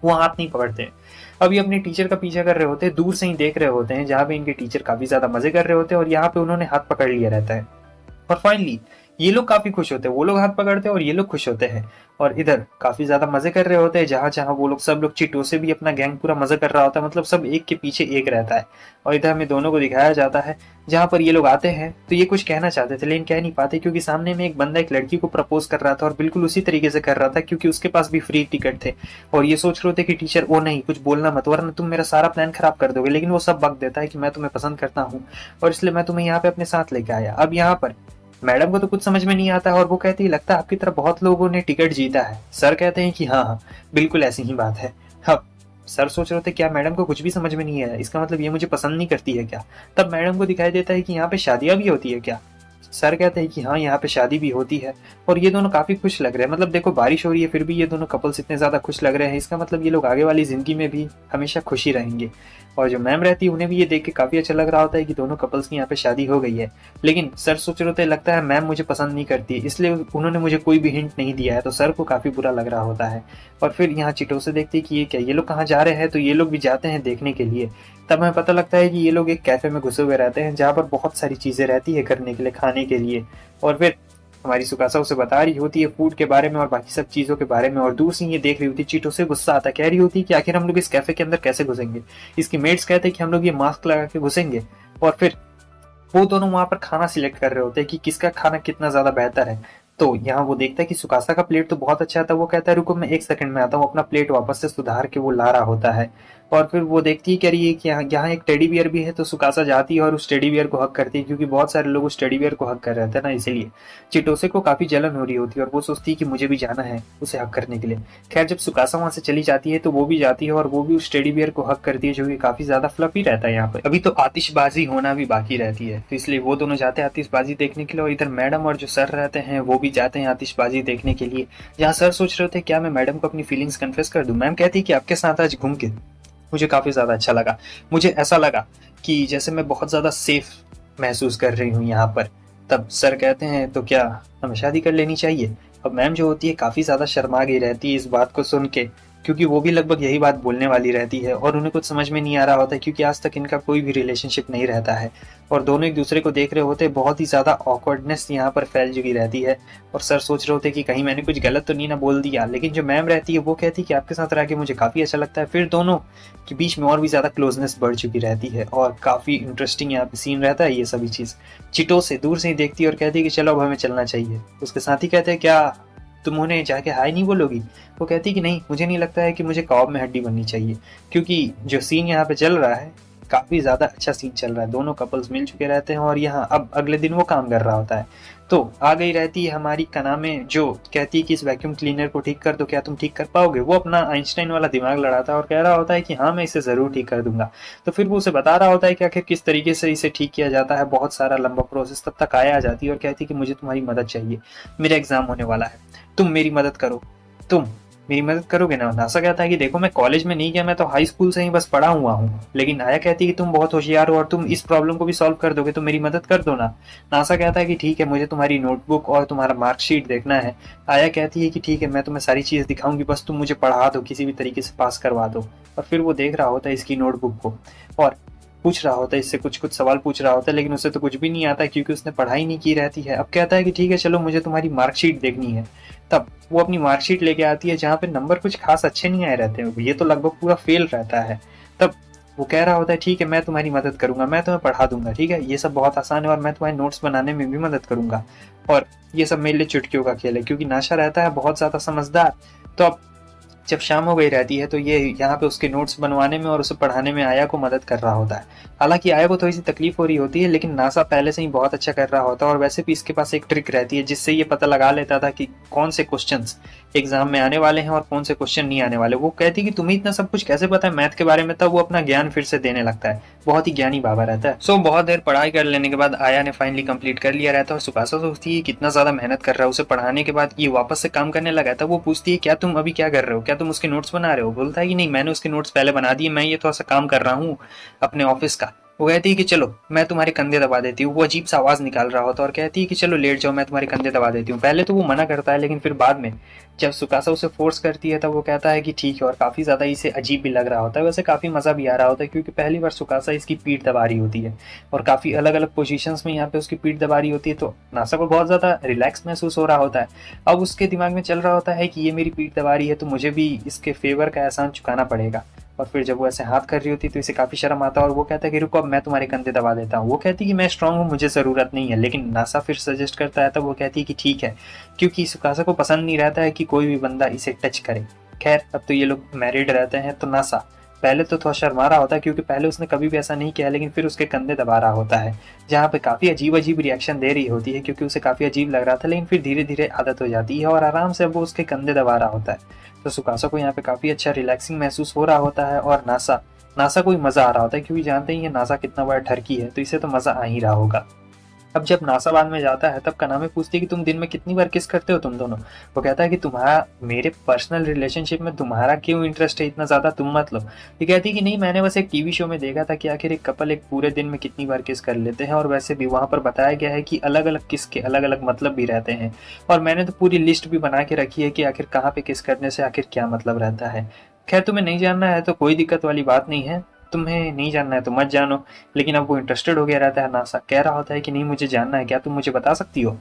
वो हाथ नहीं पकड़ते। अब ये अपने टीचर का पीछा कर रहे होते हैं, दूर से ही देख रहे होते हैं जहाँ पे इनके टीचर काफी ज्यादा मजे कर रहे होते हैं और यहाँ पे उन्होंने हाथ पकड़ लिया रहता है। और फाइनली ये लोग काफी खुश होते हैं, वो लोग हाथ पकड़ते हैं और ये लोग खुश होते हैं। और इधर काफी ज्यादा मजे कर रहे होते हैं जहां जहां वो लोग सब लोग चिटो से भी अपना गैंग पूरा मजा कर रहा होता है, मतलब सब एक के पीछे एक रहता है। और इधर हमें दोनों को दिखाया जाता है जहां पर ये लोग आते हैं तो ये कुछ कहना चाहते थे लेकिन कह नहीं पाते क्योंकि सामने में एक बंदा एक लड़की को प्रपोज कर रहा था और बिल्कुल उसी तरीके से कर रहा था क्योंकि उसके पास भी फ्री टिकट थे। और ये सोच रहे थे कि टीचर ओ नहीं कुछ बोलना मत वरना तुम मेरा सारा प्लान खराब कर दोगे। लेकिन वो सब बक देता है कि मैं तुम्हें पसंद करता हूँ और इसलिए मैं तुम्हें यहाँ पे अपने साथ लेके आया। अब यहाँ पर मैडम को तो कुछ समझ में नहीं आता है और वो कहती है लगता है आपकी तरह बहुत लोगों ने टिकट जीता है। सर कहते हैं कि हाँ हाँ बिल्कुल ऐसी ही बात है। अब सर सोच रहे थे क्या मैडम को कुछ भी समझ में नहीं आया, इसका मतलब ये मुझे पसंद नहीं करती है क्या। तब मैडम को दिखाई देता है कि यहाँ पे शादियां भी होती है क्या। सर कहते हैं कि हाँ यहाँ पे शादी भी होती है। और ये दोनों काफी खुश लग रहे हैं, मतलब देखो बारिश हो रही है फिर भी ये दोनों कपल्स इतने ज्यादा खुश लग रहे हैं, इसका मतलब ये लोग आगे वाली जिंदगी में भी हमेशा खुशी रहेंगे। और जो मैम रहती है उन्हें भी ये देख के काफी अच्छा लग रहा होता है कि दोनों कपल्स की यहाँ पे शादी हो गई है। लेकिन सर सोच रहे होते लगता है मैम मुझे पसंद नहीं करती इसलिए उन्होंने मुझे कोई भी हिंट नहीं दिया है, तो सर को काफी बुरा लग रहा होता है। और फिर यहाँ चिटो से देखते हैं कि ये क्या ये लोग कहाँ जा रहे हैं, तो ये लोग भी जाते हैं देखने के लिए। तब हमें पता लगता है कि ये लोग एक कैफे में घुसे हुए रहते हैं जहाँ पर बहुत सारी चीजें रहती है करने के लिए, खाने के लिए। और फिर हमारी सुकासा उसे बता रही होती है फूड के बारे में और बाकी सब चीजों के बारे में। और दूर से ये देख रही होती चीटो से गुस्सा आता, कह रही होती कि आखिर हम लोग इस कैफे के अंदर कैसे घुसेंगे। इसकी मेट्स कहते हैं कि हम लोग ये मास्क लगा के घुसेंगे। और फिर वो दोनों वहां पर खाना सिलेक्ट कर रहे होते हैं कि किसका खाना कितना ज्यादा बेहतर है। तो यहाँ वो देखता है कि सुकासा का प्लेट तो बहुत अच्छा था, वो कहता है रुको मैं 1 सेकंड में आता हूँ, अपना प्लेट वापस से सुधार के वो ला रहा होता है। और फिर वो देखती है कह रही है कि यहाँ एक टेडी बियर भी है। तो सुकासा जाती है और उस टेडी बियर को हक करती है क्योंकि बहुत सारे लोग उस टेडी बियर को हक कर रहे थे ना, इसलिए चिटोसे को काफी जलन हो रही होती है और वो सोचती है कि मुझे भी जाना है उसे हक करने के लिए। खैर जब सुकासा वहां से चली जाती है तो वो भी जाती है और वो भी उस टेडी बियर को हक करती है जो कि काफी ज्यादा फ्लफी रहता है। यहाँ पर अभी तो आतिशबाजी होना भी बाकी रहती है, तो इसलिए वो दोनों जाते हैं आतिशबाजी देखने के लिए। और इधर मैडम और जो सर रहते हैं वो भी जाते हैं आतिशबाजी देखने के लिए, जहाँ सर सोच रहे थे क्या मैं मैडम को अपनी फीलिंग्स कन्फेस कर दूं। मैम कहती है कि आपके साथ आज घूम के मुझे काफी ज्यादा अच्छा लगा, मुझे ऐसा लगा कि जैसे मैं बहुत ज्यादा सेफ महसूस कर रही हूँ यहाँ पर। तब सर कहते हैं तो क्या हमें शादी कर लेनी चाहिए। अब मैम जो होती है काफी ज्यादा शर्मा गई रहती है इस बात को सुन के, क्योंकि वो भी लगभग यही बात बोलने वाली रहती है और उन्हें कुछ समझ में नहीं आ रहा होता है क्योंकि आज तक इनका कोई भी रिलेशनशिप नहीं रहता है और दोनों एक दूसरे को देख रहे होते हैं। बहुत ही ज्यादा ऑकवर्डनेस यहाँ पर फैल चुकी रहती है और सर सोच रहे होते हैं कि कहीं मैंने कुछ गलत तो नहीं ना बोल दिया। लेकिन जो मैम रहती है वो कहती है कि आपके साथ रह के मुझे काफी अच्छा लगता है। फिर दोनों के बीच में और भी ज्यादा क्लोजनेस बढ़ चुकी रहती है और काफी इंटरेस्टिंग यहाँ पे सीन रहता है ये सभी चीज। चिटो से दूर से ही देखती है और कहती है कि चलो अब हमें चलना चाहिए। उसके साथ ही कहते हैं क्या तुम उन्हें जाके हाय नहीं बोलोगी। वो कहती कि नहीं मुझे नहीं लगता है कि मुझे कबाब में हड्डी बननी चाहिए, क्योंकि जो सीन यहाँ पे चल रहा है काफी ज्यादा अच्छा सीन चल रहा है। दोनों कपल्स मिल चुके रहते हैं और यहाँ अब अगले दिन वो काम कर रहा होता है। तो आ गई रहती है हमारी कनामे जो कहती है कि इस वैक्यूम क्लीनर को ठीक कर दो, क्या तुम ठीक कर पाओगे। वो अपना आइंस्टाइन वाला दिमाग लड़ाता है और कह रहा होता है कि हाँ मैं इसे जरूर ठीक कर दूंगा। तो फिर वो उसे बता रहा होता है कि आखिर किस तरीके से इसे ठीक किया जाता है, बहुत सारा लंबा प्रोसेस। तब तक आया आ जाती है और कहती है कि मुझे तुम्हारी मदद चाहिए, मेरा एग्जाम होने वाला है, तुम मेरी मदद करो, तुम मेरी मदद करोगे ना। नासा कहता है कि देखो मैं कॉलेज में नहीं गया, मैं तो हाई स्कूल से ही बस पढ़ा हुआ हूँ। लेकिन आया कहती है कि तुम बहुत होशियार हो और तुम इस प्रॉब्लम को भी सॉल्व कर दोगे, तो मेरी मदद कर दो ना। नासा कहता है कि ठीक है मुझे तुम्हारी नोटबुक और तुम्हारा मार्कशीट देखना है। आया कहती है कि ठीक है मैं तुम्हें सारी चीज दिखाऊंगी, बस तुम मुझे पढ़ा दो, किसी भी तरीके से पास करवा दो। और फिर वो देख रहा होता है इसकी नोटबुक को और पूछ रहा होता है इससे कुछ कुछ सवाल पूछ रहा होता है, लेकिन उसे तो कुछ भी नहीं आता क्योंकि उसने पढ़ाई नहीं की रहती है। अब कहता है कि ठीक है चलो मुझे तुम्हारी मार्कशीट देखनी है। तब वो अपनी मार्कशीट लेके आती है जहाँ पे नंबर कुछ खास अच्छे नहीं आए रहते हैं, ये तो लगभग पूरा फेल रहता है। तब वो कह रहा होता है ठीक है मैं तुम्हारी मदद करूंगा, मैं तुम्हें पढ़ा दूंगा, ठीक है ये सब बहुत आसान है और मैं तुम्हारे नोट्स बनाने में भी मदद करूंगा। और ये सब मेरे लिए चुटकियों का खेल है क्योंकि नाशा रहता है बहुत ज्यादा समझदार। तो अब जब शाम हो गई रहती है तो ये यहाँ पे उसके नोट्स बनवाने में और उसे पढ़ाने में आया को मदद कर रहा होता है। हालांकि आया को थोड़ी सी तकलीफ हो रही होती है, लेकिन नासा पहले से ही बहुत अच्छा कर रहा होता है और वैसे भी इसके पास एक ट्रिक रहती है जिससे ये पता लगा लेता था कि कौन से क्वेश्चंस एग्जाम में आने वाले हैं और कौन से क्वेश्चन नहीं आने वाले। वो कहती है कि तुम्हें इतना सब कुछ कैसे पता है मैथ के बारे में, तब वो अपना ज्ञान फिर से देने लगता है। बहुत ही ज्ञानी बाबा रहता है। सो बहुत देर पढ़ाई कर लेने के बाद आया ने फाइनली कंप्लीट कर लिया रहता है और सुकासा सोचती है कितना ज्यादा मेहनत कर रहा है, उसे पढ़ाने के बाद ये वापस से काम करने लगा था। वो पूछती है क्या तुम अभी क्या कर रहे हो, क्या तुम उसके नोट्स बना रहे हो। बोलता है कि नहीं, मैंने उसके नोट्स पहले बना दिए, मैं ये थोड़ा सा काम कर रहा हूँ अपने ऑफिस का। वो कहती है कि चलो मैं तुम्हारे कंधे दबा देती हूँ। वो अजीब सा आवाज निकाल रहा होता है और कहती है कि चलो लेट जाओ, मैं तुम्हारे कंधे दबा देती हूँ। पहले तो वो मना करता है, लेकिन फिर बाद में जब सुकासा उसे फोर्स करती है तब वो कहता है कि ठीक है, और काफी ज्यादा इसे अजीब भी लग रहा होता है। वैसे काफी मजा भी आ रहा होता है क्योंकि पहली बार सुकासा इसकी पीठ दबा रही होती है और काफी अलग अलग पोजीशंस में यहाँ पे उसकी पीठ दबा रही होती है। तो नासा को बहुत ज्यादा रिलैक्स महसूस हो रहा होता है। अब उसके दिमाग में चल रहा होता है कि ये मेरी पीठ दबा रही है तो मुझे भी इसके फेवर का एहसान चुकाना पड़ेगा। और फिर जब वो ऐसे हाथ कर रही होती तो इसे काफी शर्म आता है और वो कहता है कि रुको अब मैं तुम्हारे कंधे दबा देता हूँ। वो कहती है कि मैं स्ट्रांग हूँ, मुझे जरूरत नहीं है। लेकिन नासा फिर सजेस्ट करता है तब वो कहती है कि ठीक है, क्योंकि सुकासा को पसंद नहीं रहता है कि कोई भी बंदा इसे टच करे। खैर अब तो ये लोग मैरिड रहते हैं तो नासा पहले तो थोड़ा शर्मा रहा होता है क्योंकि पहले उसने कभी भी ऐसा नहीं किया, लेकिन फिर उसके कंधे दबा रहा होता है जहाँ पे काफी अजीब अजीब रिएक्शन दे रही होती है क्योंकि उसे काफी अजीब लग रहा था। लेकिन फिर धीरे धीरे आदत हो जाती है और आराम से वो उसके कंधे दबा रहा होता है। तो सुकासा को यहाँ पे काफी अच्छा रिलैक्सिंग महसूस हो रहा होता है और नासा नासा को भी मजा आ रहा होता है क्योंकि जानते ही ये नासा कितना बड़ा ठरकी है, तो इसे तो मजा आ ही रहा होगा। अब जब नासा बाद में जाता है तब कनामे पूछती है कि तुम दिन में कितनी बार किस करते हो तुम दोनों। वो कहता है कि तुम्हारा मेरे पर्सनल रिलेशनशिप में तुम्हारा क्यों इंटरेस्ट है इतना ज्यादा, तुम मत लो। ये कहती है कि नहीं, मैंने बस एक टीवी शो में देखा था कि आखिर एक कपल एक पूरे दिन में कितनी बार किस कर लेते हैं, और वैसे भी वहां पर बताया गया है कि अलग अलग किस के अलग अलग मतलब भी रहते हैं। और मैंने तो पूरी लिस्ट भी बना के रखी है कि आखिर कहाँ पे किस करने से आखिर क्या मतलब रहता है। खैर तुम्हें नहीं जानना है तो कोई दिक्कत वाली बात नहीं है, तुम्हें नहीं जानना है तो मत जानो। लेकिन अब वो इंटरेस्टेड हो गया रहता है। नासा कह रहा होता है कि नहीं मुझे जानना है, क्या तुम मुझे बता सकती हो।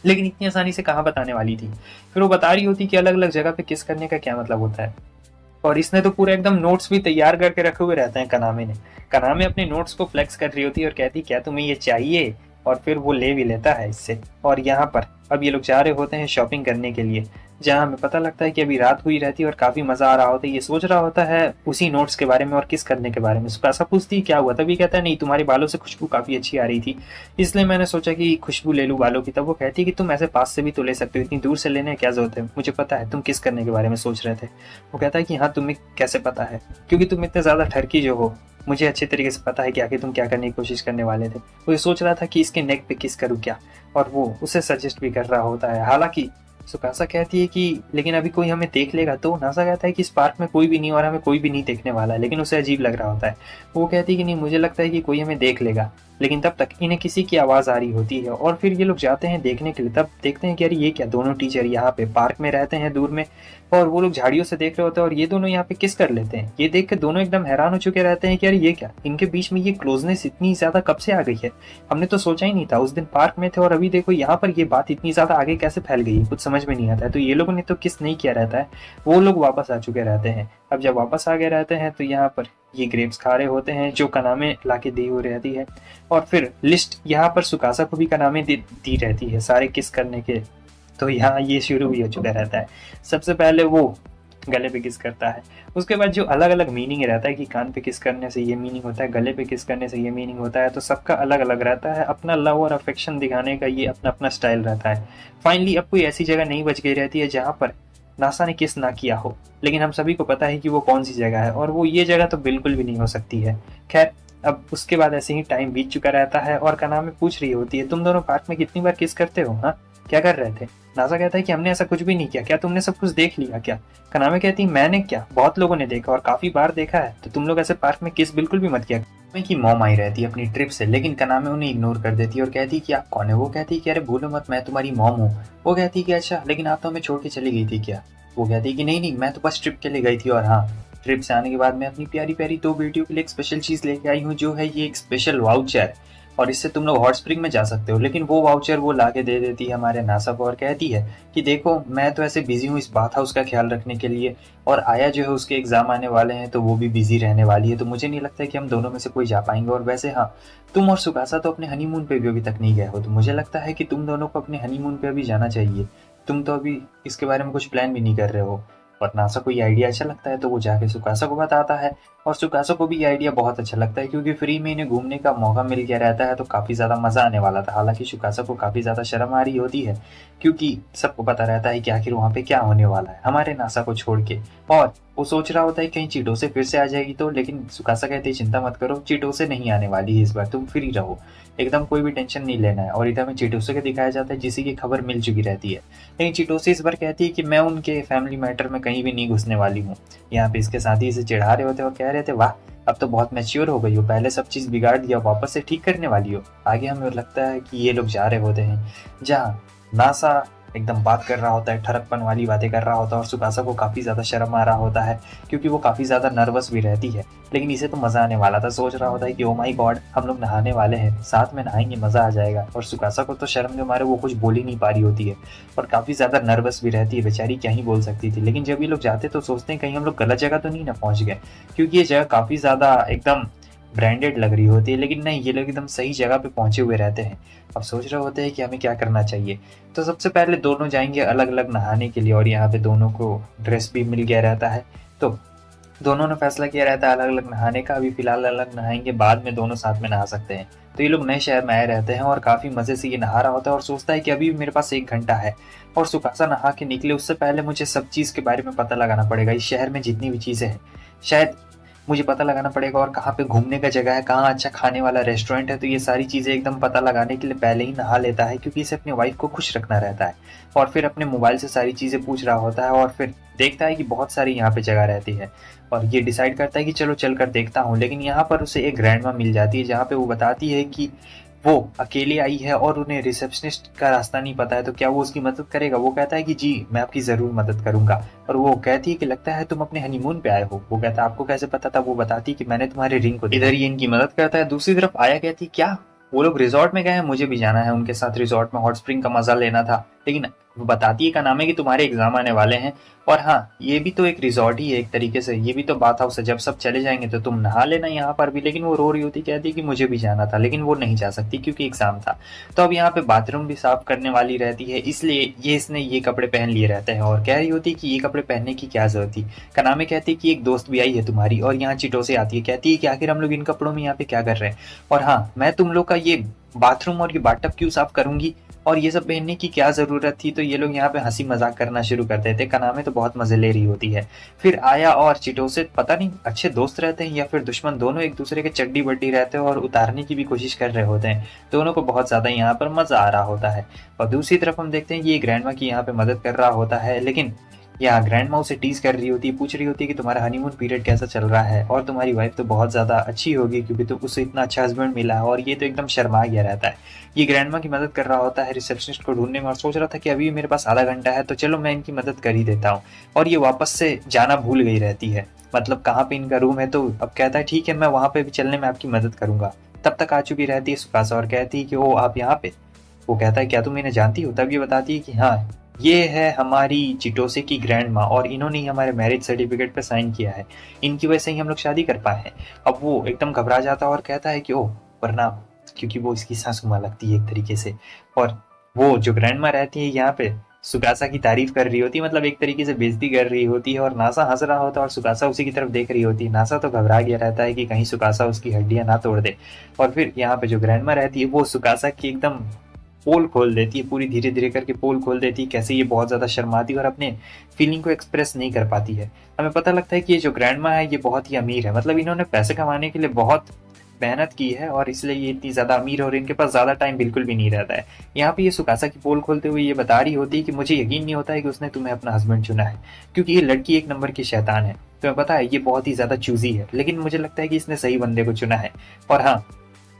लेकिन इतनी आसानी से कहाँ बताने वाली थी। फिर वो बता रही होती कि अलग अलग जगह पे किस करने का क्या मतलब होता है। और इसने तो पूरा एकदम नोट्स भी तैयार करके रखे हुए रहते हैं कनामे ने। कनामे अपने नोट्स को फ्लेक्स कर रही होती है और कहती क्या तुम्हें ये चाहिए, और फिर वो ले भी लेता है इससे। और यहाँ पर अब ये लोग जा रहे होते हैं शॉपिंग करने के लिए, जहाँ हमें पता लगता है कि अभी रात हुई रहती है और काफी मजा आ रहा होता है। ये सोच रहा होता है उसी नोट्स के बारे में और किस करने के बारे में। सुकासा पूछती है क्या हुआ, तभी कहता है नहीं तुम्हारे बालों से खुशबू काफी अच्छी आ रही थी, इसलिए मैंने सोचा कि खुशबू ले लूं बालों की। तब वो कहती है कि तुम ऐसे पास से भी तो ले सकते हो, इतनी दूर से लेने क्या जरूरत है, मुझे पता है तुम किस करने के बारे में सोच रहे थे। वो कहता है कि हाँ तुम्हें कैसे पता है, क्योंकि तुम इतने ज्यादा ठरकी जो हो, मुझे अच्छे तरीके से पता है कि आखिर तुम क्या करने की कोशिश करने वाले थे। वो ये सोच रहा था कि इसके नेक पे किस करूँ क्या, और वो उसे सजेस्ट भी कर रहा होता है। हालांकि सुकासा कहती है कि लेकिन अभी कोई हमें देख लेगा तो। नासा कहता है कि इस पार्क में कोई भी नहीं और हमें कोई भी नहीं देखने वाला है, लेकिन उसे अजीब लग रहा होता है। वो कहती है कि नहीं मुझे लगता है कि कोई हमें देख लेगा। लेकिन तब तक इन्हें किसी की आवाज आ रही होती है और फिर ये लोग जाते हैं देखने के लिए। तब देखते हैं कि अरे ये क्या, दोनों टीचर यहाँ पे पार्क में रहते हैं दूर में, और वो लोग झाड़ियों से देख रहे होते हैं और ये दोनों यहाँ पे किस कर लेते हैं। ये देख के दोनों एकदम हैरान हो चुके रहते हैं कि अरे ये क्या, इनके बीच में ये क्लोजनेस इतनी ज्यादा कब से आ गई है, हमने तो सोचा ही नहीं था। उस दिन पार्क में थे और अभी देखो यहाँ पर ये बात इतनी ज्यादा आगे कैसे फैल गई, कुछ समझ में नहीं आता है। तो ये लोगों ने तो किस नहीं किया रहता है, वो लोग वापस आ चुके रहते हैं। अब जब वापस आ गए रहते हैं तो यहाँ पर ये ग्रेप्स खा रहे होते हैं जो कनामे लाके दी हुई रहती है, और फिर लिस्ट यहाँ पर सुकासा को भी कनामे दी रहती है सारे किस करने के। तो यहाँ ये शुरू भी हो चुका रहता है। सबसे पहले वो गले पे किस करता है, उसके बाद जो अलग अलग मीनिंग रहता है कि कान पे किस करने से ये मीनिंग होता है, गले पे किस करने से ये मीनिंग होता है, तो सबका अलग अलग रहता है। अपना लव और अफेक्शन दिखाने का ये अपना अपना स्टाइल रहता है। फाइनली अब कोई ऐसी जगह नहीं बच गई रहती है जहाँ पर नासा ने किस ना किया हो, लेकिन हम सभी को पता है कि वो कौन सी जगह है, और वो ये जगह तो बिल्कुल भी नहीं हो सकती है। खैर अब उसके बाद ऐसे ही टाइम बीत चुका रहता है और कनामे पूछ रही होती है तुम दोनों पार्क में कितनी बार किस करते हो, हाँ क्या कर रहे थे। नासा कहता है कि हमने ऐसा कुछ भी नहीं किया, क्या तुमने सब कुछ देख लिया क्या। कनामे कहती मैंने क्या, बहुत लोगों ने देखा और काफी बार देखा है, तो तुम लोग ऐसे पार्क में किस बिल्कुल भी मत किया। की मॉम आई रहती है अपनी ट्रिप से, लेकिन कनामे उन्हें इग्नोर कर देती है और कहती कि आप कौन है। वो कहती कि अरे भूलो मत मैं तुम्हारी मॉम हूँ। वो कहती कि अच्छा लेकिन आप तो हमें छोड़ के चली गई थी क्या। वो कहती कि नहीं मैं तो बस ट्रिप के लिए गई थी, और हाँ ट्रिप से आने के बाद मैं अपनी प्यारी प्यारी दो बेटियों के लिए एक स्पेशल चीज लेके आई हूँ, जो है ये एक स्पेशल वाउचर, और इससे तुम लोग हॉट स्प्रिंग में जा सकते हो। लेकिन वो वाउचर वो लाके दे देती है हमारे नासा को और कहती है कि देखो मैं तो ऐसे बिजी हूँ इस बाथ हाउस का ख्याल रखने के लिए, और आया जो है उसके एग्जाम आने वाले हैं तो वो भी बिजी रहने वाली है, तो मुझे नहीं लगता है कि हम दोनों में से कोई जा पाएंगे। और वैसे हाँ तुम और सुकासा तो अपने हनीमून पे भी अभी तक नहीं गए हो, तो मुझे लगता है कि तुम दोनों को अपने हनीमून पे अभी जाना चाहिए। तुम तो अभी इसके बारे में कुछ प्लान भी नहीं कर रहे हो। और नासा को ये आइडिया अच्छा लगता है तो वो जाके सुकासा को बताता है, और सुकासा को भी ये आइडिया बहुत अच्छा लगता है क्योंकि फ्री में इन्हें घूमने का मौका मिल गया रहता है तो काफ़ी ज़्यादा मज़ा आने वाला था। हालांकि सुकासा को काफ़ी ज़्यादा शर्म आ रही होती है क्योंकि सबको पता रहता है कि आखिर वहाँ पे क्या होने वाला है हमारे नासा को छोड़ के। और वो सोच रहा होता है कहीं चीटो से फिर से आ जाएगी तो, लेकिन सुकासा कहते हैं चिंता मत करो, चीटो से नहीं आने वाली है इस बार, तुम फ्री रहो, एकदम कोई भी टेंशन नहीं लेना है। और इधर में चिटोसे को दिखाया जाता है जिसी की खबर मिल चुकी रहती है, लेकिन चिटोसे इस बार कहती है कि मैं उनके फैमिली मैटर में कहीं भी नहीं घुसने वाली हूँ। यहाँ पे इसके साथी इसे चिढ़ा रहे होते और कह रहे थे वाह अब तो बहुत मैच्योर हो गई हो, पहले सब चीज़ बिगाड़ दिया वापस से ठीक करने वाली हो। आगे हमें लगता है कि ये लोग जा रहे होते हैं जहाँ नासा एकदम बात कर रहा होता है, ठरकपन वाली बातें कर रहा होता है और सुकासा को काफ़ी ज़्यादा शर्म आ रहा होता है क्योंकि वो काफ़ी ज़्यादा नर्वस भी रहती है। लेकिन इसे तो मज़ा आने वाला था, सोच रहा होता है कि ओ माई गॉड हम लोग नहाने वाले हैं, साथ में नहाएंगे, मज़ा आ जाएगा। और सुकासा को तो शर्म के मारे वो कुछ बोल ही नहीं पा रही होती है और काफ़ी ज़्यादा नर्वस भी रहती है, बेचारी क्या ही बोल सकती थी। लेकिन जब ये लोग जाते तो सोचते हैं कहीं हम लोग गलत जगह तो नहीं ना पहुँच गए, क्योंकि ये जगह काफ़ी ज़्यादा एकदम ब्रांडेड लग रही होती है। लेकिन नहीं, ये लोग एकदम सही जगह पे पहुंचे हुए रहते हैं। अब सोच रहे होते हैं कि हमें क्या करना चाहिए। तो सबसे पहले दोनों जाएंगे अलग अलग नहाने के लिए और यहाँ पे दोनों को ड्रेस भी मिल गया रहता है, तो दोनों ने फैसला किया रहता है अलग अलग नहाने का। अभी फिलहाल अलग नहाएंगे, बाद में दोनों साथ में नहा सकते हैं। तो ये लोग नए शहर में आए रहते हैं और काफ़ी मज़े से ये नहा रहा होता है और सोचता है कि अभी मेरे पास 1 घंटा है और सुकासा नहा के निकले उससे पहले मुझे सब चीज़ के बारे में पता लगाना पड़ेगा। इस शहर में जितनी भी चीज़ें हैं शायद मुझे पता लगाना पड़ेगा और कहाँ पे घूमने का जगह है, कहाँ अच्छा खाने वाला रेस्टोरेंट है। तो ये सारी चीज़ें एकदम पता लगाने के लिए पहले ही नहा लेता है क्योंकि इसे अपनी वाइफ को खुश रखना रहता है। और फिर अपने मोबाइल से सारी चीज़ें पूछ रहा होता है और फिर देखता है कि बहुत सारी यहाँ पे जगह रहती है और ये डिसाइड करता है कि चलो चल कर देखता हूँ। लेकिन यहाँ पर उसे एक ग्रैंडमा मिल जाती है जहाँ पे वो बताती है कि वो अकेले आई है और उन्हें रिसेप्शनिस्ट का रास्ता नहीं पता है, तो क्या वो उसकी मदद करेगा। वो कहता है कि जी मैं आपकी ज़रूर मदद करूंगा। और वो कहती है कि लगता है तुम अपने हनीमून पे आए हो। वो कहता है आपको कैसे पता था। वो बताती है कि मैंने तुम्हारे रिंग को, इधर ये इनकी मदद करता है। दूसरी तरफ आया कहती क्या वो लोग रिजॉर्ट में गए हैं, मुझे भी जाना है उनके साथ, रिजॉर्ट में हॉट स्प्रिंग का मजा लेना था। लेकिन वो बताती है का नाम है कि तुम्हारे एग्जाम आने वाले हैं और हाँ ये भी तो एक रिजॉर्ट ही है एक तरीके से, ये भी तो बात हाउस है, जब सब चले जाएंगे तो तुम नहा लेना यहाँ पर भी। लेकिन वो रो रही होती, कहती कि मुझे भी जाना था लेकिन वो नहीं जा सकती क्योंकि एग्जाम था। तो अब यहाँ पे बाथरूम भी साफ करने वाली रहती है, इसलिए इसने ये कपड़े पहन लिए रहते हैं और कह रही होती कि ये कपड़े पहनने की क्या जरूरत थी। कनामे कहती है कि एक दोस्त भी आई है तुम्हारी और यहाँ चिटोसे आती है, कहती है कि आखिर हम लोग इन कपड़ों में यहाँ पे क्या कर रहे हैं और हाँ मैं तुम लोग का ये बाथरूम और ये बाथटब क्यों साफ करूंगी और ये सब पहनने की क्या जरूरत थी। तो ये लोग यहाँ पे हंसी मजाक करना शुरू कर देते। कनामे तो बहुत मजे ले रही होती है। फिर आया और चिटोसे पता नहीं अच्छे दोस्त रहते हैं या फिर दुश्मन, दोनों एक दूसरे के चड्डी बड्डी रहते हैं और उतारने की भी कोशिश कर रहे होते हैं। दोनों को बहुत ज्यादा यहाँ पर मजा आ रहा होता है। और दूसरी तरफ हम देखते हैं कि ये ग्रैंडमा की यहाँ पे मदद कर रहा होता है, लेकिन यहाँ ग्रैंडमा उसे टीज कर रही होती है, पूछ रही होती है कि तुम्हारा हनीमून पीरियड कैसा चल रहा है और तुम्हारी वाइफ तो बहुत ज़्यादा अच्छी होगी क्योंकि तो उसे इतना अच्छा हस्बैंड मिला है। और ये तो एकदम शर्मा गया रहता है। ये ग्रैंडमा की मदद कर रहा होता है रिसेप्शनिस्ट को ढूंढने में और सोच रहा था कि अभी मेरे पास आधा घंटा है तो चलो मैं इनकी मदद कर ही देता हूँ। और ये वापस से जाना भूल गई रहती है, मतलब कहाँ पे इनका रूम है। तो अब कहता है ठीक है मैं वहाँ पे भी चलने में आपकी मदद करूंगा। तब तक आ चुकी रहती है सुकासा और कहती है कि ओ आप यहाँ पे। वो कहता है क्या तुम इन्हें जानती हो। तब ये बताती है कि हाँ ये है हमारी चिटोसे की ग्रैंड माँ और इन्होंने ही हमारे मैरिज सर्टिफिकेट पे साइन किया है, इनकी वजह से ही हम लोग शादी कर पाए हैं। अब वो एकदम घबरा जाता है और कहता है कि ओह प्रणाम, क्योंकि वो इसकी सासू माँ लगती है एक तरीके से। और वो जो ग्रैंड माँ रहती है यहाँ पे सुकासा की तारीफ कर रही होती है, मतलब एक तरीके से बेइज्जती कर रही होती है। और नासा हंस रहा होता है और सुकासा उसी की तरफ देख रही होती है। नासा तो घबरा गया रहता है कि कहीं सुकासा उसकी हड्डियां ना तोड़ दे। और फिर यहाँ पे जो ग्रैंड माँ रहती है वो सुकासा की एकदम पोल खोल देती है, पूरी धीरे धीरे करके पोल खोल देती है। कैसे ये बहुत ज़्यादा शर्माती है और अपने फीलिंग को एक्सप्रेस नहीं कर पाती है। हमें पता लगता है कि ये जो ग्रैंडमा है ये बहुत ही अमीर है, मतलब इन्होंने पैसे कमाने के लिए बहुत मेहनत की है और इसलिए ये इतनी ज़्यादा अमीर है और इनके पास ज़्यादा टाइम बिल्कुल भी नहीं रहता है। यहाँ पे ये सुकासा की पोल खोलते हुए ये बता रही होती है कि मुझे यकीन नहीं होता है कि उसने तुम्हें अपना हस्बैंड चुना है, क्योंकि ये लड़की एक नंबर की शैतान है। तुम्हें पता है ये बहुत ही ज़्यादा चूजी है, लेकिन मुझे लगता है कि इसने सही बंदे को चुना है। और हाँ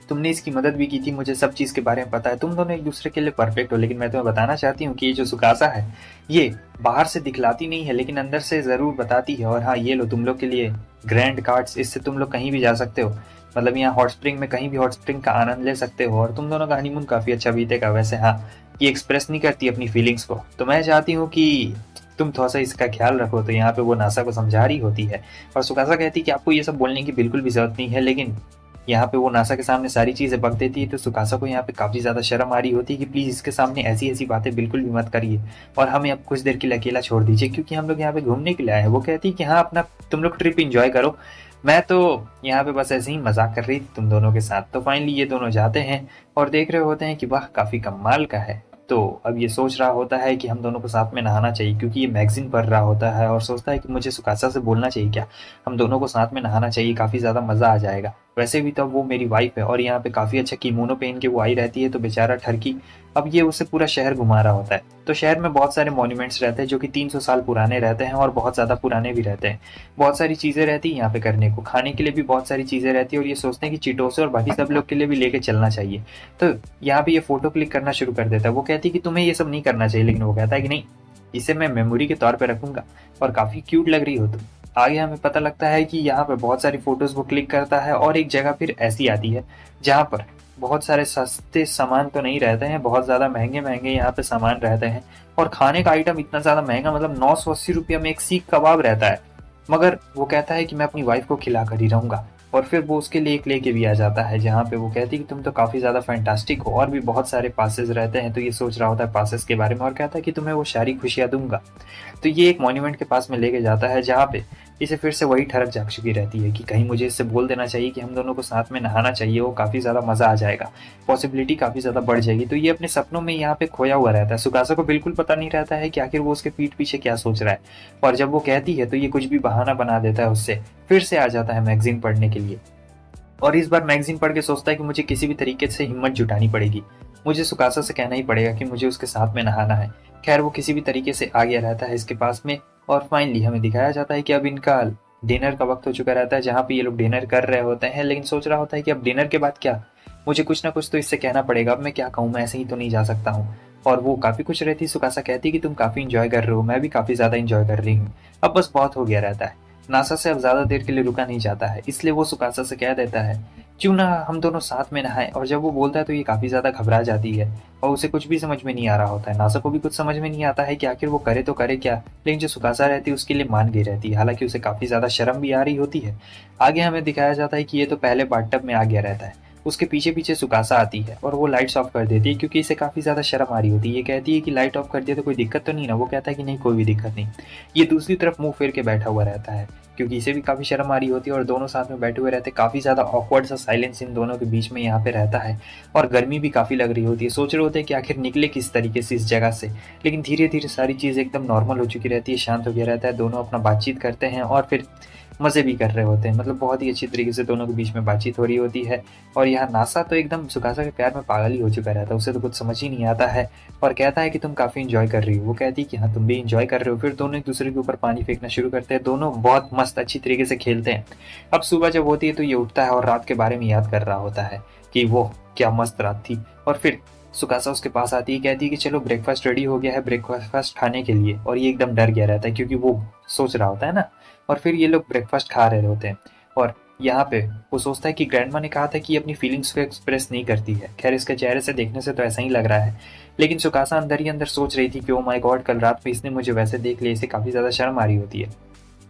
तुमने इसकी मदद भी की थी, मुझे सब चीज़ के बारे में पता है, तुम दोनों एक दूसरे के लिए परफेक्ट हो। लेकिन मैं तुम्हें बताना चाहती हूँ कि ये जो सुकासा है ये बाहर से दिखलाती नहीं है लेकिन अंदर से ज़रूर बताती है। और हाँ ये लो तुम लोग के लिए ग्रैंड कार्ड्स, इससे तुम लोग कहीं भी जा सकते हो, मतलब यहाँ हॉट स्प्रिंग में कहीं भी हॉट स्प्रिंग का आनंद ले सकते हो और तुम दोनों का हनीमून काफ़ी अच्छा बीतेगा। वैसे हाँ ये एक्सप्रेस नहीं करती अपनी फीलिंग्स को, तो मैं चाहती हूँ कि तुम थोड़ा सा इसका ख्याल रखो। तो यहाँ पे वो नासा को समझा रही होती है और सुकासा कहती है कि आपको ये सब बोलने की बिल्कुल भी जरूरत नहीं है। लेकिन यहाँ पे वो नासा के सामने सारी चीज़ें बक देती है। तो सुकासा को यहाँ पे काफ़ी ज़्यादा शर्म आ रही होती है कि प्लीज़ इसके सामने ऐसी ऐसी बातें बिल्कुल भी मत करिए और हमें अब कुछ देर के लिए अकेला छोड़ दीजिए क्योंकि हम लोग यहाँ पे घूमने के लिए आए हैं। वो कहती है कि हाँ अपना तुम लोग ट्रिप इंजॉय करो, मैं तो यहाँ पे बस ऐसे ही मजाक कर रही थी तुम दोनों के साथ। तो फाइनली ये दोनों जाते हैं और देख रहे होते हैं कि वाह काफ़ी कमाल का है। तो अब ये सोच रहा होता है कि हम दोनों को साथ में नहाना चाहिए, क्योंकि ये मैगज़ीन पढ़ रहा होता है और सोचता है कि मुझे सुकासा से बोलना चाहिए क्या, हम दोनों को साथ में नहाना चाहिए, काफ़ी ज़्यादा मज़ा आ जाएगा। वैसे भी तो अब वो मेरी वाइफ़ है और यहाँ पे काफ़ी अच्छा किमोनो पहन के वो आई रहती है, तो बेचारा ठरकी अब ये उसे पूरा शहर घुमा रहा होता है। तो शहर में बहुत सारे मॉन्यूमेंट्स रहते हैं जो कि 300 साल पुराने रहते हैं और बहुत ज़्यादा पुराने भी रहते हैं। बहुत सारी चीज़ें रहती हैं यहाँ पे करने को, खाने के लिए भी बहुत सारी चीज़ें रहती है और ये सोचते हैं कि चीटोसे और बाकी सब लोग के लिए भी लेके चलना चाहिए। तो यहाँ पे ये फ़ोटो क्लिक करना शुरू कर देता है। वो कहती है कि तुम्हें ये सब नहीं करना चाहिए, लेकिन वो कहता है कि नहीं, इसे मैं मेमोरी के तौर पे रखूँगा और काफ़ी क्यूट लग रही हो तुम। आगे हमें पता लगता है कि यहाँ पे बहुत सारी फ़ोटोज़ वो क्लिक करता है और एक जगह फिर ऐसी आती है जहाँ पर बहुत सारे सस्ते सामान तो नहीं रहते हैं, बहुत ज़्यादा महँगे-महँगे यहाँ पे सामान रहते हैं और खाने का आइटम इतना ज़्यादा महँगा, मतलब 980 रुपये में एक सीख कबाब रहता है। मगर वो कहता है कि मैं अपनी वाइफ़ को खिला कर ही रहूँगा और फिर वो उसके लिए एक लेके भी आ जाता है, जहाँ पे वो कहती है कि तुम तो काफ़ी ज़्यादा फैंटास्टिक हो और भी बहुत सारे पासेस रहते हैं। तो ये सोच रहा होता है पासेस के बारे में और कहता है कि तुम्हें वो सारी खुशियाँ दूँगा। तो ये एक मॉन्यूमेंट के पास में लेके जाता है जहाँ पे इसे फिर से वही ठरक जाग चुकी रहती है कि कहीं मुझे इससे बोल देना चाहिए कि हम दोनों को साथ में नहाना चाहिए, वो काफ़ी ज़्यादा मज़ा आ जाएगा, पॉसिबिलिटी काफ़ी ज़्यादा बढ़ जाएगी। तो ये अपने सपनों में यहाँ पे खोया हुआ रहता है। सुकासा को बिल्कुल पता नहीं रहता है कि आखिर वो उसके पीठ पीछे क्या सोच रहा है और जब वो कहती है तो ये कुछ भी बहाना बना देता है उससे, फिर से आ जाता है मैगज़ीन पढ़ने के लिए। और इस बार मैगज़ीन पढ़ के सोचता है कि मुझे किसी भी तरीके से हिम्मत जुटानी पड़ेगी। मुझे सुकासा से कहना ही पड़ेगा कि मुझे उसके साथ में नहाना है। खैर वो किसी भी तरीके से आ गया रहता है इसके पास में और फाइनली हमें दिखाया जाता है कि अब इनका डिनर का वक़्त हो चुका रहता है, जहाँ पे ये लोग डिनर कर रहे होते हैं, लेकिन सोच रहा होता है कि अब डिनर के बाद क्या? मुझे कुछ ना कुछ तो इससे कहना पड़ेगा, अब मैं क्या कहूँ? मैं ऐसे ही तो नहीं जा सकता हूँ। और वो काफ़ी खुश रहती है, सुकासा कहती है कि तुम काफ़ी एन्जॉय कर रहे हो, मैं भी काफ़ी ज़्यादा एन्जॉय कर रही हूँ। अब बस बहुत हो गया रहता है। नासा से अब ज़्यादा देर के लिए रुका नहीं जाता है, इसलिए वो सुकासा से कह देता है, क्यों ना हम दोनों साथ में नहाएँ। और जब वो बोलता है तो ये काफ़ी ज़्यादा घबरा जाती है और उसे कुछ भी समझ में नहीं आ रहा होता है। नासा को भी कुछ समझ में नहीं आता है कि आखिर वो करे तो करे क्या? लेकिन जो सुकासा रहती है उसके लिए मान गई रहती है, हालाँकि उसे काफ़ी ज़्यादा शर्म भी आ रही होती है। आगे हमें दिखाया जाता है कि ये तो पहले बाथटब में आ गया रहता है। उसके पीछे-पीछे सुकासा आती है और वो लाइट्स ऑफ कर देती है क्योंकि इसे काफ़ी ज़्यादा शर्म आ रही होती है। ये कहती है कि लाइट ऑफ कर दिया तो कोई दिक्कत तो नहीं ना? वो कहता है कि नहीं, कोई भी दिक्कत नहीं। ये दूसरी तरफ मुँह फेर के बैठा हुआ रहता है क्योंकि इसे भी काफ़ी शर्म आ रही होती है और दोनों साथ में बैठे हुए रहते हैं। काफ़ी ज़्यादा ऑकवर्ड सा साइलेंस इन दोनों के बीच में यहाँ पे रहता है और गर्मी भी काफ़ी लग रही होती है। सोच रहे होते हैं कि आखिर निकले किस तरीके से इस जगह से, लेकिन धीरे-धीरे सारी चीज़ एकदम नॉर्मल हो चुकी रहती है, शांत हो गया रहता है। दोनों अपना बातचीत करते हैं और फिर मज़े भी कर रहे होते हैं, मतलब बहुत ही अच्छी तरीके से दोनों के बीच में बातचीत हो रही होती है। और यहाँ नासा तो एकदम सुकासा के प्यार में पागल ही हो चुका रहता है, उसे तो कुछ समझ ही नहीं आता है और कहता है कि तुम काफ़ी एंजॉय कर रही हो। वो कहती है कि हाँ, तुम भी एंजॉय कर रहे हो। फिर दोनों एक दूसरे के ऊपर पानी फेंकना शुरू करते हैं, दोनों बहुत मस्त अच्छी तरीके से खेलते हैं। अब सुबह जब होती है तो ये उठता है और रात के बारे में याद कर रहा होता है कि वो क्या मस्त रात थी। और फिर सुकासा उसके पास आती है, कहती है कि चलो ब्रेकफास्ट रेडी हो गया है, ब्रेकफास्ट खाने के लिए। और ये एकदम डर गया रहता है क्योंकि वो सोच रहा होता है ना। और फिर ये लोग ब्रेकफास्ट खा रहे होते हैं और यहाँ पे वो सोचता है कि ग्रैंडमा ने कहा था कि ये अपनी फीलिंग्स को एक्सप्रेस नहीं करती है। खैर इसके चेहरे से देखने से तो ऐसा ही लग रहा है, लेकिन सुकासा अंदर ही अंदर सोच रही थी कि ओ माय गॉड, कल रात में इसने मुझे वैसे देख लिया, इसे काफ़ी ज़्यादा शर्म आ रही होती है।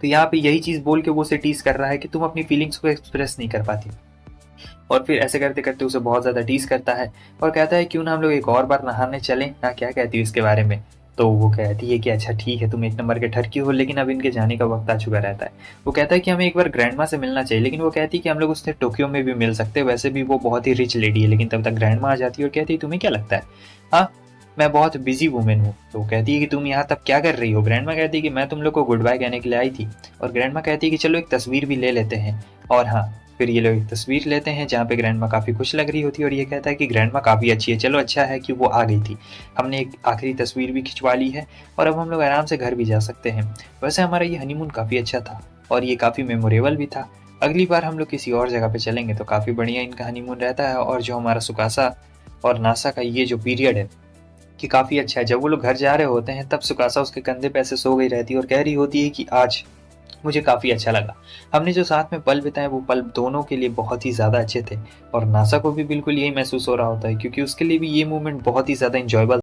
तो यहाँ पे यही चीज़ बोल के वो उसे टीज़ कर रहा है कि तुम अपनी फीलिंग्स को एक्सप्रेस नहीं कर पाती। और फिर ऐसे करते करते उसे बहुत ज़्यादा टीज़ करता है और कहता है क्यों ना हम लोग एक और बार नहाने चलें ना, क्या कहती हो इसके बारे में? तो वो कहती है कि अच्छा ठीक है, तुम एक नंबर के ठरकी हो, लेकिन अब इनके जाने का वक्त आ चुका रहता है। वो कहता है कि हमें एक बार ग्रैंडमा से मिलना चाहिए, लेकिन वो कहती है कि हम लोग उससे टोक्यो में भी मिल सकते हैं, वैसे भी वो बहुत ही रिच लेडी है। लेकिन तब तक ग्रैंडमा आ जाती है और कहती है तुम्हें क्या लगता है, हाँ मैं बहुत बिजी वूमेन हूँ। तो कहती है कि तुम यहाँ तब क्या कर रही हो? ग्रैंडमा कहती है कि मैं तुम लोग को गुड बाय कहने के लिए आई थी। और ग्रैंडमा कहती है कि चलो एक तस्वीर भी ले लेते हैं। और हाँ, फिर ये लोग एक तस्वीर लेते हैं जहाँ पे ग्रैंडमा काफ़ी खुश लग रही होती है और ये कहता है कि ग्रैंडमा काफ़ी अच्छी है, चलो अच्छा है कि वो आ गई थी, हमने एक आखिरी तस्वीर भी खिंचवा ली है और अब हम लोग आराम से घर भी जा सकते हैं। वैसे हमारा ये हनीमून काफ़ी अच्छा था और ये काफ़ी मेमोरेबल भी था। अगली बार हम लोग किसी और जगह पे चलेंगे तो काफ़ी बढ़िया इनका हनीमून रहता है। और जो हमारा सुकासा और नासा का ये जो पीरियड है कि काफ़ी अच्छा है। जब वो लोग घर जा रहे होते हैं तब सुकासा उसके कंधे पे ऐसे सो गई रहती है और कह रही होती है कि आज मुझे काफ़ी अच्छा लगा, हमने जो साथ में पल बिताए वो पल दोनों के लिए बहुत ही ज़्यादा अच्छे थे। और नासा को भी बिल्कुल यही महसूस हो रहा होता है क्योंकि उसके लिए भी ये मोमेंट बहुत ही ज़्यादा इंजॉयबल